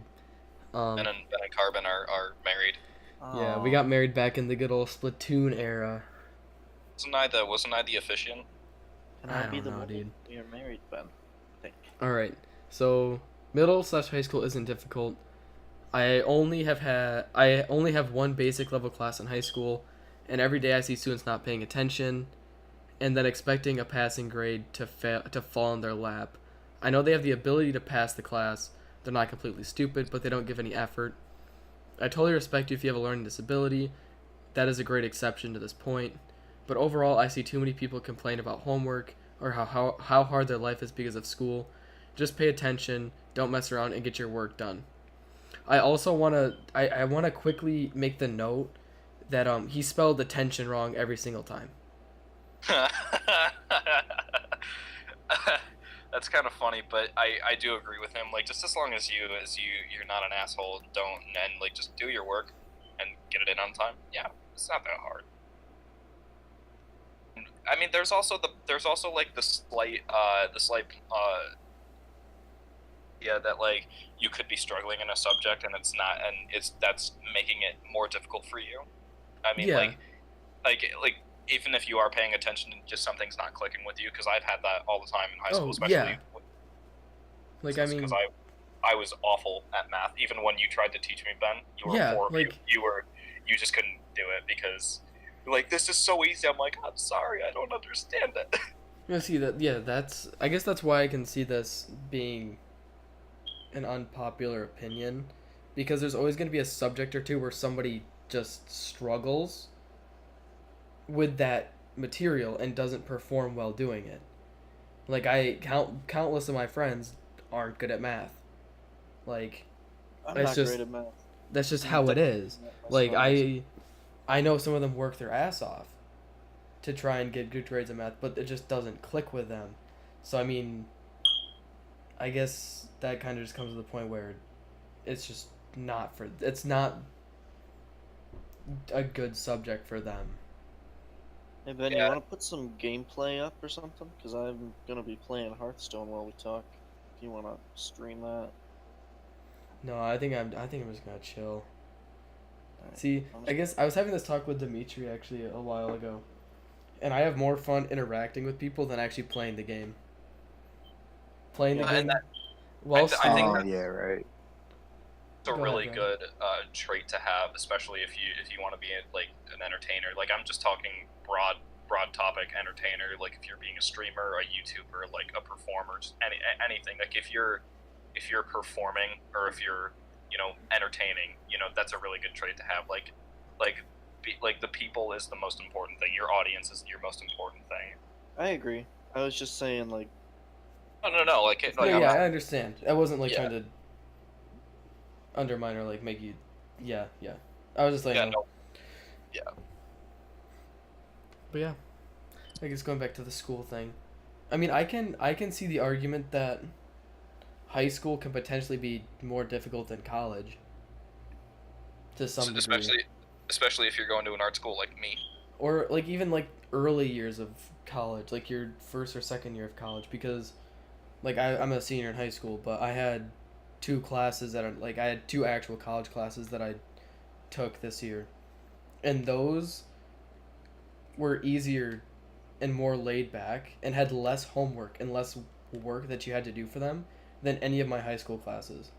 Ben and Carbon are married. Yeah, we Aw. got married back in the good old Splatoon era. Wasn't I the officiant? Can I I be don't the know, one? dude. We are married, Ben. I think. All right. So, middle/high school isn't difficult. I only have one basic level class in high school, and every day I see students not paying attention, and then expecting a passing grade to fall in their lap. I know they have the ability to pass the class. They're not completely stupid, but they don't give any effort. I totally respect you if you have a learning disability. That is a great exception to this point. But overall, I see too many people complain about homework or how hard their life is because of school. Just pay attention, don't mess around, and get your work done. I also want to quickly make the note that he spelled attention wrong every single time. That's kind of funny, but I do agree with him. Like, just as long as you're not an asshole, and like just do your work and get it in on time. Yeah, it's not that hard. I mean, there's also like the slight yeah, that like you could be struggling in a subject and that's making it more difficult for you. I mean, Yeah. like even if you are paying attention and just something's not clicking with you, because I've had that all the time in high school, Oh, especially yeah. Like, I mean, because I was awful at math. Even when you tried to teach me, Ben, you were Yeah, poor. like- You just couldn't do it because you're like, this is so easy. I'm like, I'm sorry, I don't understand it. you see that? Yeah, I guess that's why I can see this being an unpopular opinion, because there's always going to be a subject or two where somebody just struggles with that material and doesn't perform well doing it. Like, countless of my friends aren't good at math. Like, I'm It's not just- great at math. that's just how it is. Like, I know some of them work their ass off to try and get good grades in math, but it just doesn't click with them. So, I mean, I guess that kind of just comes to the point where it's just it's not a good subject for them. Hey Ben, Yeah. you want to put some gameplay up or something? Because I'm gonna be playing Hearthstone while we talk. If you want to stream that. No, I think I'm just gonna chill. Alright. See, I'm I guess I was having this talk with Demetrae actually a while ago, and I have more fun interacting with people than actually playing the game. Playing the Yeah, game and while I think Oh that- yeah, right. It's a Go really ahead, good trait to have, especially if you want to be like an entertainer. Like, I'm just talking broad topic entertainer. Like, if you're being a streamer, a YouTuber, like a performer, just anything. Like, if you're performing or if you're entertaining, that's a really good trait to have. Like the people is the most important thing. Your audience is your most important thing. I agree. I was just saying, like, No. Like, No, I'm yeah, not- I understand. I wasn't like Yeah. trying to undermine or like make you. Yeah. I was just like, yeah, no. But yeah, I guess going back to the school thing. I mean, I can see the argument that high school can potentially be more difficult than college. To some degree. Especially if you're going to an art school like me. or like even like early years of college, like your first or second year of college, because like I'm a senior in high school, but I had two classes that are like I had two actual college classes that I took this year, and those were easier and more laid back and had less homework and less work that you had to do for them than any of my high school classes.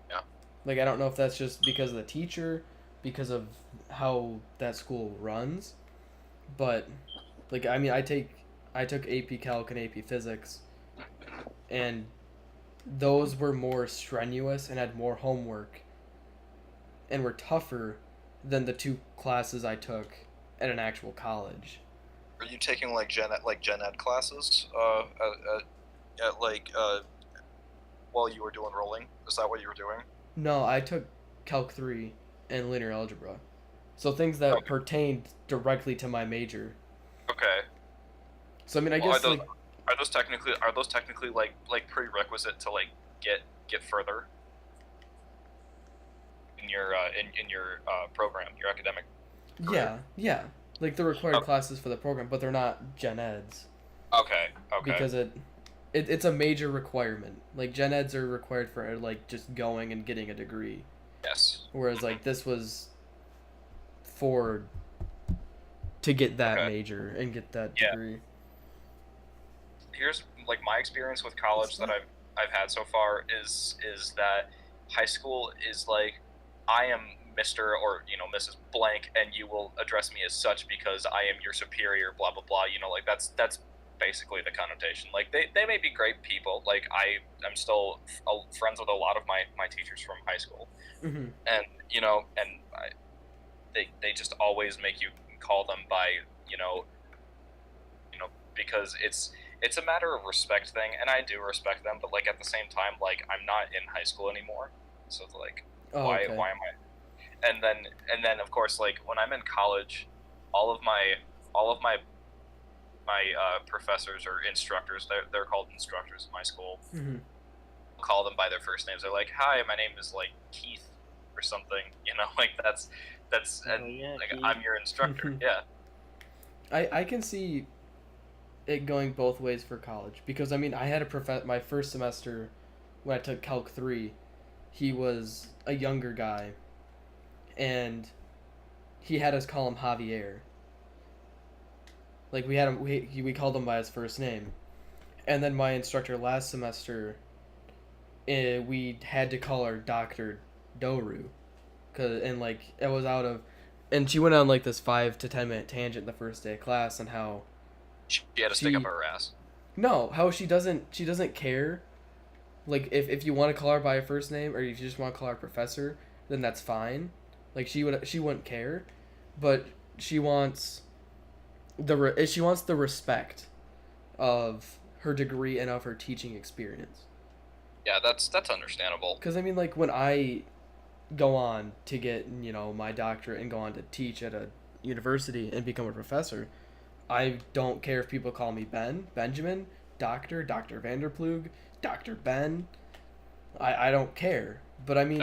Yeah. Like I don't know if that's just because of the teacher, because of how that school runs, but like I mean I took AP Calc and AP Physics, and those were more strenuous and had more homework and were tougher than the two classes I took at an actual college. Are you taking like gen ed classes while you were doing rolling? Is that what you were doing? No, I took Calc 3 and linear algebra. So things that Okay. pertained directly to my major. Okay. So I mean, I Well, guess like are those technically like prerequisite to like get further in your program, your academic? yeah, like the required Okay. classes for the program, but they're not gen eds Okay. because it's a major requirement. Like gen eds are required for like just going and getting a degree, Yes. whereas like this was for to get that Okay. major and get that Yeah. degree. Here's like my experience with college that I've had so far is that high school is like I am Mr. or Mrs. Blank, and you will address me as such because I am your superior. Blah blah blah. Like that's basically the connotation. Like they may be great people. Like I'm still friends with a lot of my teachers from high school, Mm-hmm. and they just always make you call them by because it's a matter of respect thing, and I do respect them, but like at the same time, like I'm not in high school anymore, so it's like why am I? And then of course, like when I'm in college, all of my professors or instructors, they're called instructors in my school. Mm-hmm. I'll call them by their first names. They're like, "Hi, my name is like Keith," or something. Like that's and yeah, like Keith. I'm your instructor. Yeah. I can see it going both ways for college, because I mean I had my first semester when I took Calc 3, he was a younger guy, and he had us call him Javier. Like we called him by his first name, and then my instructor last semester, we had to call her Dr. Doru, and like it was out of, and she went on like this 5 to 10 minute tangent the first day of class on how She had to stick up her ass. no, how she doesn't care. Like if you want to call her by her first name, or if you just want to call her professor, then that's fine. Like she wouldn't care, but she wants the respect of her degree and of her teaching experience. Yeah, that's understandable. Because I mean, like when I go on to get my doctorate and go on to teach at a university and become a professor, I don't care if people call me Benjamin, Dr. Vanderplug, Dr. Ben. I don't care. But I mean,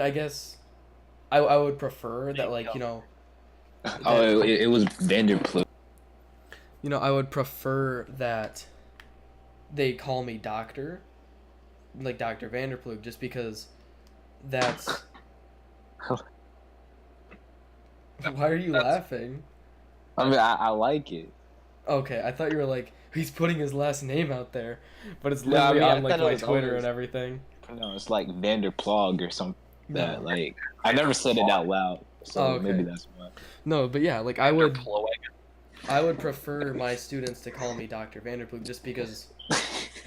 I guess I would prefer that, like, it was Vanderplug. I would prefer that they call me doctor, like Dr. Vanderplug, just because that's... Why are you laughing? I mean, I like it. Okay, I thought you were like, he's putting his last name out there, but it's No, I literally mean, I on like thought it my was Twitter always- and everything. No, it's like Vanderplug or something. That No. like I never said it out loud, so Oh, okay. maybe that's why. No, but yeah, like I would prefer my students to call me Dr. Vanderplug, just because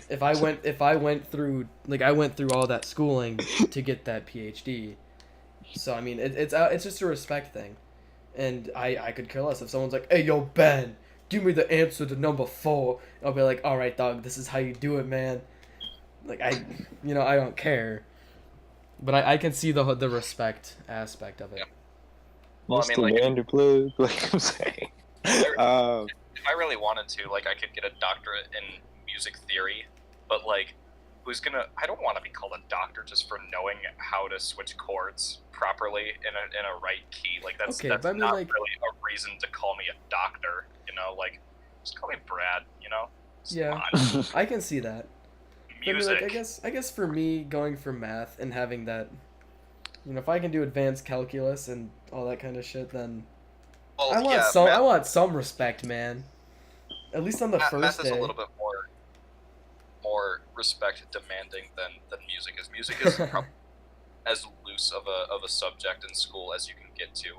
if I went through all that schooling to get that PhD. So I mean, it's just a respect thing, and I could care less if someone's like, "Hey, yo, Ben, give me the answer to number 4." I'll be like, "All right, dog, this is how you do it, man." Like I don't care, but I can see the respect aspect of it. Yeah. Well, I Mr. mean, like, Vanderplug, like I'm saying. if I really wanted to, like, I could get a doctorate in music theory, but like who's gonna. I don't want to be called a doctor just for knowing how to switch chords properly in a right key. Like that's Okay, that's but I mean, not like- really a reason to call me a doctor. You know, like just call me Brad. You know. Just Yeah. come on. I can see that. But I mean, Music. like, I guess for me, going for math and having that, you know, if I can do advanced calculus and all that kind of shit, then Well, I want yeah, some. math, I want some respect, man. At least on the math first is day. a little bit more respect demanding than music is. Music is probably as loose of a subject in school as you can get to,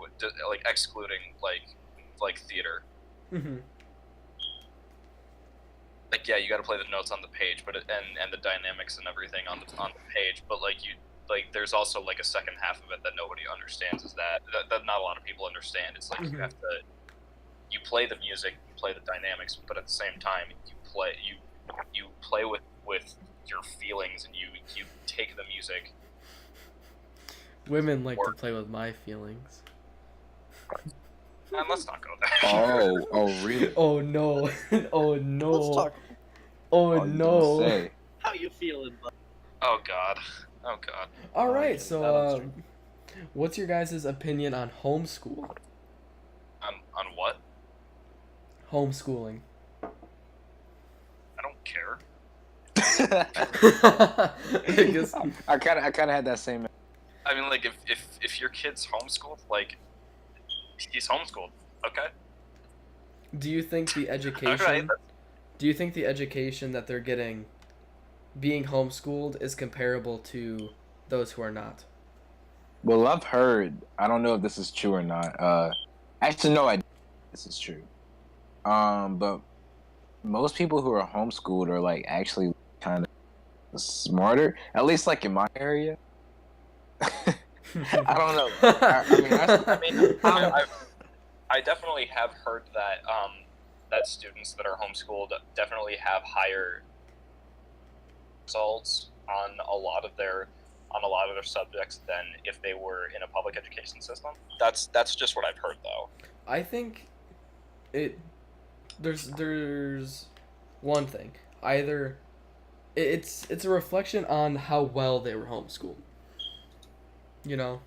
like excluding like theater. Hmm. Like yeah, you got to play the notes on the page, but and the dynamics and everything on the page. But there's also like a second half of it that nobody understands. Is that not a lot of people understand. It's like you have to you play the music, you play the dynamics, but at the same time you play with your feelings and you take the music. Women like to play with my feelings. And let's not go there. Oh, really? Oh no! Oh no! Let's talk. Oh Oh, you no! don't say. How you feeling, bud? Oh god. Oh god. All Oh, right, okay, so that on stream. what's your guys' opinion on homeschool? On what? Homeschooling. I don't care. I guess, I kind of had that same. I mean, like if your kid's homeschooled, like he's homeschooled. Okay. do you think the education? Okay. Do you think the education that they're getting, being homeschooled, is comparable to those who are not? Well, I've heard. I don't know if this is true or not. Actually, no, this is true. But most people who are homeschooled are like actually kind of smarter. At least like in my area. I don't know. I definitely have heard that that students that are homeschooled definitely have higher results on a lot of their subjects than if they were in a public education system. That's just what I've heard though. I think there's one thing. Either it's a reflection on how well they were homeschooled. You know?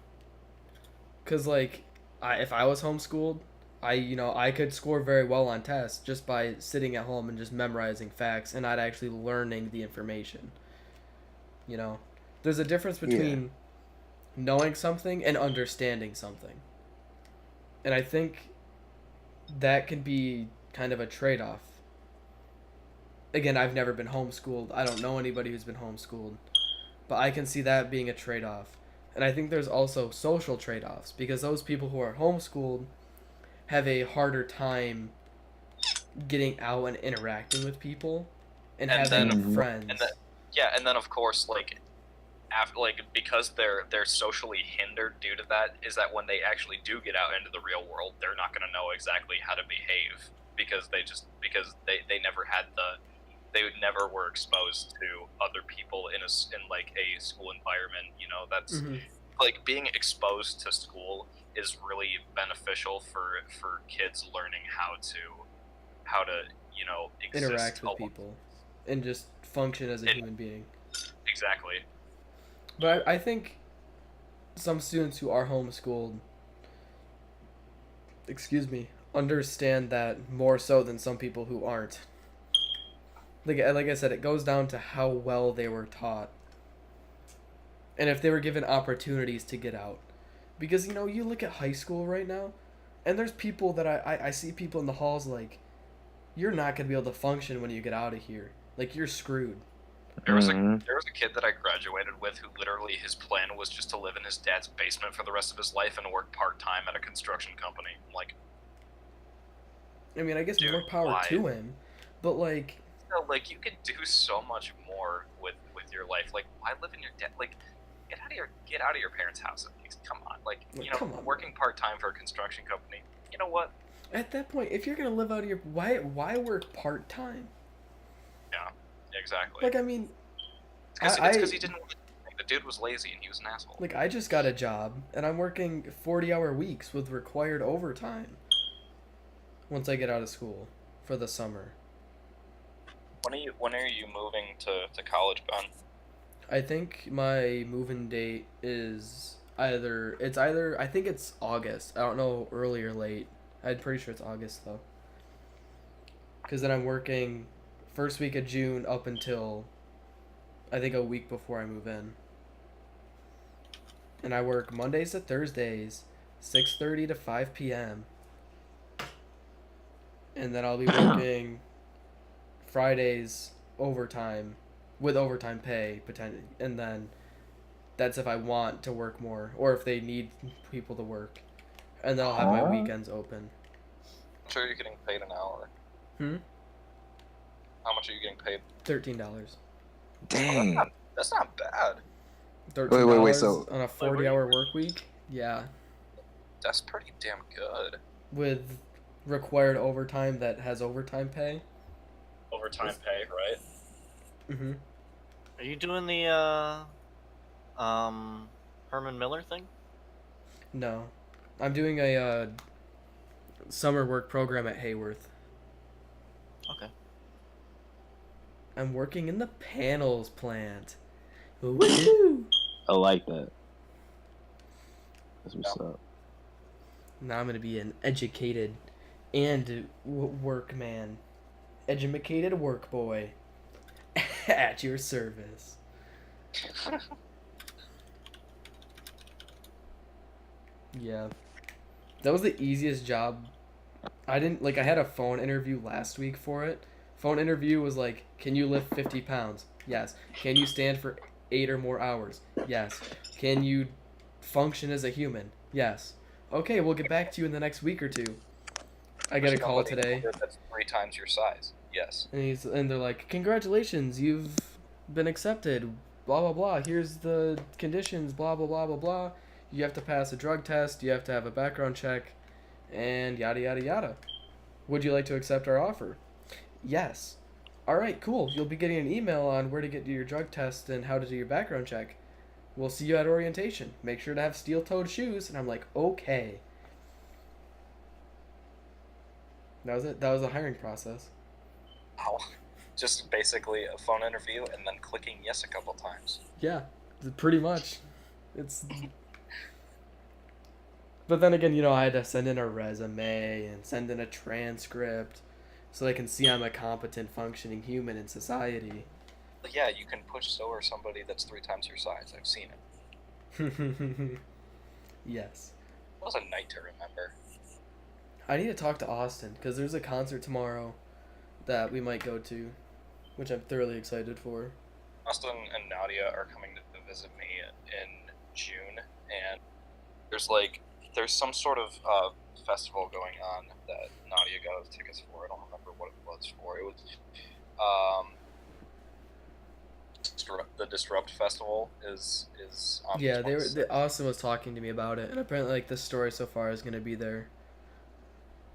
Cuz like if I was homeschooled, I could score very well on tests just by sitting at home and just memorizing facts and not actually learning the information. You know? There's a difference between knowing something and understanding something. And I think that can be kind of a trade-off. Again, I've never been homeschooled. I don't know anybody who's been homeschooled. But I can see that being a trade-off. And I think there's also social trade-offs because those people who are homeschooled have a harder time getting out and interacting with people and having friends. And then of course because they're socially hindered due to that is that when they actually do get out into the real world, they're not going to know exactly how to behave because they never had they never were exposed to other people in like a school environment. You know, that's like being exposed to school is really beneficial for kids learning how to exist interact with people and just function as a human being. Exactly. But I think some students who are homeschooled, understand that more so than some people who aren't. Like I said, it goes down to how well they were taught. And if they were given opportunities to get out. Because, you look at high school right now, and there's people that I see people in the halls like, you're not going to be able to function when you get out of here. Like, you're screwed. There was a kid that I graduated with who literally his plan was just to live in his dad's basement for the rest of his life and work part-time at a construction company. I'm like, I mean, I guess dude, more power why? to him. But, like... you could do so much more with your life. Like, why live in your dad? Like, get out of your parents' house at least. Come on. Like, come on, working part-time for a construction company. You know what? At that point, if you're going to live out of your... Why work part-time? Yeah, exactly. Like, I mean... It's because he didn't... The dude was lazy and he was an asshole. Like, I just got a job, and I'm working 40-hour weeks with required overtime once I get out of school for the summer. When are you moving to college, Ben? I think my move-in date is either I think it's August. I don't know early or late. I'm pretty sure it's August though. Cause then I'm working first week of June up until I think a week before I move in. And I work Mondays to Thursdays, 6:30 to 5 p.m. And then I'll be working Fridays overtime with overtime pay potentially, and then that's if I want to work more or if they need people to work. And then I'll have my Huh? weekends open. I'm sure you're getting paid an hour. Hmm? How much are you getting paid? $13. Dang. That's not bad. $13 wait, so- on a 40-hour work week? Yeah. That's pretty damn good. With required overtime that has overtime pay. Overtime pay, right? Mm-hmm. Are you doing the Herman Miller thing? No. I'm doing a summer work program at Hayworth. Okay. I'm working in the panels plant. Woohoo! I like that. That's what's up. Now I'm gonna be an educated and work man. Educated work boy. At your service. Yeah. That was the easiest job. I had a phone interview last week for it. Phone interview was like, can you lift 50 pounds? Yes. Can you stand for 8 or more hours? Yes. Can you function as a human? Yes. Okay, we'll get back to you in the next week or two. I get a call Somebody today. That's 3 times your size. Yes. And they're like, congratulations, you've been accepted. Blah blah blah. Here's the conditions. Blah blah blah blah blah. You have to pass a drug test. You have to have a background check, and yada yada yada. Would you like to accept our offer? Yes. All right, cool. You'll be getting an email on where to get your drug test and how to do your background check. We'll see you at orientation. Make sure to have steel-toed shoes. And I'm like, okay. That was it. That was the hiring process. Wow. Just basically a phone interview and then clicking yes a couple times. Yeah, pretty much. It's. But then again, I had to send in a resume and send in a transcript so they can see I'm a competent, functioning human in society. But yeah, you can push sower somebody that's 3 times your size. I've seen it. Yes. It was a night to remember. I need to talk to Austin because there's a concert tomorrow that we might go to, which I'm thoroughly excited for. Austin and Nadia are coming to visit me in June, and there's some sort of festival going on that Nadia got us tickets for. I don't remember what it was for. It was the Disrupt Festival is on Yeah, the 26th. Austin was talking to me about it, and apparently the story so far is gonna be there.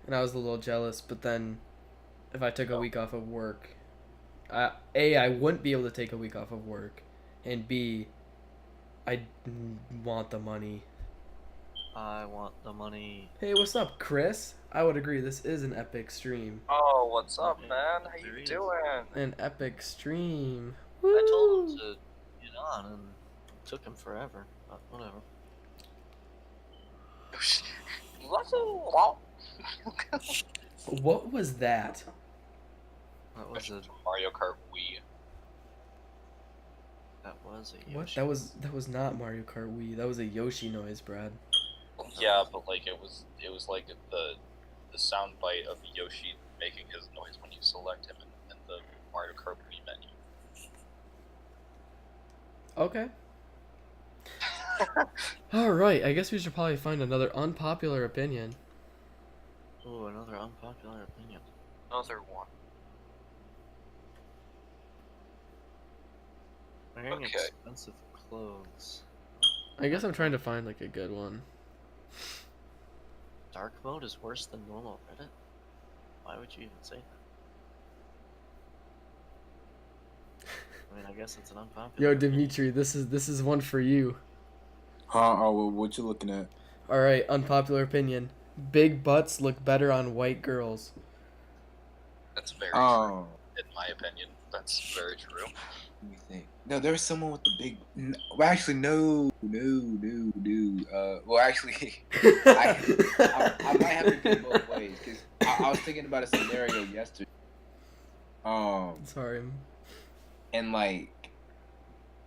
And I was a little jealous, but then if I took a week off of work, I wouldn't be able to take a week off of work, and B, I want the money. I want the money. Hey, what's up, Chris? I would agree this is an epic stream. Oh, what's up, Okay. man? How There he you is. doing? An epic stream. I told Woo! him to get on, and it took him forever. But whatever. What was that? That was a Mario Kart Wii. Yoshi. What? That was not Mario Kart Wii. That was a Yoshi noise, Brad. Yeah, but it was like the sound bite of Yoshi making his noise when you select him in the Mario Kart Wii menu. Okay. All right. I guess we should probably find another unpopular opinion. Ooh, another unpopular opinion. Another one. Wearing Okay. expensive clothes. I guess I'm trying to find a good one. Dark mode is worse than normal Reddit? Why would you even say that? I mean, I guess it's an unpopular. Yo, Dimitri, this is one for you. Oh, what you looking at? All right, unpopular opinion. Big butts look better on white girls. That's very Oh, true. In my opinion, that's very true. Let me think. No, there was someone with the big. Well, actually, no. Well, actually, I might have to go both ways because I was thinking about a scenario yesterday. Sorry. And like,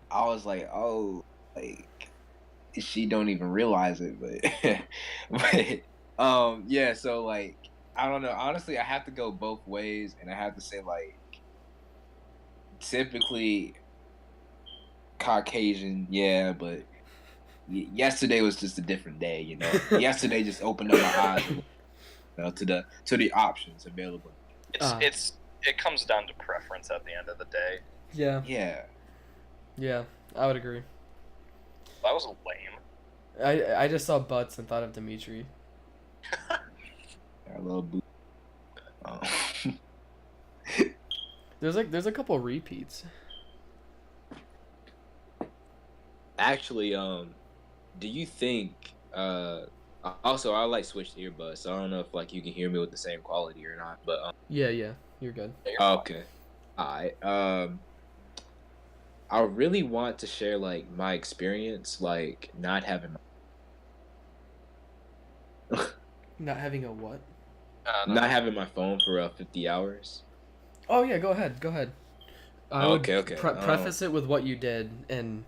I was like, oh, like she don't even realize it, but, yeah. So like, I don't know. Honestly, I have to go both ways, and I have to say like, typically Caucasian, yeah, but yesterday was just a different day, you know. Yesterday just opened up my eyes, you know, to the options available. It comes down to preference at the end of the day. Yeah. Yeah. I would agree. That was lame. I just saw butts and thought of Demetrae. I love boot. There's a couple repeats. Actually, do you think also I like switched earbuds, so I don't know if like you can hear me with the same quality or not, but Yeah, you're good. okay. Alright. I really want to share like my experience like not having Not having a what? not having my phone for 50 hours. Oh yeah, go ahead. I would Okay. preface it with what you did and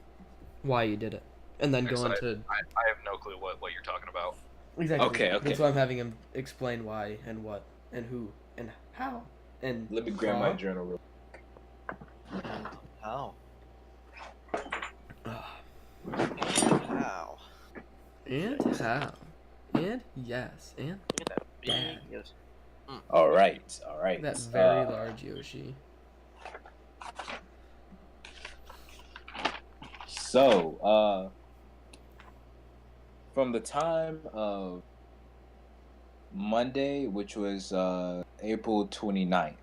why you did it, and then go Because into I have no clue what you're talking about. exactly. Okay. That's why I'm having him explain why and what and who and how and. Let me grab my journal real How? Ah. How? And how and yes and Look at that big. Dad. Yes. All right. that very large Yoshi. So, from the time of Monday, which was April 29th,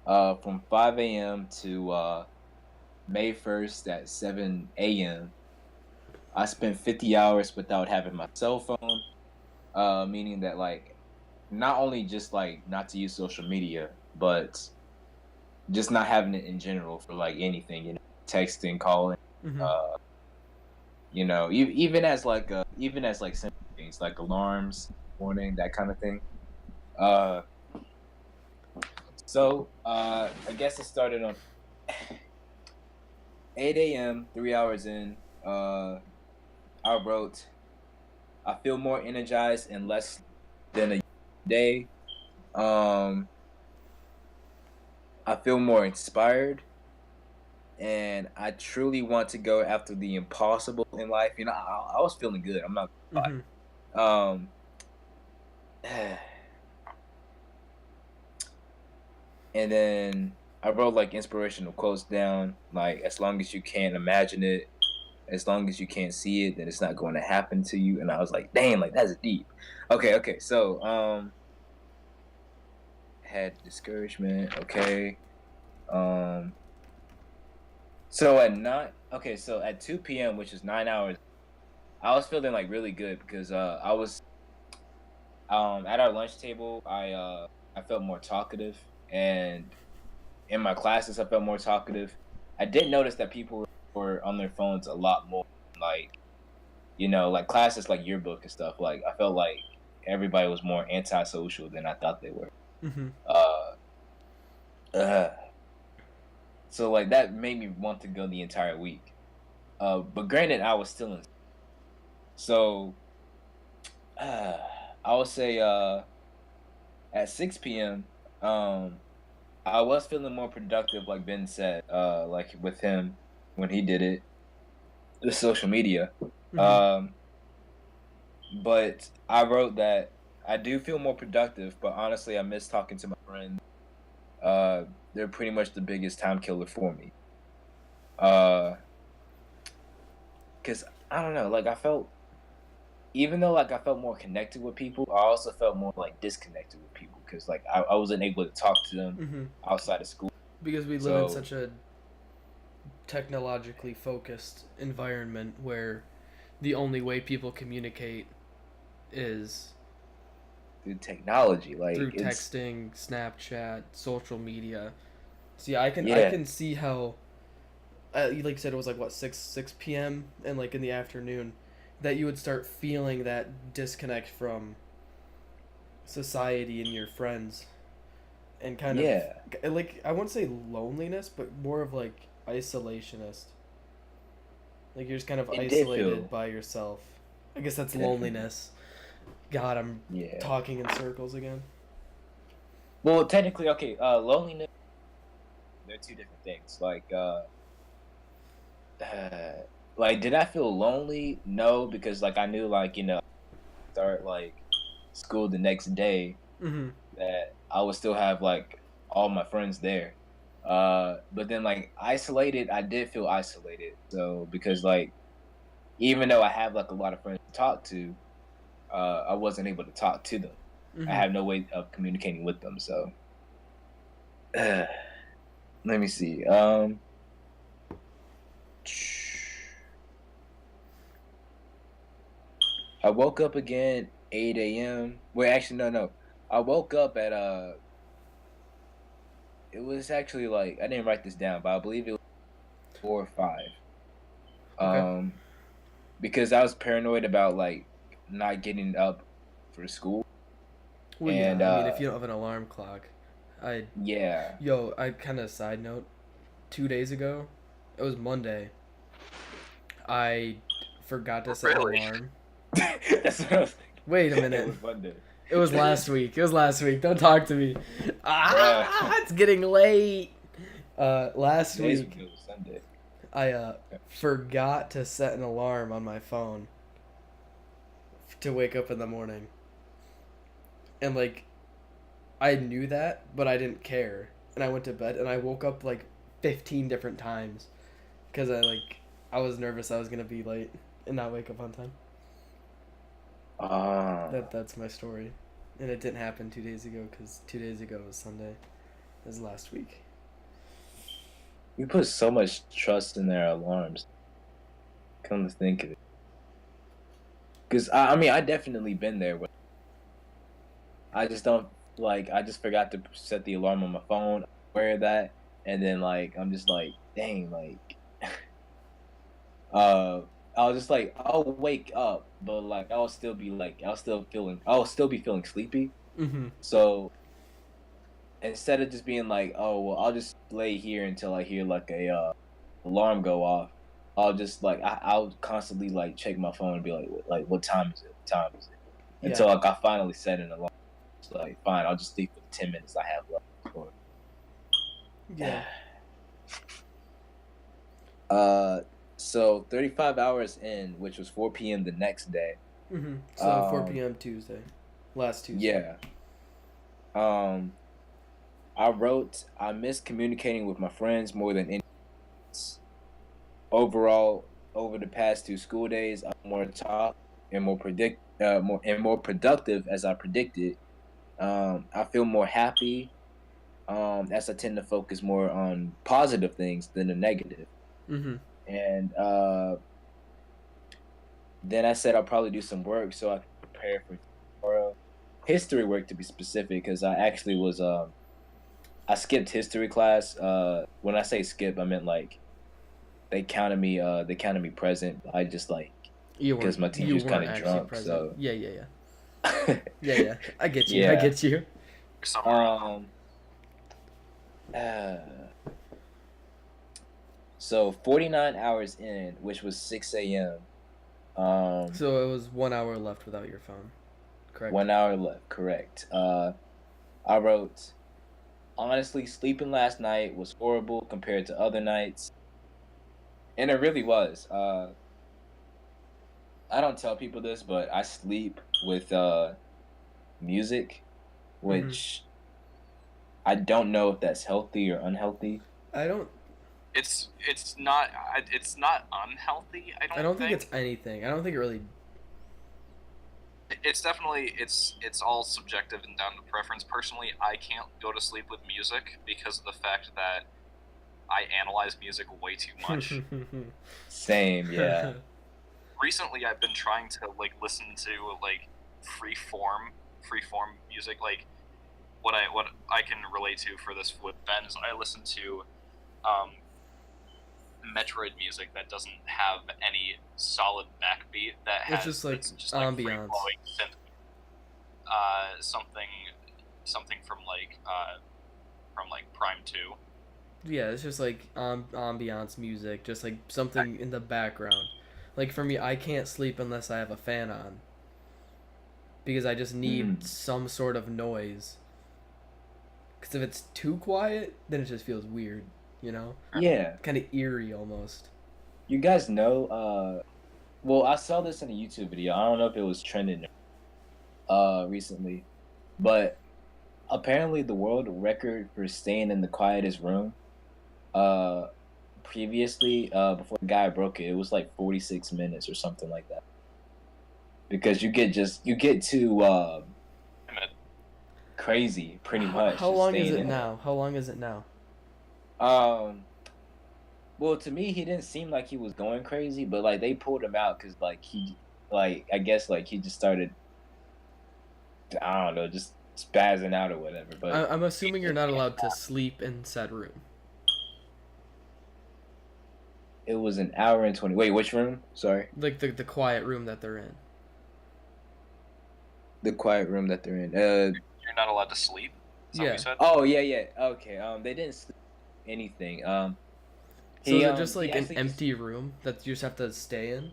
from 5 a.m. to May 1st at 7 a.m., I spent 50 hours without having my cell phone, meaning that, like, not only just, like, not to use social media, but just not having it in general for, like, anything, you know, texting, calling, Mm-hmm. you know, even as like simple things like alarms, warning, that kind of thing. So I guess it started on 8 a.m. 3 hours in. I wrote, I feel more energized in less than a day. I feel more inspired, and I truly want to go after the impossible in life. You know, I was feeling good. I'm not gonna lie. Mm-hmm. And then I wrote like inspirational quotes down, like as long as you can't imagine it, as long as you can't see it, then it's not going to happen to you. And I was like, dang, like that's deep. Okay. So had discouragement, okay. So at 2 p.m., which is 9 hours, I was feeling like really good because I was at our lunch table. I felt more talkative, and in my classes, I felt more talkative. I did notice that people were on their phones a lot more, like, you know, like classes like yearbook and stuff. Like I felt like everybody was more antisocial than I thought they were. Mm-hmm. Uh, so like that made me want to go the entire week. But granted, I was still in. So I would say at 6 p.m. I was feeling more productive, like Ben said, like with him when he did it, the social media. Mm-hmm. But I wrote that I do feel more productive, but honestly, I miss talking to my friends. They're pretty much the biggest time killer for me. Cause I don't know, like I felt, even though like I felt more connected with people, I also felt more like disconnected with people because like I wasn't able to talk to them Mm-hmm. outside of school. Because we live in such a technologically focused environment where the only way people communicate is through technology, like through it's texting, Snapchat, social media. See, I can yeah. see how like you said, it was like what 6 p.m. and like in the afternoon, that you would start feeling that disconnect from society and your friends, and kind Yeah. of like I wouldn't say loneliness, but more of like isolationist. Like you're just kind of It did isolated feel by yourself. I guess that's definitely. loneliness. God, I'm Yeah. talking in circles again. Well, technically, okay. Loneliness. They're two different things. Like, did I feel lonely? No, because like I knew, like, start like school the next day, Mm-hmm. that I would still have like all my friends there. But then like isolated, I did feel isolated. So because like even though I have like a lot of friends to talk to, I wasn't able to talk to them. I Mm-hmm. have no way of communicating with them. So let me see. I woke up again 8 a.m. Wait, actually, no. I woke up at It was actually like I didn't write this down, but I believe it was 4 or 5. Okay. Because I was paranoid about like not getting up for school, Well, yeah. and I mean, if you don't have an alarm clock, I yeah. yo, I kind of side note. 2 days ago, it was Monday. I forgot to set an Really? alarm. That's what I was thinking. Wait a It minute. was Monday. It was last week. It was last week. Don't talk to me. Bruh. It's getting late. Last Today's week was Sunday. I forgot to set an alarm on my phone to wake up in the morning. And like I knew that, but I didn't care. And I went to bed and I woke up like 15 different times because I was nervous I was going to be late and not wake up on time. That's my story. And it didn't happen 2 days ago because 2 days ago was Sunday. It was last week. We put so much trust in their alarms. Come to think of it, because I mean I definitely been there. I just don't like. I just forgot to set the alarm on my phone. I'm aware of that, and then like I'm just like, dang, like, I was just like, I'll wake up, but like I'll still be feeling sleepy. Mm-hmm. So instead of just being like, oh well, I'll just lay here until I hear like a alarm go off, I'll just like I'll constantly like check my phone and be like what time is it? What time is it? Yeah. Until like I finally set an alarm. It's like fine, I'll just sleep for the 10 minutes I have left. Or, Yeah. So 35 hours in, which was 4 p.m. the next day. Mm-hmm. So 4 p.m. Tuesday. Last Tuesday. Yeah. I wrote, I miss communicating with my friends more than anything else. Overall, over the past 2 school days, I'm more talk and more productive as I predicted. I feel more happy. As I tend to focus more on positive things than the negative. Mm-hmm. And then I said I'll probably do some work so I can prepare for tomorrow. History work, to be specific, because I actually was I skipped history class. When I say skip, I meant like they counted me present. I just like because my teacher's kind of drunk. Present. So Yeah. Yeah. I get you. Yeah. I get you. So 49 hours in, which was 6 a.m. So it was 1 hour left without your phone, correct? 1 hour left, correct. I wrote, honestly, sleeping last night was horrible compared to other nights. And it really was. I don't tell people this, but I sleep with music, which I don't know if that's healthy or unhealthy. I don't. It's not unhealthy. I don't think it's anything. I don't think it really. It's definitely it's all subjective and down to preference. Personally, I can't go to sleep with music because of the fact that I analyze music way too much. Same, yeah. Recently, I've been trying to like listen to like free form music. Like what I can relate to for this with Ben is I listen to Metroid music that doesn't have any solid backbeat. That has It's just like it's just like free ambiance. flowing synth. Something from like Prime 2. Yeah, it's just like ambiance music, just like something in the background. Like for me, I can't sleep unless I have a fan on. Because I just need some sort of noise. Because if it's too quiet, then it just feels weird, you know? Yeah. Kind of eerie almost. You guys know, well, I saw this in a YouTube video. I don't know if it was trending recently, but apparently the world record for staying in the quietest room previously, before the guy broke it, it was like 46 minutes or something like that. Because you get too crazy pretty much. How just long is staying it in now? How long is it now? Well, to me, he didn't seem like he was going crazy, but like they pulled him out because I guess like he just started, I don't know, just spazzing out or whatever. But I'm assuming you're not allowed to sleep in said room. it was an hour and 20. Wait, which room? Sorry, Like the quiet room that they're in. the quiet room that they're in. You're not allowed to sleep. Is that what Yeah. you said? Oh yeah. Okay. They didn't sleep anything. So He, is it just like he an actually empty room that you just have to stay in?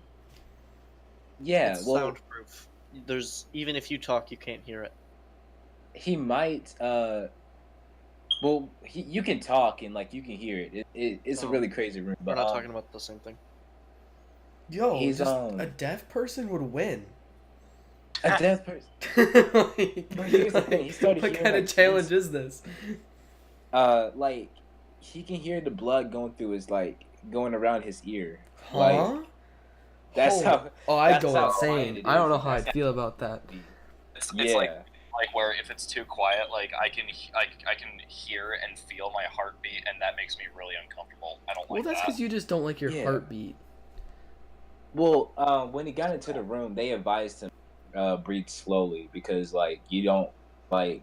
Yeah. It's Well, soundproof. There's even if you talk, you can't hear it. he might. Well, you can talk and like you can hear it. It's a Oh. really crazy room. We're But not talking about the same thing. Yo, He's, just a deaf person would win. a deaf person. Like, But here's the thing, he started what hearing, kind of like, challenge things- is this? Like he can hear the blood going through his going around his ear. Huh? Like that's Oh. how. Oh, I'd that's go how insane. quiet it I don't is. know how That's I'd feel about that. It's Yeah. like where if it's too quiet, like I can hear and feel my heartbeat, and that makes me really uncomfortable. I don't Well, like that's that. because you just don't like your Yeah. heartbeat. Well, when he got into the room, they advised him breathe slowly because like you don't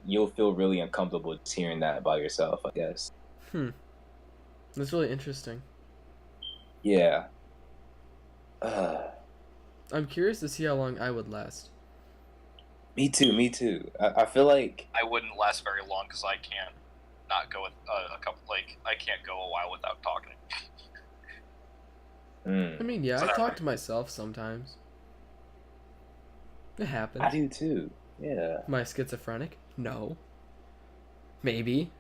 you'll feel really uncomfortable just hearing that by yourself. I guess. That's really interesting. Yeah. I'm curious to see how long I would last. Me too. I feel like I wouldn't last very long because I can't not go with a couple. Like I can't go a while without talking. I mean, yeah, I talk to myself sometimes. It happens. I do too. Yeah. Am I schizophrenic? No. Maybe.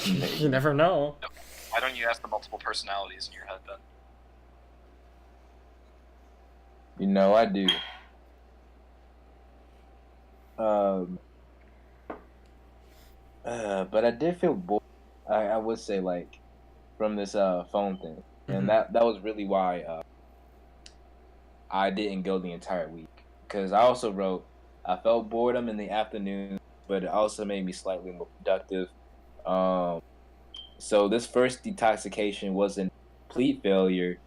You never know. Why don't you ask the multiple personalities in your head then? You know, I do. But I did feel bored. I would say like from this phone thing, and Mhm. that was really why I didn't go the entire week because I also wrote I felt boredom in the afternoon, but it also made me slightly more productive. So this first detoxification wasn't a complete failure.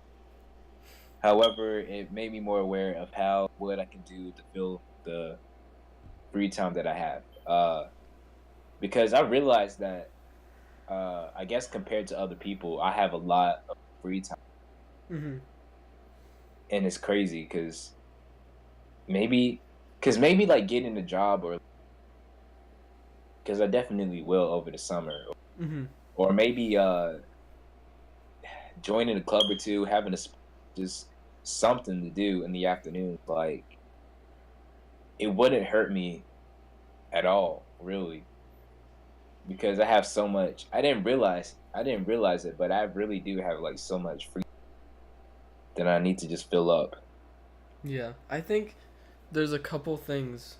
However, it made me more aware of what I can do to fill the free time that I have. Because I realized that I guess compared to other people, I have a lot of free time, Mm-hmm. and it's crazy because maybe like getting a job or because I definitely will over the summer, Mm-hmm. or maybe joining a club or two, having just something to do in the afternoon. Like it wouldn't hurt me at all, really, because I have so much. I didn't realize it, but I really do have like so much free that I need to just fill up. Yeah, I think there's a couple things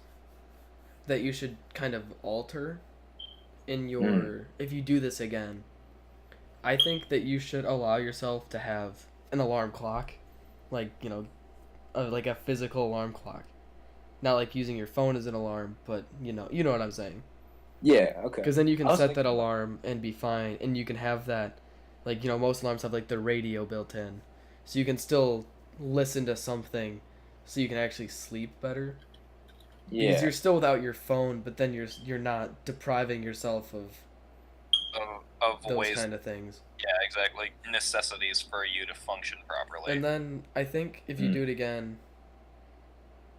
that you should kind of alter in your if you do this again. I think that you should allow yourself to have an alarm clock, like like a physical alarm clock, not like using your phone as an alarm, but you know what I'm saying. Yeah, okay. Because then you can I was set that thinking about alarm and be fine, and you can have that, like most alarms have like the radio built in, so you can still listen to something, so you can actually sleep better. Because Yeah, you're still without your phone, but then you're not depriving yourself of Of those ways. kind of things. Yeah, exactly necessities for you to function properly. And then I think if you do it again,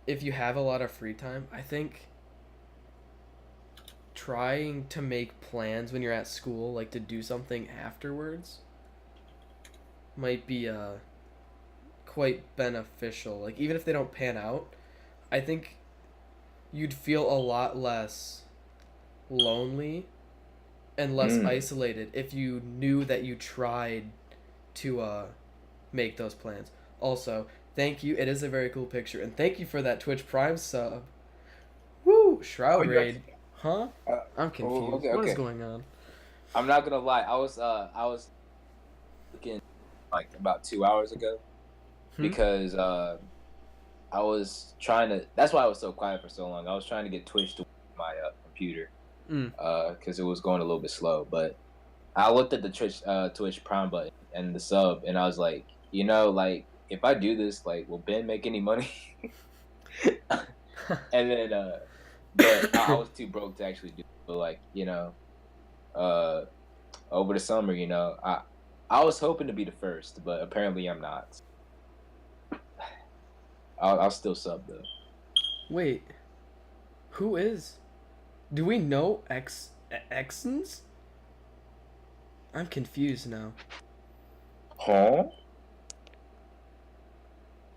if you have a lot of free time, I think trying to make plans when you're at school, like to do something afterwards, might be quite beneficial. Like even if they don't pan out, I think you'd feel a lot less lonely and less isolated if you knew that you tried to make those plans. Also, thank you. It is a very cool picture, and thank you for that Twitch Prime sub. Woo! Shroud raid. Huh? I'm confused. Okay, What is okay. going on? I'm not gonna lie. I was looking like about 2 hours ago because I was trying to. That's why I was so quiet for so long. I was trying to get Twitch to my computer because it was going a little bit slow. But I looked at the Twitch Prime button and the sub, and I was like, like if I do this, like, will Ben make any money? And then, but I was too broke to actually do it. But like, over the summer, I was hoping to be the first, but apparently I'm not. I'll still sub though. Wait, who is? Do we know Xens? I'm confused now. Huh?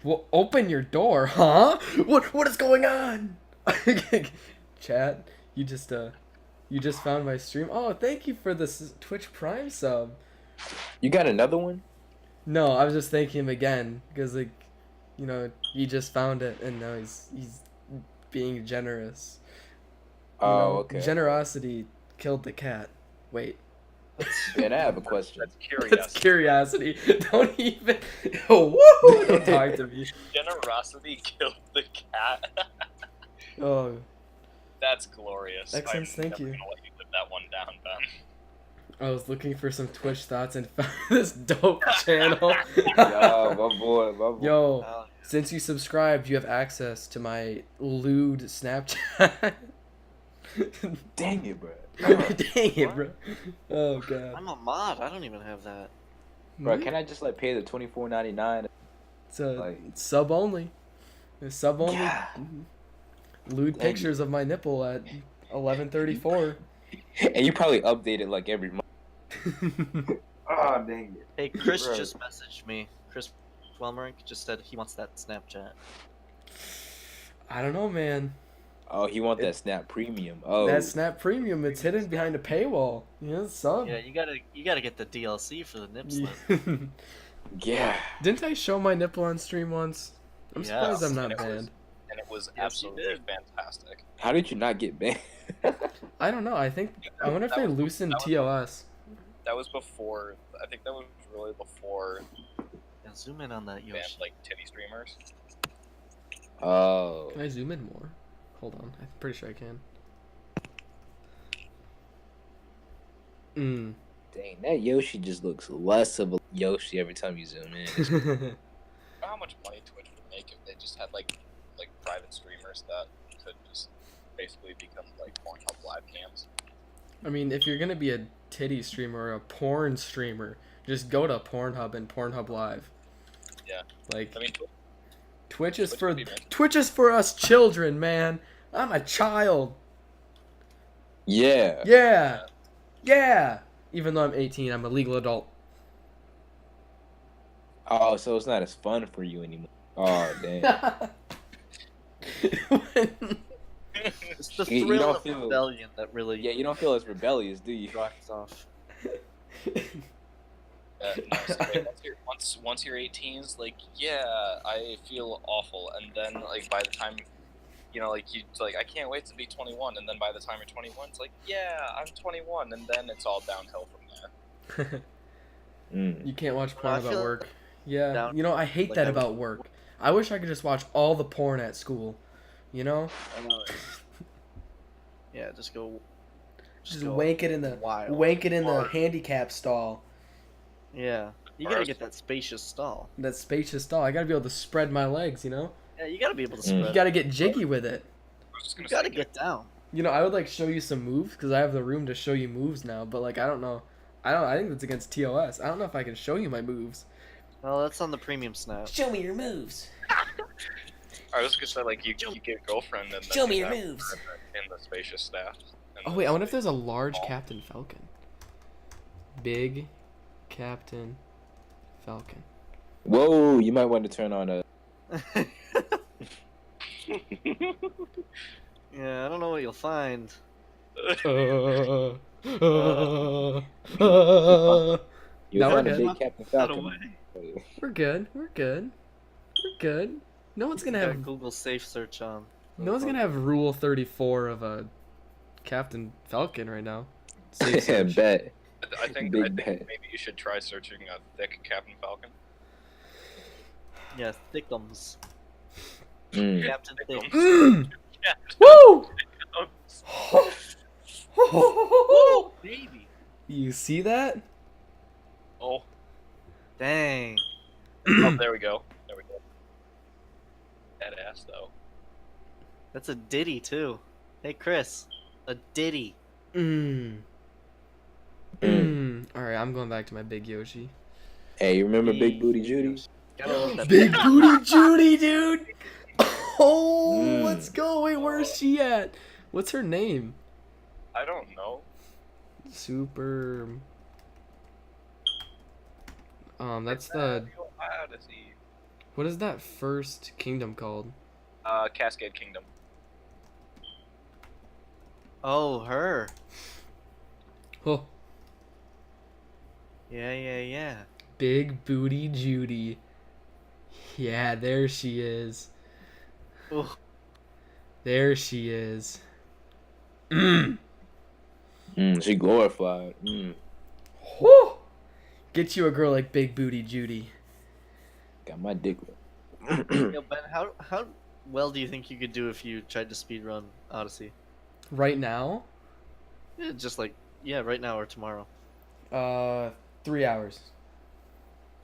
Well, open your door, huh? What is going on? Chat, you just found my stream. Oh, thank you for this Twitch Prime sub. You got another one? No, I was just thanking him again because he just found it and now he's being generous. Okay. Generosity killed the cat. Wait. Ben, I have a question. That's curiosity. That's curiosity. Don't even. Woo! Don't talk to me. Generosity killed the cat. Oh. That's glorious. Excellent, thank you. I'm never gonna let you live that one down, Ben. I was looking for some Twitch thoughts and found this dope channel. Yo, my boy. Yo, since you subscribed, you have access to my lewd Snapchat. Dang it, bro. Dang it, bro. Oh god. I'm a mod. I don't even have that. Bro, can I just like pay the $24.99? It's sub only. It's sub only. Yeah. Lewd Dang. pictures of my nipple at 11:34. And you probably update it like every month. Oh, dang it. Hey, Chris Right. just messaged me. Chris Welmerink just said he wants that Snapchat. I don't know, man. Oh, he want that Snap Premium. Oh, That Snap Premium, it's hidden behind a paywall. Sub. Yeah, you gotta get the DLC for the nip slip. yeah. Didn't I show my nipple on stream once? I'm surprised I'm not And it was- banned. And it was Yes, you absolutely did. fantastic. How did you not get banned? I don't know. I wonder if That they was- loosened that was- TOS. That was before. I think that was really before Yeah, zoom in on that banned Yoshi. like titty streamers. Oh. Can I zoom in more? Hold on. I'm pretty sure I can. Dang, that Yoshi just looks less of a Yoshi every time you zoom in. How much money Twitch would make if they just had like private streamers that could just basically become like Pornhub live cams. I mean, if you're gonna be a titty streamer or a porn streamer, just go to Pornhub and Pornhub Live. Yeah. Like, I mean, Twitch is Twitch for would be nice. Twitch is for us children, man. I'm a child. Yeah. Yeah. Yeah. Even though I'm 18, I'm a legal adult. Oh, so it's not as fun for you anymore. Oh, damn. It's the You thrill don't of feel- rebellion that really Yeah, you don't feel as rebellious, do you? rocks off. no, so like, once you're 18, it's like, yeah, I feel awful, and then like by the time, I can't wait to be 21, and then by the time you're 21, it's like, yeah, I'm 21, and then it's all downhill from there. Mm. You can't watch porn I about feel work. Yeah. down- I hate like that I was- about work. I wish I could just watch all the porn at school. Yeah, just go. Just go wank it in the wild. Or- handicap stall. Yeah, you gotta get that spacious stall. That spacious stall. I gotta be able to spread my legs, Yeah, you gotta be able to Mm. spread. You gotta get jiggy with it. I was just You gonna gotta say, get down. I would like show you some moves because I have the room to show you moves now. But like, I don't know. I think that's against TOS. I don't know if I can show you my moves. Well, that's on the premium snap. Show me your moves. I was gonna say like you get a girlfriend and then Show me you your have moves. her in the spacious staff. Oh wait, I wonder if there's a large Captain Falcon. Big Captain Falcon. Whoa, you might want to turn on a. Yeah, I don't know what you'll find. You'll You No, we're found a good. big Captain Falcon. We're good. We're good. We're good. No one's gonna Got have Google safe search on. no one's gonna have Rule 34 of a Captain Falcon right now. Safe search. Bet. I think Big maybe bet. you should try searching a thick Captain Falcon. Yeah, thickums. Mm. Captain Thick. Mm. Yeah. Woo! Baby. You see that? Oh, Dang. oh, there we go. There we go. That ass though. That's a ditty too. Hey Chris, a ditty. Mm. Mm. All right, I'm going back to my big Yoshi. Hey, you remember Big Booty Judy? Gotta love that. Big Booty Judy, dude. Oh, Mm. let's go. Wait, where's she at? What's her name? I don't know. Super. That's the. Mario Odyssey. What is that first kingdom called? Cascade Kingdom. Oh, her. Oh, Yeah. Big Booty Judy. Yeah, there she is. Ooh. There she is. Mm. She glorified. Whew. Get you a girl like Big Booty Judy. Got my dick. Yo, Ben, how well do you think you could do if you tried to speedrun Odyssey? Right now, Yeah, just like right now or tomorrow. 3 hours.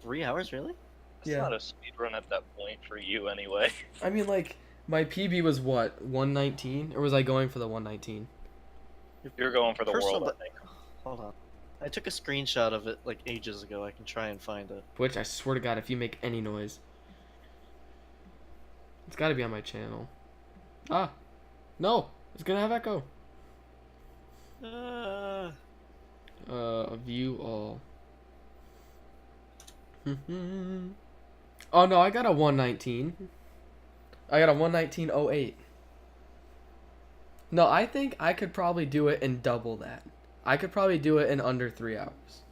3 hours, really? It's Yeah. not a speed run at that point for you anyway. I mean, like, my PB was what, 119? Or was I going for the 119? You're going for the Personal world, be- I think. Hold on. I took a screenshot of it like ages ago. I can try and find it. Which, I swear to God, if you make any noise, it's gotta be on my channel. Ah, no, it's gonna have echo. View all. Oh no, I got a 119. I got a 119.08. No, I think I could probably do it in double that. I could probably do it in under 3 hours.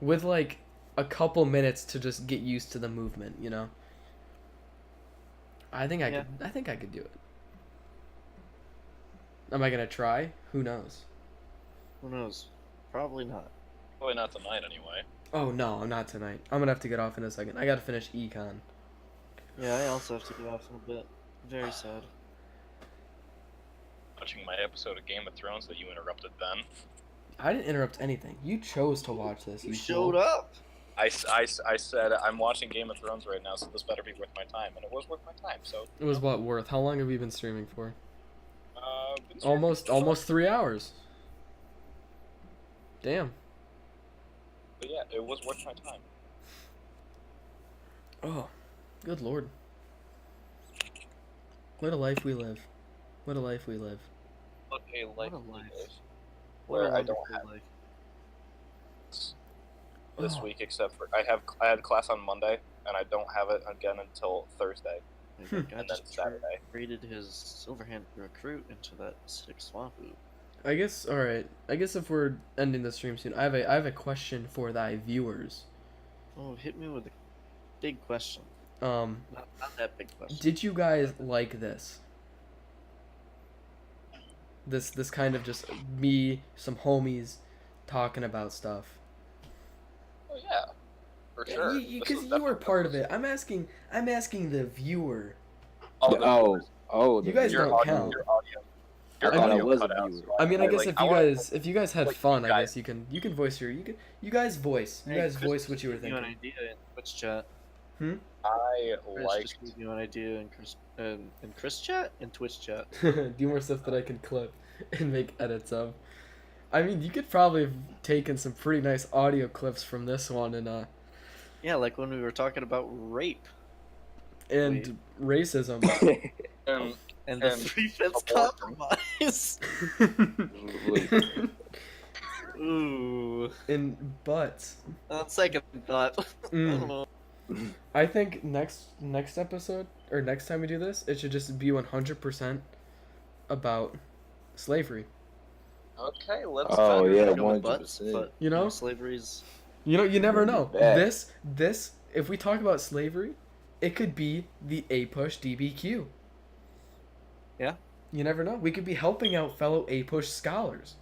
With like a couple minutes to just get used to the movement, you know? I think I could do it. Am I gonna try? Who knows? Who knows? Probably not. Probably not tonight anyway. Oh no, not tonight. I'm gonna have to get off in a second. I gotta finish econ. Yeah, I also have to get off in a bit. Very sad. Watching my episode of Game of Thrones that you interrupted then. I didn't interrupt anything. You chose to watch this. You fool. showed up. I said I'm watching Game of Thrones right now, so this better be worth my time, and it was worth my time. So It was what worth? How long have you been streaming for? been streaming for- Almost 3 hours. Damn. But yeah, it was worth my time. Oh, good lord. What a life we live. What a life we live. What a life. What a life. it is. What a Where I don't wonderful have life. this Oh. week, except for I had class on Monday, and I don't have it again until Thursday, That Hmm. guy and then just Saturday. traded his Silverhand recruit into that sick swamp ooh. I guess. All right. I guess if we're ending the stream soon, I have a question for thy viewers. Oh, hit me with a big question. Not Not that big question. did you guys like this? This kind of just me, some homies, talking about stuff. Oh yeah, for sure. This Because was you were definitely- part of it. I'm asking the viewer. Oh, You guys your don't audio, count. Your audio. Your I mean, audio I was cut a out. viewer. so I mean, I guess like, if you guys had like, fun, you I guys- guess you can voice your you guys voice Hey, guys Chris, voice what you were give you an thinking. idea in Twitch chat. Hmm? I Chris like. just gave you an idea in Chris chat and Twitch chat. Do more stuff that I can clip and make edits of. I mean, you could probably have taken some pretty nice audio clips from this one and Yeah, like when we were talking about rape racism. And, and the And 3/5 abortion. compromise. Ooh. In butts. On second thought, I don't Mm. know. I think next episode or next time we do this, it should just be 100% about slavery. Okay, let's. Oh, We're yeah, gonna go with butts, 100%. but You know? slavery's. You never know. Bad. This if we talk about slavery, it could be the A push DBQ. Yeah. You never know. We could be helping out fellow A push scholars.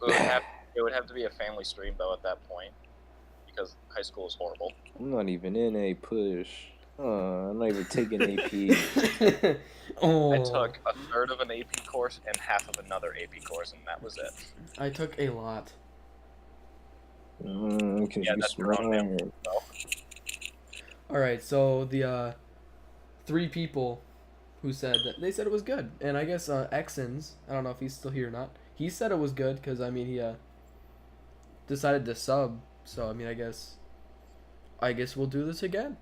It would have to be a family stream though at that point, because high school is horrible. I'm not even in a push. I'm not even taking AP. Oh. I took a third of an AP course and half of another AP course, and that was it. I took a lot. Cause Yeah, you that's your own smart. damn fault. All right, so the 3 people who said that they said it was good, and I guess Exons, I don't know if he's still here or not. He said it was good because I mean he decided to sub, so I mean I guess we'll do this again.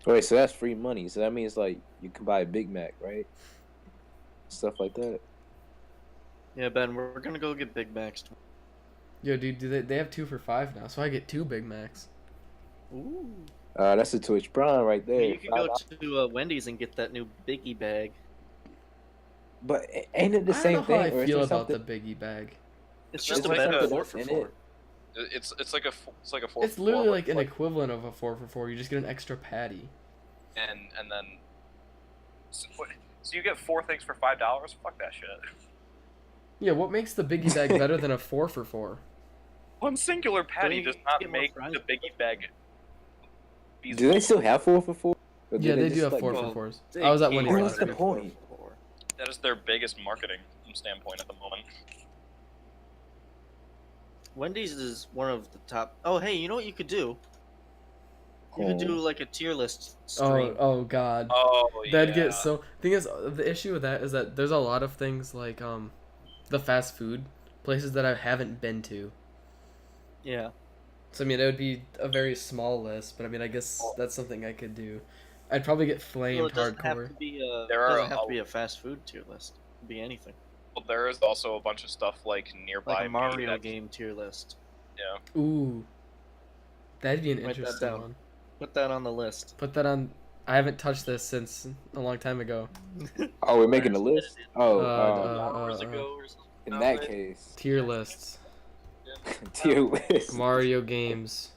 Wait, so that's free money. So that means like you can buy a Big Mac, right? Stuff like that. Yeah, Ben, we're gonna go get Big Macs. Yo, dude, they have 2 for $5 now, so I get 2 Big Macs. Ooh. That's a Twitch Prime right there. You can go to Wendy's and get that new Biggie bag. But ain't it the I same don't know how thing? I or is feel there about the something- Biggie bag. It's It's just a like better a- 4 for in 4. it. It's like a 4 It's literally like an equivalent of a 4 for 4. You just get an extra patty. and then so you get 4 things for $5. Fuck that shit. Yeah, what makes the Biggie bag better than a 4 for 4? One singular patty you does get not more make fries? the biggie bag. Do they still have 4 for 4? Or Yeah, they just, do have like, 4 well, for 4s. they I was at can't Wendy's Well, last what's the week. point? That is their biggest marketing standpoint at the moment. Wendy's is one of the top. Oh, hey, you know what you could do? You could do like a tier list stream. Oh god. Oh That'd get so. Thing is, the issue with that is that there's a lot of things like the fast food places that I haven't been to. Yeah. So I mean, it would be a very small list, but I mean, I guess that's something I could do. I'd probably get Well, flamed it doesn't have hardcore. to be a. There It are doesn't have a- to be a fast food tier list. It could be anything. Well, there is also a bunch of stuff like nearby. Like a me Mario that's- game tier list. Yeah. Ooh, that'd be an Write that interesting down. one. Put that on the list. Put that on. I haven't touched this since a long time ago. Oh, we're making a list? Oh, Hours ago or something. in that case, Tier lists. tier list. Mario games.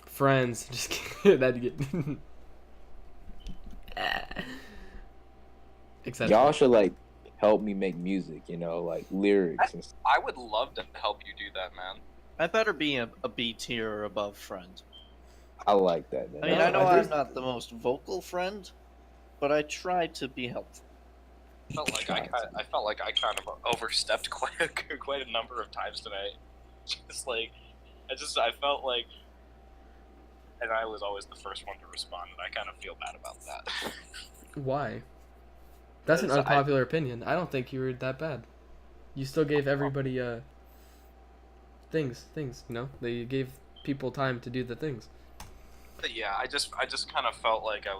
Friends. Just kidding. That'd get. Except Y'all should like help me make music, like lyrics and stuff. I would love to help you do that, man. I better be a B tier or above friend. I like that, man. I mean, No, I know I I'm do- not the most vocal friend, but I try to be helpful. I felt like I kind of overstepped quite a number of times tonight. Just like, I felt like, and I was always the first one to respond, and I kind of feel bad about that. why? That's an Because unpopular opinion. I don't think you were that bad. You still gave everybody things. They gave people time to do the things. But yeah, I just kind of felt like I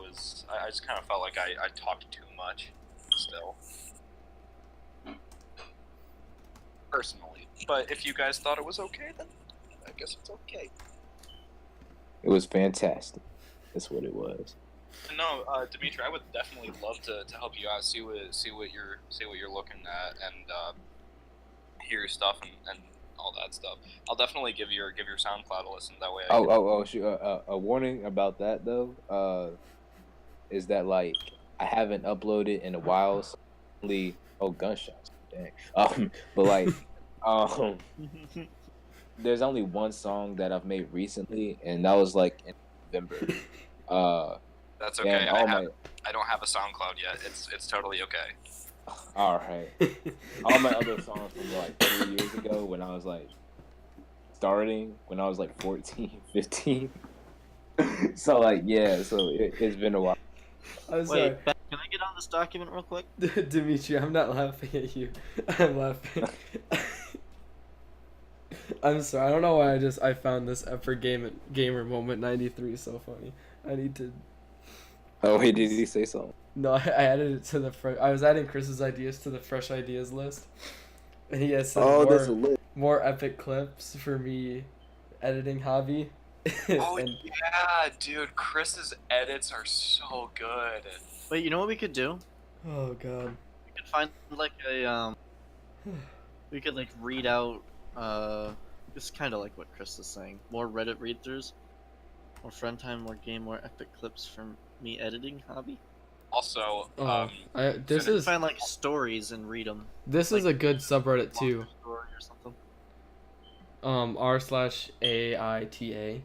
talked too much still. Personally. But if you guys thought it was okay, then I guess it's okay. It was fantastic. That's what it was. No, Demetrae, I would definitely love to help you out, see what you're looking at, and hear your stuff and all that stuff. I'll definitely give your SoundCloud a listen. That way. Shoot, a warning about that though, is that like I haven't uploaded in a while. So gunshots. Dang. But like, there's only one song that I've made recently, and that was like in November. That's okay. And I don't have a SoundCloud yet. It's totally okay. all right. All my other songs from like 3 years ago when I was like starting when I was like 14, 15. So like yeah, so it's been a while. I'm sorry. Wait, Ben, can I get on this document real quick? Dimitri, I'm not laughing at you. I'm laughing. I'm sorry. I don't know why I found this for gamer moment 93 so funny. I need to. Oh wait, did he say something? No, I added it to the I was adding Chris's ideas to the fresh ideas list, and he has said There's a list. more epic clips for me editing hobby. Oh And yeah, dude, Chris's edits are so good. Wait, you know what we could do? oh god. We could find like a we could like read out it's kind of like what Chris is saying. More Reddit read-throughs, more friend time, more game, more epic clips from me editing hobby. Also, This We could is find like stories and read them. this is a good subreddit too. Story or something. r/AITA.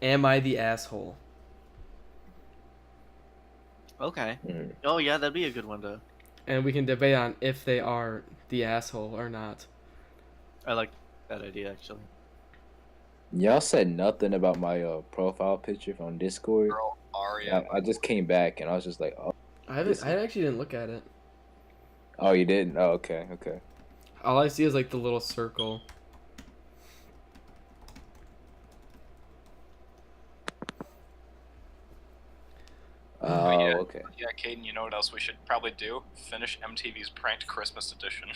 Am I the asshole? Okay. Mm. Oh yeah, that'd be a good one to. And we can debate on if they are the asshole or not. I like that idea actually. Y'all said nothing about my profile picture on Discord. girl Aria. I just came back and I was just like, oh, I actually didn't look at it. oh, you didn't? Oh, okay. All I see is like the little circle. Oh, yeah. okay. Yeah, Caden, you know what else we should probably do? Finish MTV's Pranked Christmas Edition.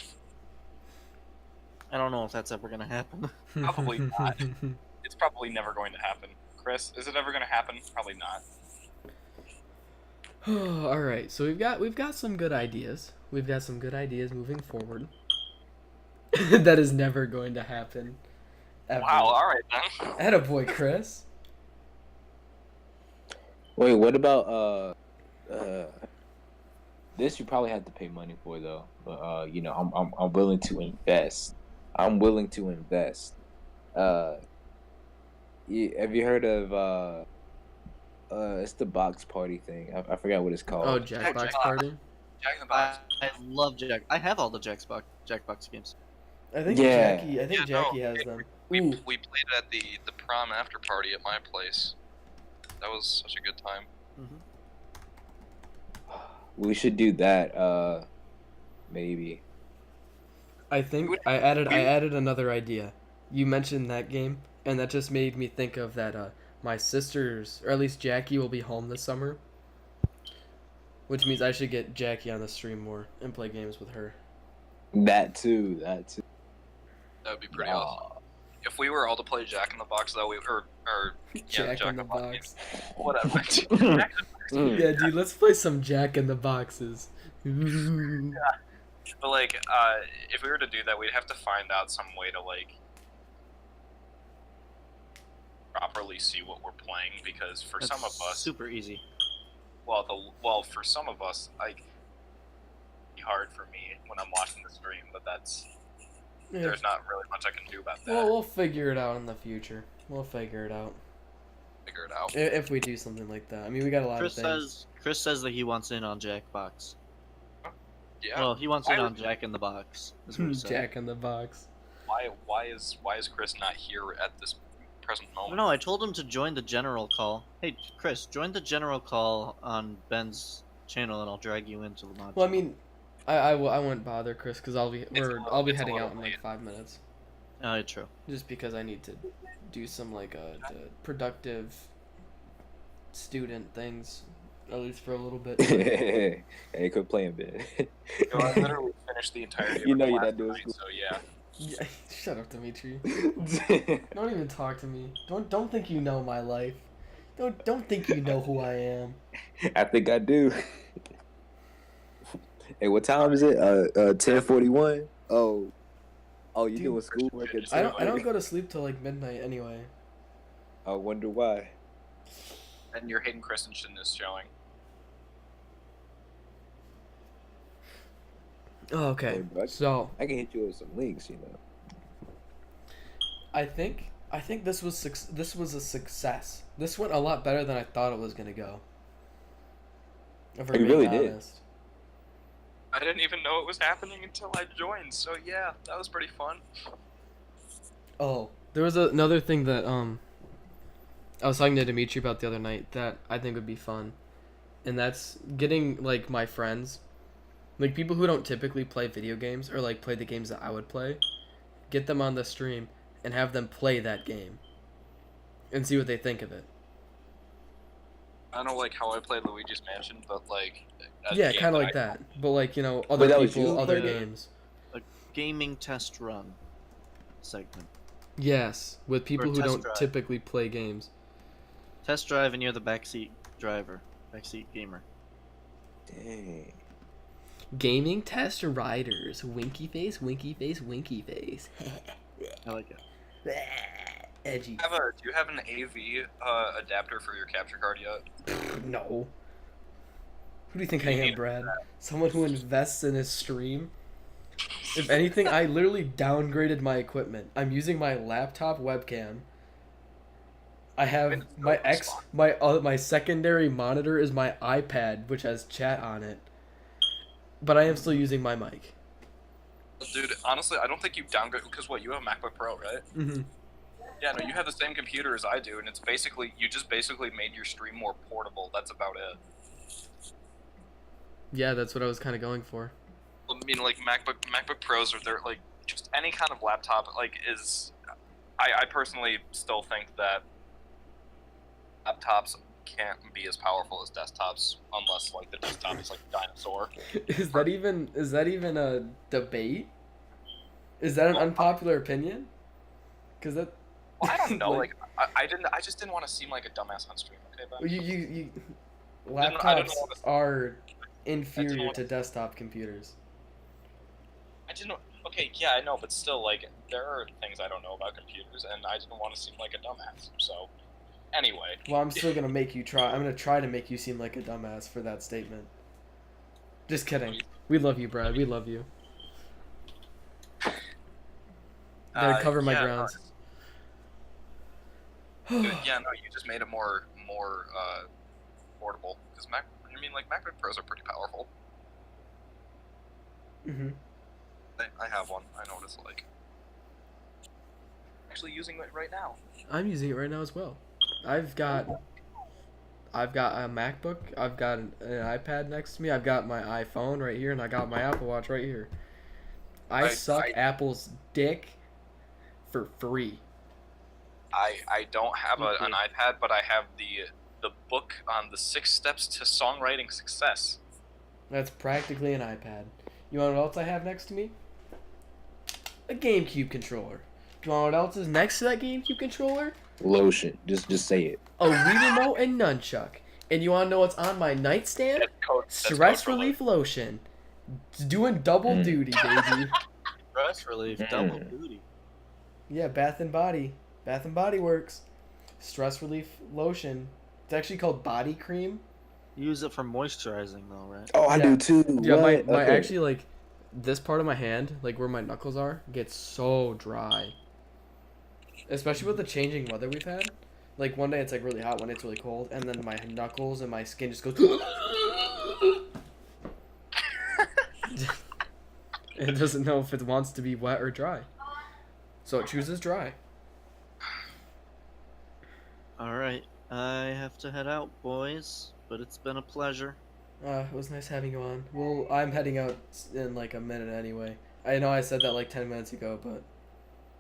I don't know if that's ever gonna happen. Probably not. It's probably never going to happen. Chris, is it ever going to happen? Probably not. All right, so we've got some good ideas. We've got some good ideas moving forward. That is never going to happen. Ever. Wow, alright then. Attaboy, Chris. Wait, what about this? You probably have to pay money for though. But you know, I'm willing to invest. I'm willing to invest. Have you heard of it's the box party thing? I forgot what it's called. Oh, Jackbox Party. Jack in the Box. I love Jack. I have all the Jackbox games. I think Yeah. Jackie has them. We Ooh. played it at the prom after party at my place. That was such a good time. We should do that. Maybe. I think I added another idea. You mentioned that game, and that just made me think of that. My sisters, or at least Jackie, will be home this summer, which means I should get Jackie on the stream more and play games with her. That too. That would be pretty awesome. If we were all to play Jack in the Box, though, Jack in the Box. Whatever. Yeah, dude, let's play some Jack in the Boxes. Ooh. But like, if we were to do that, we'd have to find out some way to like properly see what we're playing, because for That's some of us, super easy. for some of us, like, it'd be hard for me when I'm watching the stream, but Yeah. there's not really much I can do about that. Well, we'll figure it out in the future. We'll figure it out Figure it out. if we do something like that. I mean, we got a lot Chris of things. says that he wants in on Jackbox. Yeah. Well, he wants in on Jack in the Box. Is what he said. Jack in the Box. Why is Chris not here at this present I don't moment? know. I told him to join the general call. Hey, Chris, join the general call on Ben's channel, and I'll drag you into the mod. Well, I channel. mean, I won't bother Chris because I'll be It's a heading little out in like late. 5 minutes. Oh, true. Just because I need to do some like productive student things, at least for a little bit. Hey, quit playing, Ben. Yo, I literally finished the entirety of You know the you're class not doing tonight, so yeah. Yeah, shut up, Dimitri. Don't even talk to me. Don't think you know my life. Don't think you know who I am. I think I do. Hey, what time is it? 10:41. Oh, you Dude, doing schoolwork at I 10? don't go to sleep till like midnight anyway. I wonder why. And your Hayden Christensen is showing. Oh, okay. Hey, bud. So I can hit you with some links, you know. I think this was a success. This went a lot better than I thought it was gonna go. If we're You being really did. honest. I didn't even know it was happening until I joined, so yeah, that was pretty fun. Oh, There was another thing that I was talking to Demetrae about the other night that I think would be fun, and that's getting like my friends, like people who don't typically play video games or like play the games that I would play, get them on the stream and have them play that game, and see what they think of it. I don't know, like how I played Luigi's Mansion, but like Yeah, kind of like that. But like, you know, other Wait, that was people, you other playing it? games. A gaming test run segment. Yes, with people who test don't drive. typically play games. Test drive and you're the backseat driver, backseat gamer. Dang. Gaming test riders. Winky face, winky face, winky face. I like it. Edgy. Do you have an AV adapter for your capture card yet? No. Who do you think I am, Brad? Someone who invests in his stream? If anything, I literally downgraded my equipment. I'm using my laptop webcam. I have my secondary monitor is my iPad, which has chat on it. But I am still using my mic. Dude, honestly, I don't think you downgrade because you have a MacBook Pro, right? Mm-hmm. Yeah, no, you have the same computer as I do, and it's basically you just basically made your stream more portable. That's about it. Yeah, that's what I was kind of going for. I mean, like MacBook Pros, or they're like just any kind of laptop. Like is, I personally still think that laptops can't be as powerful as desktops unless like the desktop is like a dinosaur. Is that even a debate? Is that an unpopular opinion? Because that. Well, I don't know. like I just didn't want to seem like a dumbass on stream. Okay, but You I laptops didn't wanna- are inferior wanna- to desktop computers. I didn't. Okay, yeah, I know, but still, like, there are things I don't know about computers, and I didn't want to seem like a dumbass. So, anyway. Well, I'm still gonna make you try. I'm gonna try to make you seem like a dumbass for that statement. Just kidding. We love you, Brad. We love you. Gotta cover my yeah, grounds. No, yeah, no, you just made it more portable. Because MacBook Pros are pretty powerful. Mm-hmm. I have one. I know what it's like. Actually using it right now. I'm using it right now as well. I've got a MacBook. I've got an iPad next to me. I've got my iPhone right here, and I got my Apple Watch right here. I suck Apple's dick for free. I don't have an iPad, but I have the book on the 6 steps to songwriting success. That's practically an iPad. You want what else I have next to me? A GameCube controller. You want what else is next to that GameCube controller? Lotion. Just say it. A Wii remote and nunchuck. And you want to know what's on my nightstand? That's Stress code for relief lotion. It's doing double duty, baby. Stress relief, double duty. Yeah, Bath and Body. Bath and Body Works. Stress relief lotion. It's actually called body cream. You use it for moisturizing though, right? Oh, I do too. Yeah, What? my Okay. actually like this part of my hand, like where my knuckles are, gets so dry. Especially with the changing weather we've had. Like one day it's like really hot, one day it's really cold, and then my knuckles and my skin just goes. It doesn't know if it wants to be wet or dry, so it chooses dry. All right, I have to head out, boys. But it's been a pleasure. It was nice having you on. Well, I'm heading out in like a minute anyway. I know I said that like 10 minutes ago, but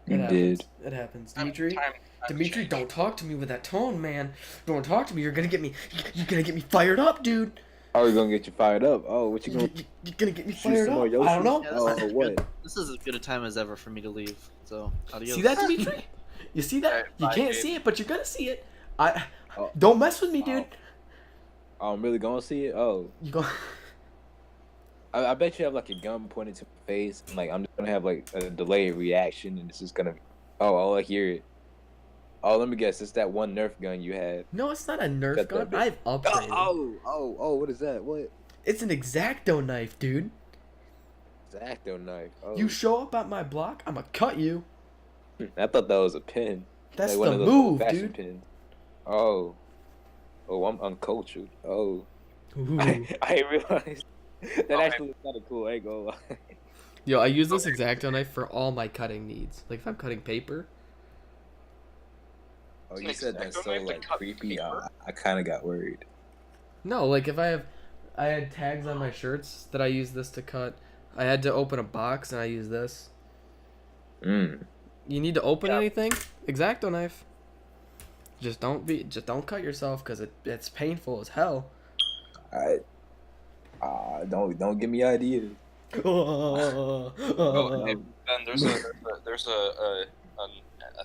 You happens. did. It happens. Time Dimitri, to Dimitri, change. don't talk to me with that tone, man. Don't talk to me. You're gonna get me. You're gonna get me fired up, dude. How are we gonna get you fired up? Oh, what you You're gonna gonna get me shoot fired some more up. Yoshis? I don't know. Yeah, Oh, what? This is as good a time as ever for me to leave. So adios. See that, Dimitri? You see that? Alright, You bye, can't Gabe. see it, but you're gonna see it. Oh. Don't mess with me, dude. I'm really gonna see it? Oh. You go. I bet you have like a gun pointed to my face, and like I'm just gonna have like a delayed reaction, and it's just gonna. Oh, I hear it. Oh, let me guess. It's that one Nerf gun you had. No, it's not a Nerf Got that gun. bit. I've upgraded. What is that? What? It's an X-Acto knife, dude. Exacto knife. Oh. You show up at my block, I'ma cut you. I thought that was a pin. That's like one the of those move, old-fashioned dude. Pins. Oh. Oh, I'm uncultured. Oh. Ooh. I realized that Okay. actually is kind of cool. I ain't gonna lie. Yo, I use this X-Acto knife for all my cutting needs. Like if I'm cutting paper, Oh, you said that's so Exacto knife to like cut creepy. paper? I kind of got worried. No, like if I had tags on my shirts that I use this to cut. I had to open a box and I use this. Mm. You need to open Yeah. anything? Exacto knife. Just don't cut yourself because it's painful as hell. I don't give me ideas. Oh, Ben,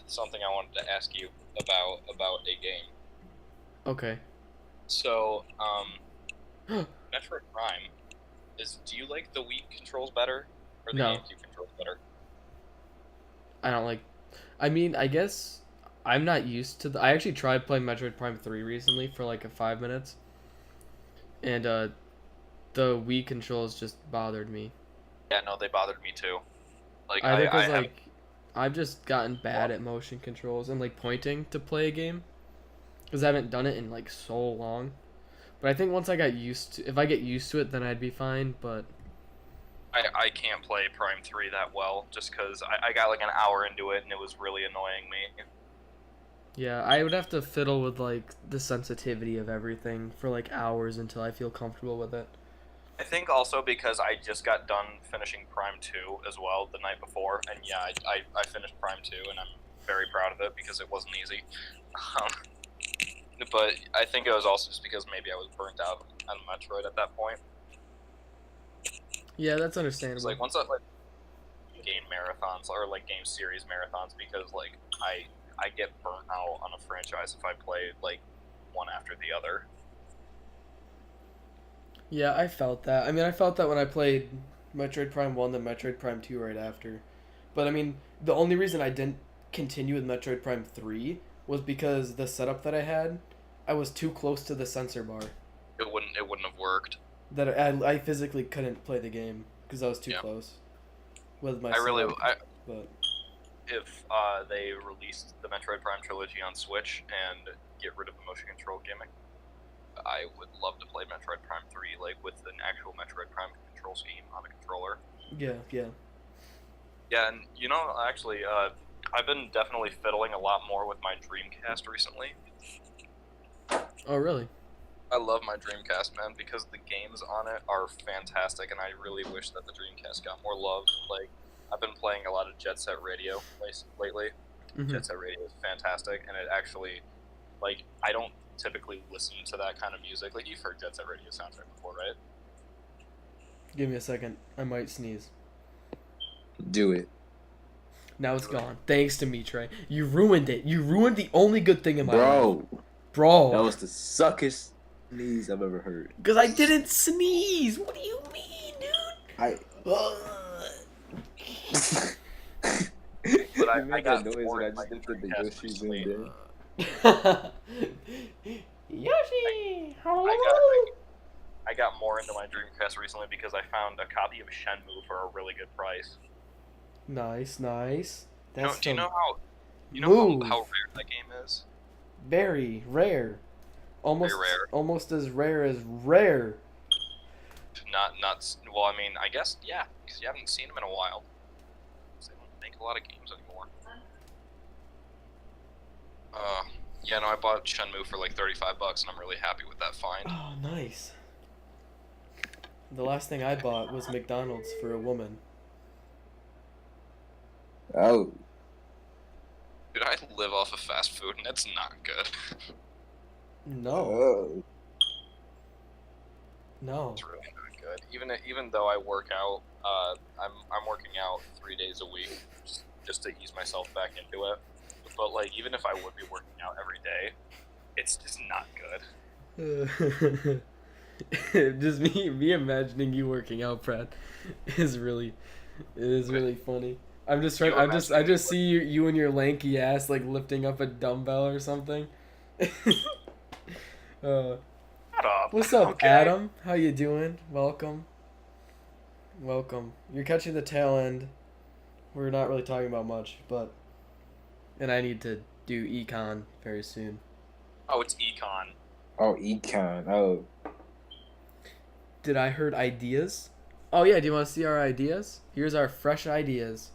something I wanted to ask you about a game. Okay. So, Metroid Prime do you like the Wii controls better or the No. GameCube controls better? I don't like. I mean, I guess I'm not used to. I actually tried playing Metroid Prime 3 recently for like 5 minutes, and the Wii controls just bothered me. Yeah, no, they bothered me too. Like Either I because have like I've just gotten bad at motion controls and like pointing to play a game, because I haven't done it in like so long. But I think once I got used to, if I get used to it, then I'd be fine. But I can't play Prime 3 that well just because I got like an hour into it and it was really annoying me. yeah, I would have to fiddle with like the sensitivity of everything for like hours until I feel comfortable with it. I think also because I just got done finishing Prime 2 as well the night before, and yeah, I finished Prime 2 and I'm very proud of it because it wasn't easy. But I think it was also just because maybe I was burnt out on Metroid at that point. Yeah, that's It's understandable. like once I like game marathons or like game series marathons because like I get burnt out on a franchise if I play like one after the other. Yeah, I felt that. I mean, I felt that when I played Metroid Prime 1 then Metroid Prime 2 right after. But I mean, the only reason I didn't continue with Metroid Prime 3 was because the setup that I had, I was too close to the sensor bar. It wouldn't have worked. That I physically couldn't play the game because I was too close with my but if they released the Metroid Prime trilogy on Switch and get rid of the motion control gimmick, I would love to play Metroid Prime 3 like with an actual Metroid Prime control scheme on the controller. yeah. Yeah, and you know, actually, I've been definitely fiddling a lot more with my Dreamcast recently. Oh, really? I love my Dreamcast, man, because the games on it are fantastic, and I really wish that the Dreamcast got more love. Like, I've been playing a lot of Jet Set Radio lately. Mhm. Jet Set Radio is fantastic, and it actually, like, I don't typically listen to that kind of music. Like, you've heard Jet Set Radio soundtrack before, right? Give me a second. I might sneeze. Do it, Now it's gone. Thanks, Demetrae. You ruined it. You ruined the only good thing in my life. bro. Bro. That was the suckest sneeze I've ever heard. Because I didn't sneeze. What do you mean, dude? But I made got that noise more and I in just my did the Dreamcast Yoshi recently. zoom in. Yoshi! I got more into my Dreamcast recently because I found a copy of Shenmue for a really good price. Nice. Do you know Move. how rare that game is? Very rare. Almost Very rare. Almost as rare as rare. Not well. I mean, I guess yeah, because you haven't seen them in a while. 'Cause they don't make a lot of games anymore. Yeah, no, I bought Shenmue for like $35, and I'm really happy with that find. Oh, nice. The last thing I bought was McDonald's for a woman. Oh, Dude, I live off of fast food, and it's not good. No. oh. No. It's really not good. Even though I work out, I'm working out 3 days a week just to ease myself back into it. But like, even if I would be working out every day, it's just not good. Just me imagining you working out, Brad, is really funny. I'm just trying. I just see you and your lanky ass like lifting up a dumbbell or something. Shut up. What's up, Okay. Adam? How you doing? Welcome. You're catching the tail end. We're not really talking about much, and I need to do econ very soon. Oh, it's econ. Oh, econ. Oh, Did I heard ideas? Oh yeah, do you want to see our ideas? Here's our fresh ideas.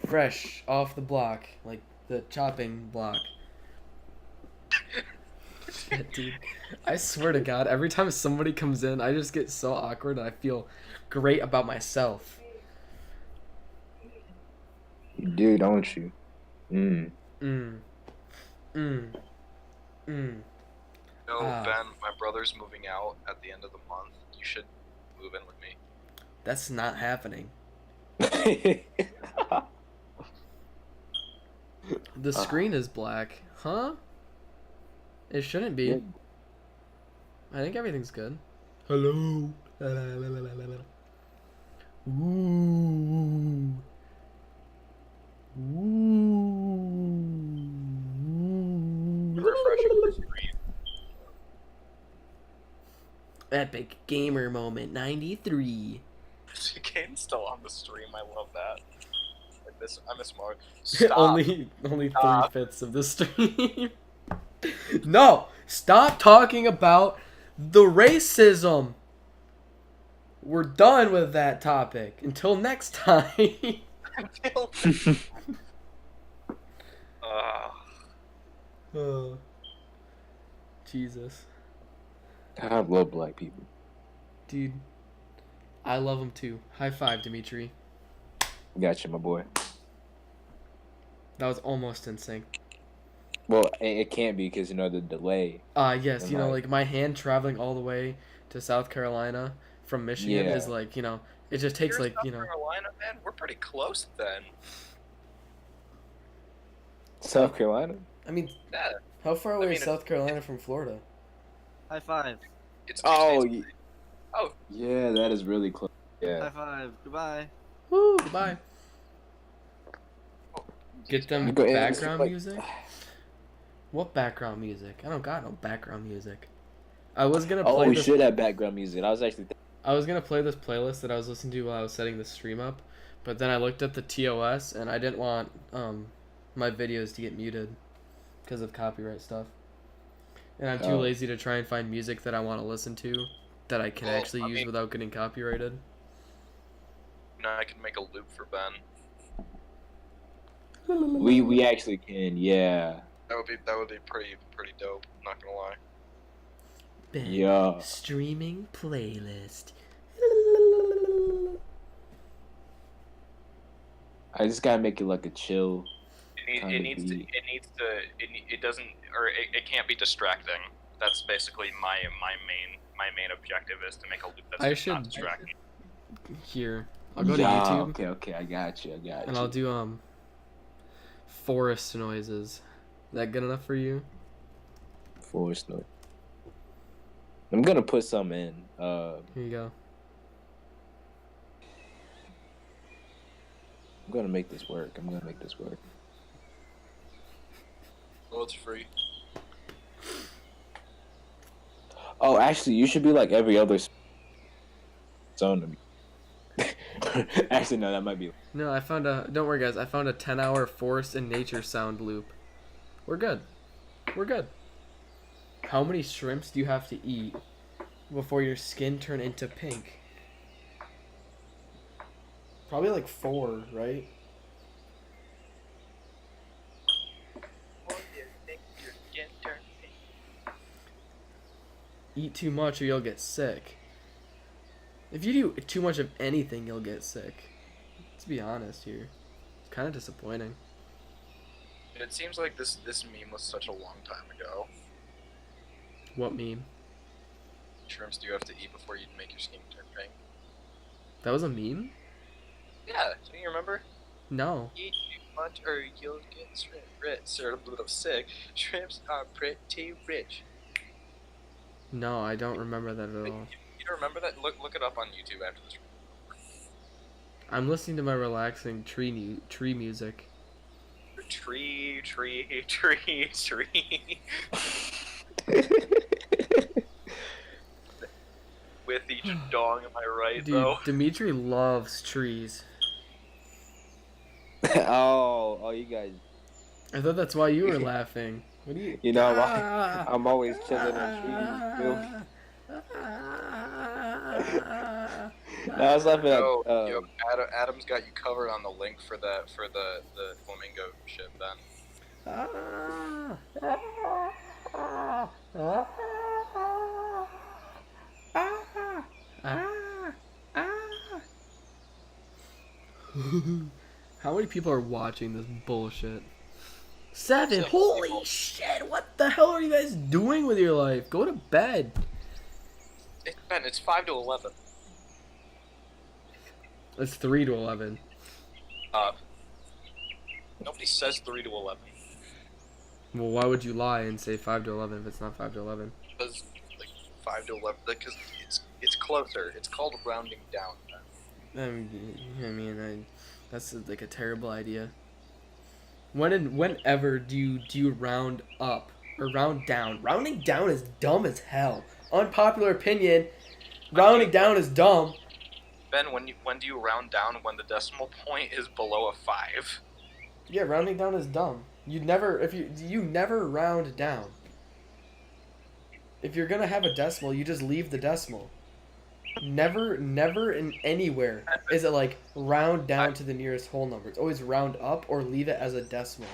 Fresh off the block, like the chopping block. shit, dude. I swear to God, every time somebody comes in, I just get so awkward and I feel great about myself. You do, don't you? Mm. Mm. Mm. Mm. No, Ah. Ben, my brother's moving out at the end of the month. You should move in with me. That's not happening. The screen is black. Huh? It shouldn't be. I think everything's good. Hello. Ooh. Ooh. Refreshing the screen. Epic gamer moment 93. Caiden's still on the stream. I love that. I miss Mark. Stop. only Stop. 3/5 of the stream. No, stop talking about the racism. We're done with that topic. Until next time. Oh, Jesus. I love black people. Dude, I love them too. High five, Dimitri. Gotcha, my boy. That was almost in sync. Well, it can't be because, the delay. Yes, And like my hand traveling all the way to South Carolina from Michigan Yeah. is like, it just takes You're like, South Carolina, man. We're pretty close then. South Carolina? I mean, Yeah. how far away mean, is South Carolina from Florida? High five. It's 2 Oh, states. Oh. Yeah, that is really close. High Yeah. five. Goodbye. Woo, goodbye. Get them You go- it's background like- music? What background music? I don't got no background music. I was gonna play Oh, we this. should have background music. I was actually I was gonna play this playlist that I was listening to while I was setting the stream up, but then I looked at the TOS and I didn't want my videos to get muted because of copyright stuff. And I'm too Oh. lazy to try and find music that I want to listen to that I can Well, actually I use mean- without getting copyrighted. Now I can make a loop for Ben. we actually can, yeah. That would be pretty dope. Not gonna lie. Ben, Yeah. streaming playlist. I just gotta make it like a chill. It doesn't, or it can't be distracting. That's basically my main objective is to make a loop that's I just not should- distracting. Here, I'll go to Yeah, YouTube Okay, I got you. and I'll do forest noises. Is that good enough for you? forest noise. I'm gonna put some in. Here you go. I'm gonna make this work. Well, it's free. Oh, actually, you should be like every other zone to me. Actually, no, that might be. No, I found a. Don't worry, guys. I found a 10-hour forest and nature sound loop. We're good. We're good. How many shrimps do you have to eat before your skin turn into pink? Probably like 4, right? Eat too much or you'll get sick. If you do too much of anything, you'll get sick. Let's be honest here. It's kind of disappointing. It seems like this meme was such a long time ago. What meme? Shrimps do you have to eat before you make your skin turn pink? That was a meme? Yeah, do you remember? No. Eat too much or you'll get sick. Shrimps are pretty rich. No, I don't remember that at all. You don't remember that? Look it up on YouTube after this. I'm listening to my relaxing tree music. Tree. With each dong, am I right, Dude, though? Dimitri loves trees. Oh, you guys. I thought that's why you were laughing. What do you? You know, I'm always chilling in trees. I was laughing at. Yo, Adam's got you covered on the link for the flamingo ship, then. Ah, ah, ah, ah. How many people are watching this bullshit? 7. Seven Holy people. shit! What the hell are you guys doing with your life? Go to bed. Ben, it's 5 to 11. It's 3 to 11. Nobody says 3 to 11. Well, why would you lie and say 5 to 11 if it's not 5 to 11? Because, like, 5 to 11, because it's closer. It's called rounding down. That's like a terrible idea. Whenever do you round up or round down? Rounding down is dumb as hell. Unpopular opinion. Rounding down is dumb. Ben, when do you round down when the decimal point is below a 5? Yeah, rounding down is dumb. You never round down. If you're gonna have a decimal, you just leave the decimal. Never in anywhere is it like round down to the nearest whole number. It's always round up or leave it as a decimal.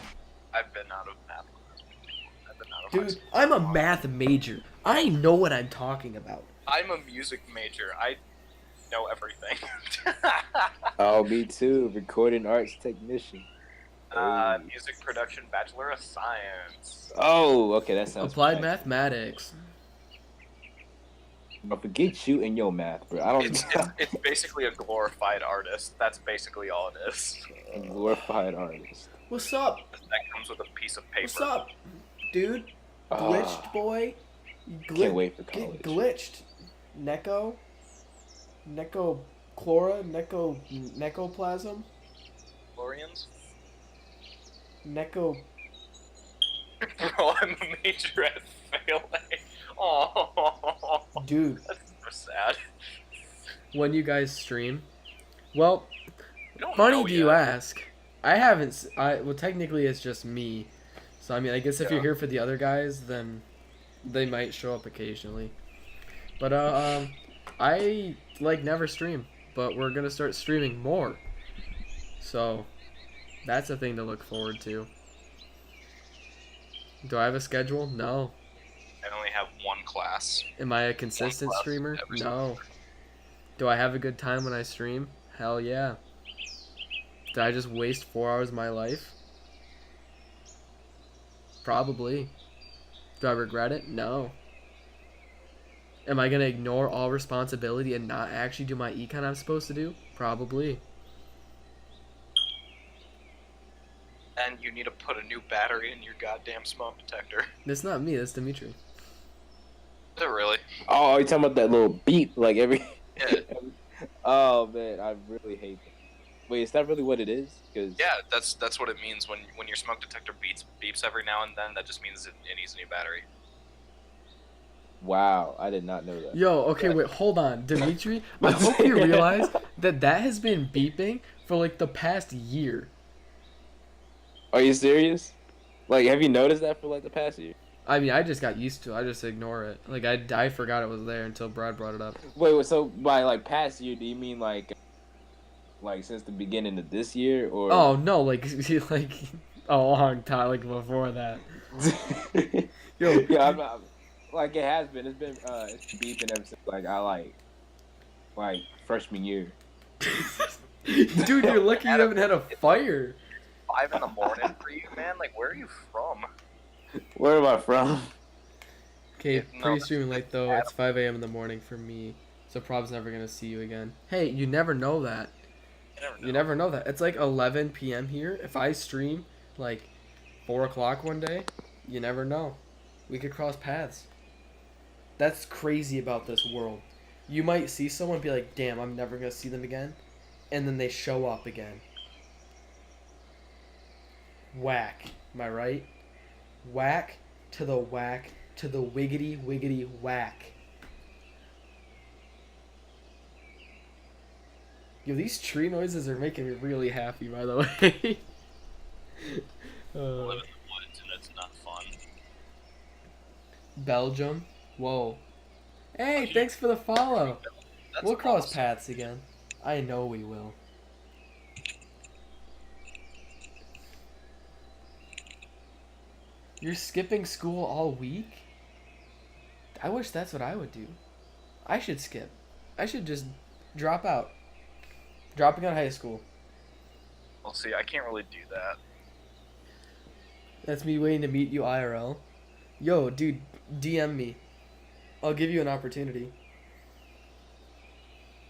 I've been out of math class before. I've been out of high Dude, school. I'm a math major. I know what I'm talking about. I'm a music major. I know everything. Oh, me too. Recording arts technician. Music production, Bachelor of Science. Oh, okay, that sounds Applied fine. mathematics. But forget you and your math, bro. I don't It's basically a glorified artist. That's basically all it is. a glorified artist. What's up? That comes with a piece of paper. What's up, dude? Glitched boy. Can't wait for Get college. glitched. Chlora, necoplasm, Florians? neco. Bro, I'm a major at failing. Oh, Dude, that's so sad. when you guys stream? Well, We don't funny know do you yet. ask? I haven't. Well, technically it's just me. So I mean, I guess if you're Yeah. here for the other guys, then they might show up occasionally. But I like never stream, but we're gonna start streaming more. So that's a thing to look forward to. Do I have a schedule? No. I only have one class. Am I a consistent class streamer? every No. Do I have a good time when I stream? Hell yeah. Did I just waste 4 hours of my life? Probably. Do I regret it? No. Am I gonna ignore all responsibility and not actually do my econ I'm supposed to do? Probably. And you need to put a new battery in your goddamn smoke detector. That's not me, that's Demetrae. Is it really? Oh, you talking about that little beep like every? Yeah. Oh man, I really hate that. Wait, is that really what it is? Because Yeah, that's what it means when your smoke detector beeps every now and then. That just means it needs a new battery. wow, I did not know that. Yo, okay, wait, hold on. Demetrae, I hope you realize that has been beeping for like the past year. Are you serious? Like, have you noticed that for like the past year? I mean, I just got used to it. I just ignore it. Like, I forgot it was there until Brad brought it up. Wait, so by like past year, do you mean like since the beginning of this year, or? Oh, no, like a long time, like before that. Yo. Yeah, I'm not. Like it has been. It's been beeping ever since like I like freshman year. Dude, you're lucky you haven't had a fire. 5 in the morning for you, man. Like, where are you from? Where am I from? Okay, No, pretty that's- streaming late though. It's 5 a.m. in the morning for me. So Prob's never gonna see you again. Hey, you never know that. You never know that. It's like 11 p.m. here. If I stream like 4 o'clock one day, you never know. We could cross paths. That's crazy about this world. You might see someone and be like, damn, I'm never gonna see them again. And then they show up again. Whack. Am I right? Whack to the whack to the wiggity wiggity whack. Yo, these tree noises are making me really happy, by the way. I live in the woods and it's not fun. Belgium. Whoa. Hey, thanks for the follow. That's We'll cross awesome. paths again. I know we will. You're skipping school all week? I wish that's what I would do. I should skip. I should just drop out. Dropping out of high school. Well, see, I can't really do that. That's me waiting to meet you IRL. Yo, dude, DM me. I'll give you an opportunity.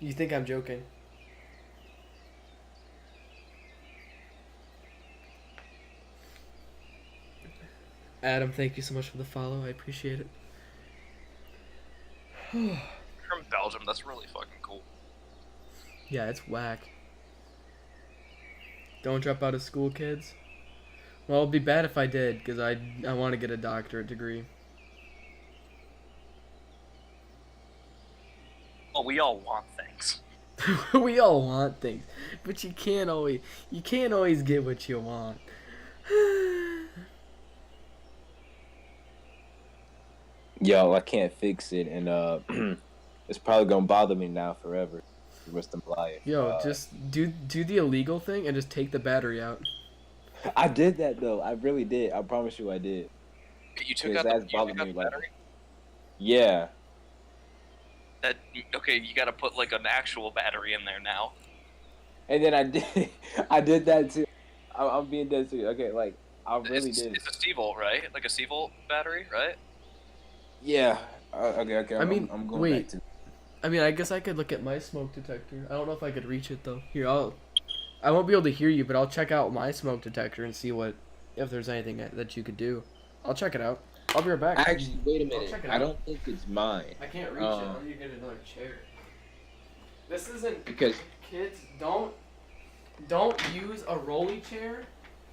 You think I'm joking? Adam, thank you so much for the follow. I appreciate it. From Belgium, that's really fucking cool. Yeah, it's whack. Don't drop out of school, kids. Well, it'd be bad if I did, because I want to get a doctorate degree. Well, we all want things. We all want things, but you can't always get what you want. Yo, I can't fix it, and it's probably gonna bother me now forever, the rest of my life. Yo, just do the illegal thing and just take the battery out. I did that though. I really did. I promise you, I did. You took 'Cause out that's bothered the me, like- battery? Yeah. Okay, you gotta put like an actual battery in there now. And then I did that too. I'm being dead serious. Okay, like I really did. It's a C-volt, right? Like a C-volt battery, right? Yeah. Okay. I mean, I'm going wait. back to. I mean, I guess I could look at my smoke detector. I don't know if I could reach it though. Here, I won't be able to hear you, but I'll check out my smoke detector and see if there's anything that you could do. I'll check it out. I'll be right back. Actually, wait a I'll minute. check it I out. don't think it's mine. I can't reach it. I need to get another chair. This isn't Because kids. Don't use a rolly chair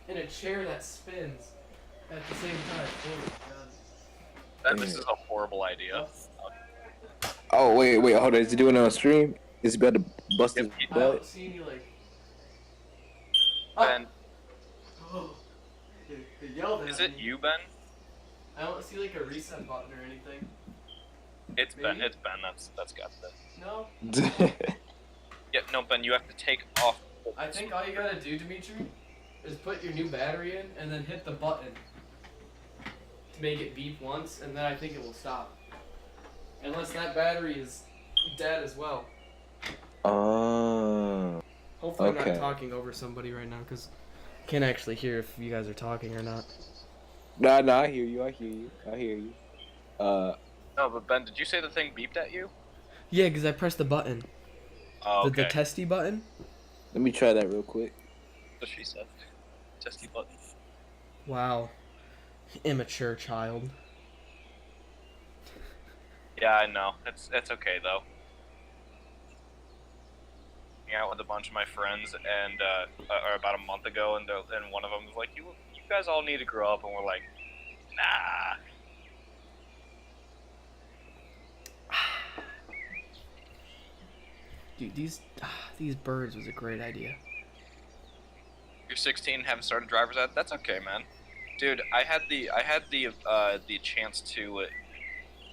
in a chair that spins at the same time. Oh my god. This is a horrible idea. oh wait, hold on. Is he doing it on stream? Is he about to bust his I butt? don't see any like. Ben, Oh. They yelled at is it me. you, Ben? I don't see like a reset button or anything. It's Ben. Maybe? It's Ben. That's got this. No. Yeah, no, Ben. You have to take off. I think all you gotta do, Demetrae, is put your new battery in and then hit the button to make it beep once, and then I think it will stop. Unless that battery is dead as well. Oh. Hopefully I'm Okay. not talking over somebody right now, because I can't actually hear if you guys are talking or not. No, I hear you. No, but Ben, did you say the thing beeped at you? Yeah, because I pressed the button. Oh, The okay. testy button. Let me try that real quick. That's what she said. Testy button. Wow. Immature child. Yeah, I know. It's okay though. Hanging out with a bunch of my friends, and or about a month ago, and one of them was like, "You guys all need to grow up," and we're like, "Nah." Dude, these birds was a great idea. You're 16 and haven't started driver's ed. That's okay, man. Dude, I had the chance to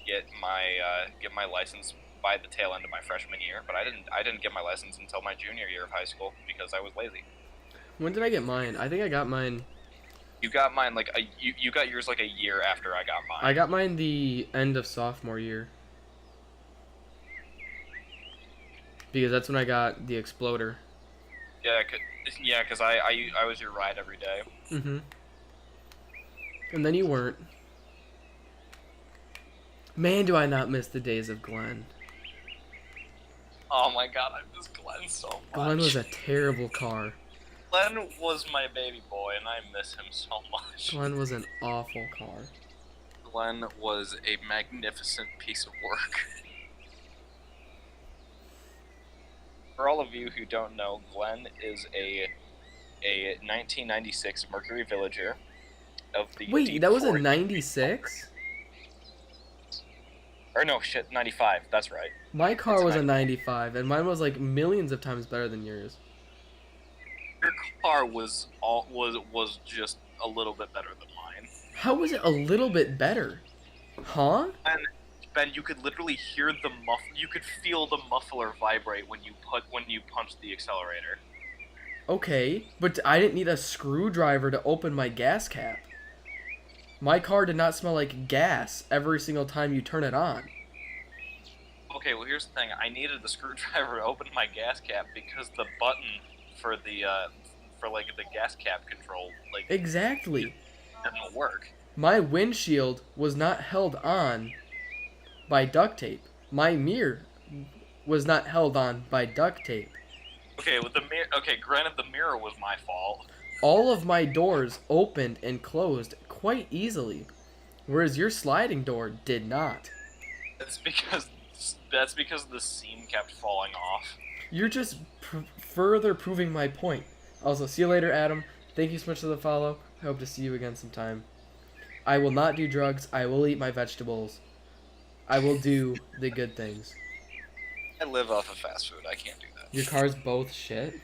get my license by the tail end of my freshman year, but I didn't get my license until my junior year of high school because I was lazy. When did I get mine? I think I got mine. You got mine like you got yours like a year after I got mine. I got mine the end of sophomore year. Because that's when I got the Exploder. Yeah, cause I was your ride every day. Mm-hmm. And then you weren't. Man, do I not miss the days of Glenn. Oh my god, I miss Glenn so much. Glenn was a terrible car. Glenn was my baby boy, and I miss him so much. Glenn was an awful car. Glenn was a magnificent piece of work. For all of you who don't know, Glenn is a 1996 Mercury Villager of the Wait, Deep that was a Forest- 96? Or no, shit, 95. That's right. My car It's was a 90. 95, and mine was like millions of times better than yours. Your car was just a little bit better than mine. How was it a little bit better? Huh? And Ben, you could literally hear the you could feel the muffler vibrate when you punched the accelerator. Okay, but I didn't need a screwdriver to open my gas cap. My car did not smell like gas every single time you turn it on. Okay, well here's the thing. I needed the screwdriver to open my gas cap because the button for the the gas cap control Exactly. didn't work. My windshield was not held on by duct tape. My mirror was not held on by duct tape. Okay, with the mirror. Okay, granted the mirror was my fault. All of my doors opened and closed quite easily, whereas your sliding door did not. That's because the seam kept falling off. You're just further proving my point. Also, see you later, Adam. Thank you so much for the follow. I hope to see you again sometime. I will not do drugs. I will eat my vegetables. I will do the good things. I live off of fast food. I can't do that. Your car's both shit?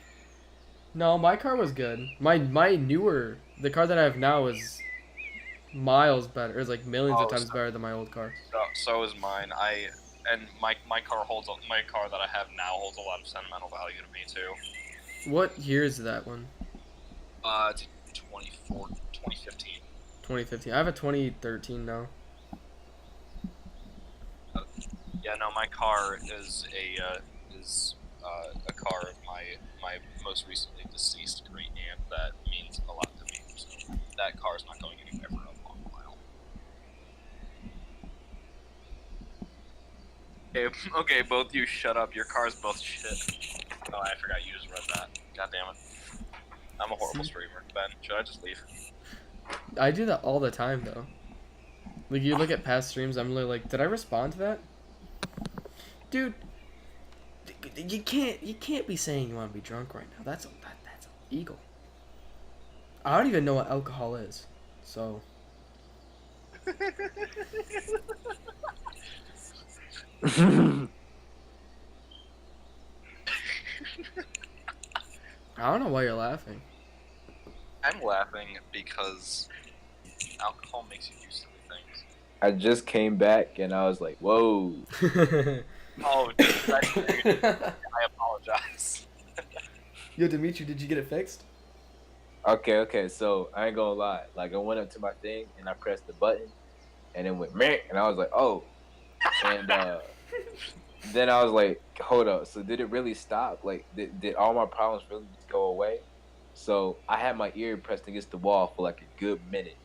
No, my car was good. The car that I have now is miles better. It's like millions of times better than my old car. So is mine. My car that I have now holds a lot of sentimental value to me too. What year is that one? 2015. 2015. I have a 2013 now. Yeah, no, my car is a car of my most recently deceased great aunt that means a lot to me. So that car is not going anywhere for a long while. Okay, both you shut up. Your car's both shit. Oh, I forgot you just read that. God damn it. I'm a horrible streamer. Ben, should I just leave? I do that all the time though. Like you look at past streams, I'm really like, did I respond to that? Dude, you can't be saying you want to be drunk right now. That's illegal. I don't even know what alcohol is, so. I don't know why you're laughing. I'm laughing because alcohol makes you do silly things. I just came back and I was like, whoa. Oh, dude, I apologize. Yo, Demetrae, did you get it fixed? Okay, so I ain't gonna lie. Like, I went up to my thing and I pressed the button and it went meh, and I was like, oh. And then I was like, hold up. So did it really stop? Like, did all my problems really just go away? So I had my ear pressed against the wall for like a good minute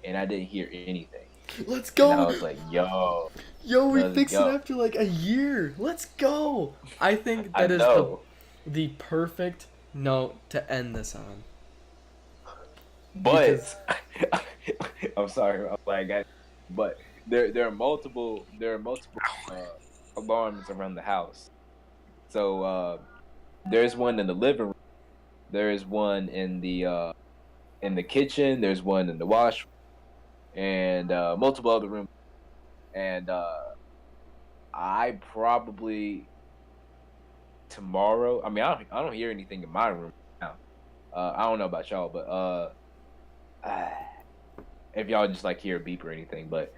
and I didn't hear anything. Let's go! And I was like, yo. We fixed it after like a year. Let's go! I think that is the perfect note to end this on. But I'm sorry, but there are multiple alarms around the house. So there's one in the living room. There is one in the kitchen. There's one in the washroom, and multiple other rooms. And I probably tomorrow. I mean, I don't hear anything in my room now. I don't know about y'all, but if y'all just like hear a beep or anything, but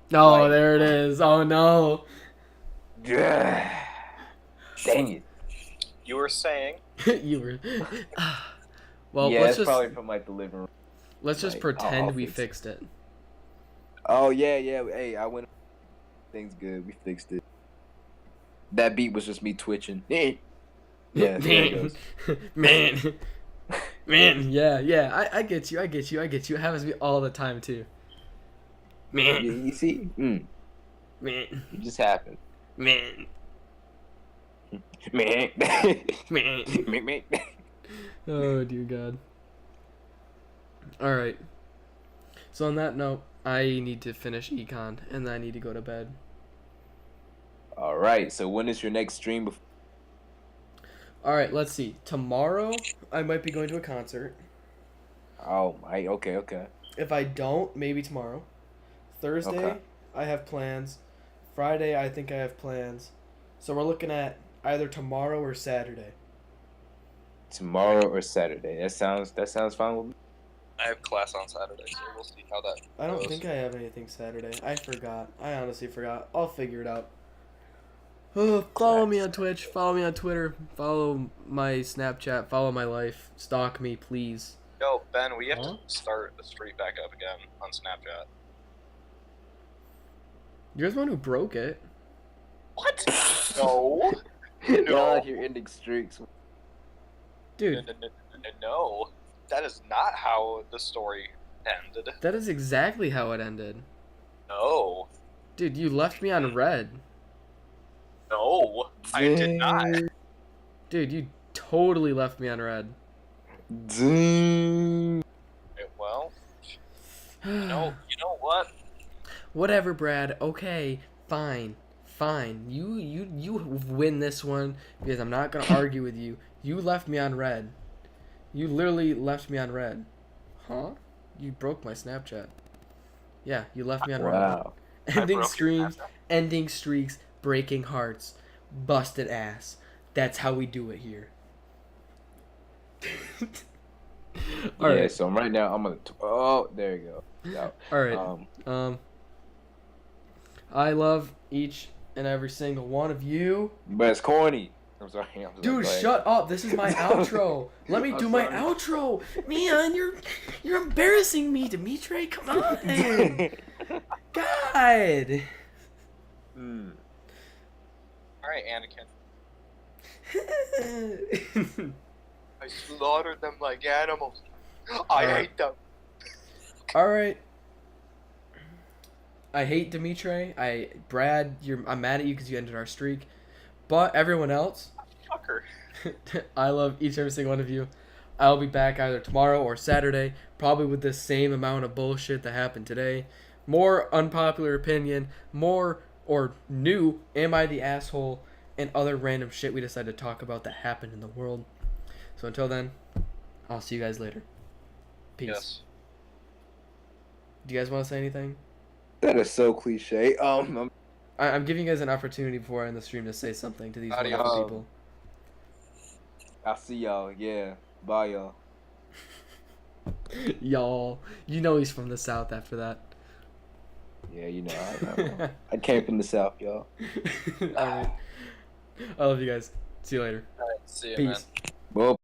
there it is. Oh no. Dang it. You were saying? You were. Well, yeah, let's it's just probably from like the living room. let's just like, pretend I'll we fix it. fixed it. Oh yeah. Hey, I went. Things good. We fixed it. That beat was just me twitching. Yeah, there it goes. Man. Yeah. I get you. It happens to me all the time too. Man. You see? Man. It just happened. Man. Man. Man. Oh dear God. Alright. So on that note, I need to finish econ and then I need to go to bed. All right. So when is your next stream? Alright, let's see. Tomorrow I might be going to a concert. Oh my. Okay. If I don't, maybe tomorrow. Thursday, Okay. I have plans. Friday, I think I have plans. So we're looking at either tomorrow or Saturday. Tomorrow or Saturday. That sounds fine with me. I have class on Saturday, so we'll see how that I don't goes. think I have anything Saturday. I forgot. I honestly forgot. I'll figure it out. Follow me on Twitch. Follow me on Twitter. Follow my Snapchat. Follow my life. Stalk me, please. Yo, Ben, we have Huh? to start the streak back up again on Snapchat. You're the one who broke it. What? No. Y'all out here ending streaks. Dude, No. That is not how the story ended. that is exactly how it ended. No. Dude, you left me on red. No. I did not. Dude, you totally left me on red. Dang. Okay, well, you know what? Whatever, Brad. Okay, fine. You win this one because I'm not gonna argue with you. You left me on red. You literally left me on red. Huh? You broke my Snapchat. Yeah, you left me on red. Wow. Ending broke your streams, Snapchat? ending streaks, breaking hearts, busted ass. That's how we do it here. All Yeah, right. so right now I'm gonna. Oh, there you go. No. All right. I love each and every single one of you. But it's corny. I'm sorry. Dude, go ahead. shut up. This is my outro. Let me I'm do my sorry. outro. Man, you're embarrassing me, Demetrae. Come on. God. Mm. Alright, Anakin. I slaughtered them like animals. I hate them. All right. I hate Demetrae. Brad, I'm mad at you because you ended our streak. But everyone else, Fucker. I love each and every single one of you. I'll be back either tomorrow or Saturday, probably with the same amount of bullshit that happened today. More unpopular opinion, more or new Am I the Asshole, and other random shit we decided to talk about that happened in the world. So until then, I'll see you guys later. Peace. Yes. Do you guys want to say anything? That is so cliche. I'm giving you guys an opportunity before I end the stream to say something to these Adios. wonderful people. I'll see y'all. Yeah. Bye, y'all. Y'all, you know he's from the South after that. Yeah, you know. I know. I came from the South, y'all. Alright. I love you guys. See you later. Alright, see you, Peace. man. Well.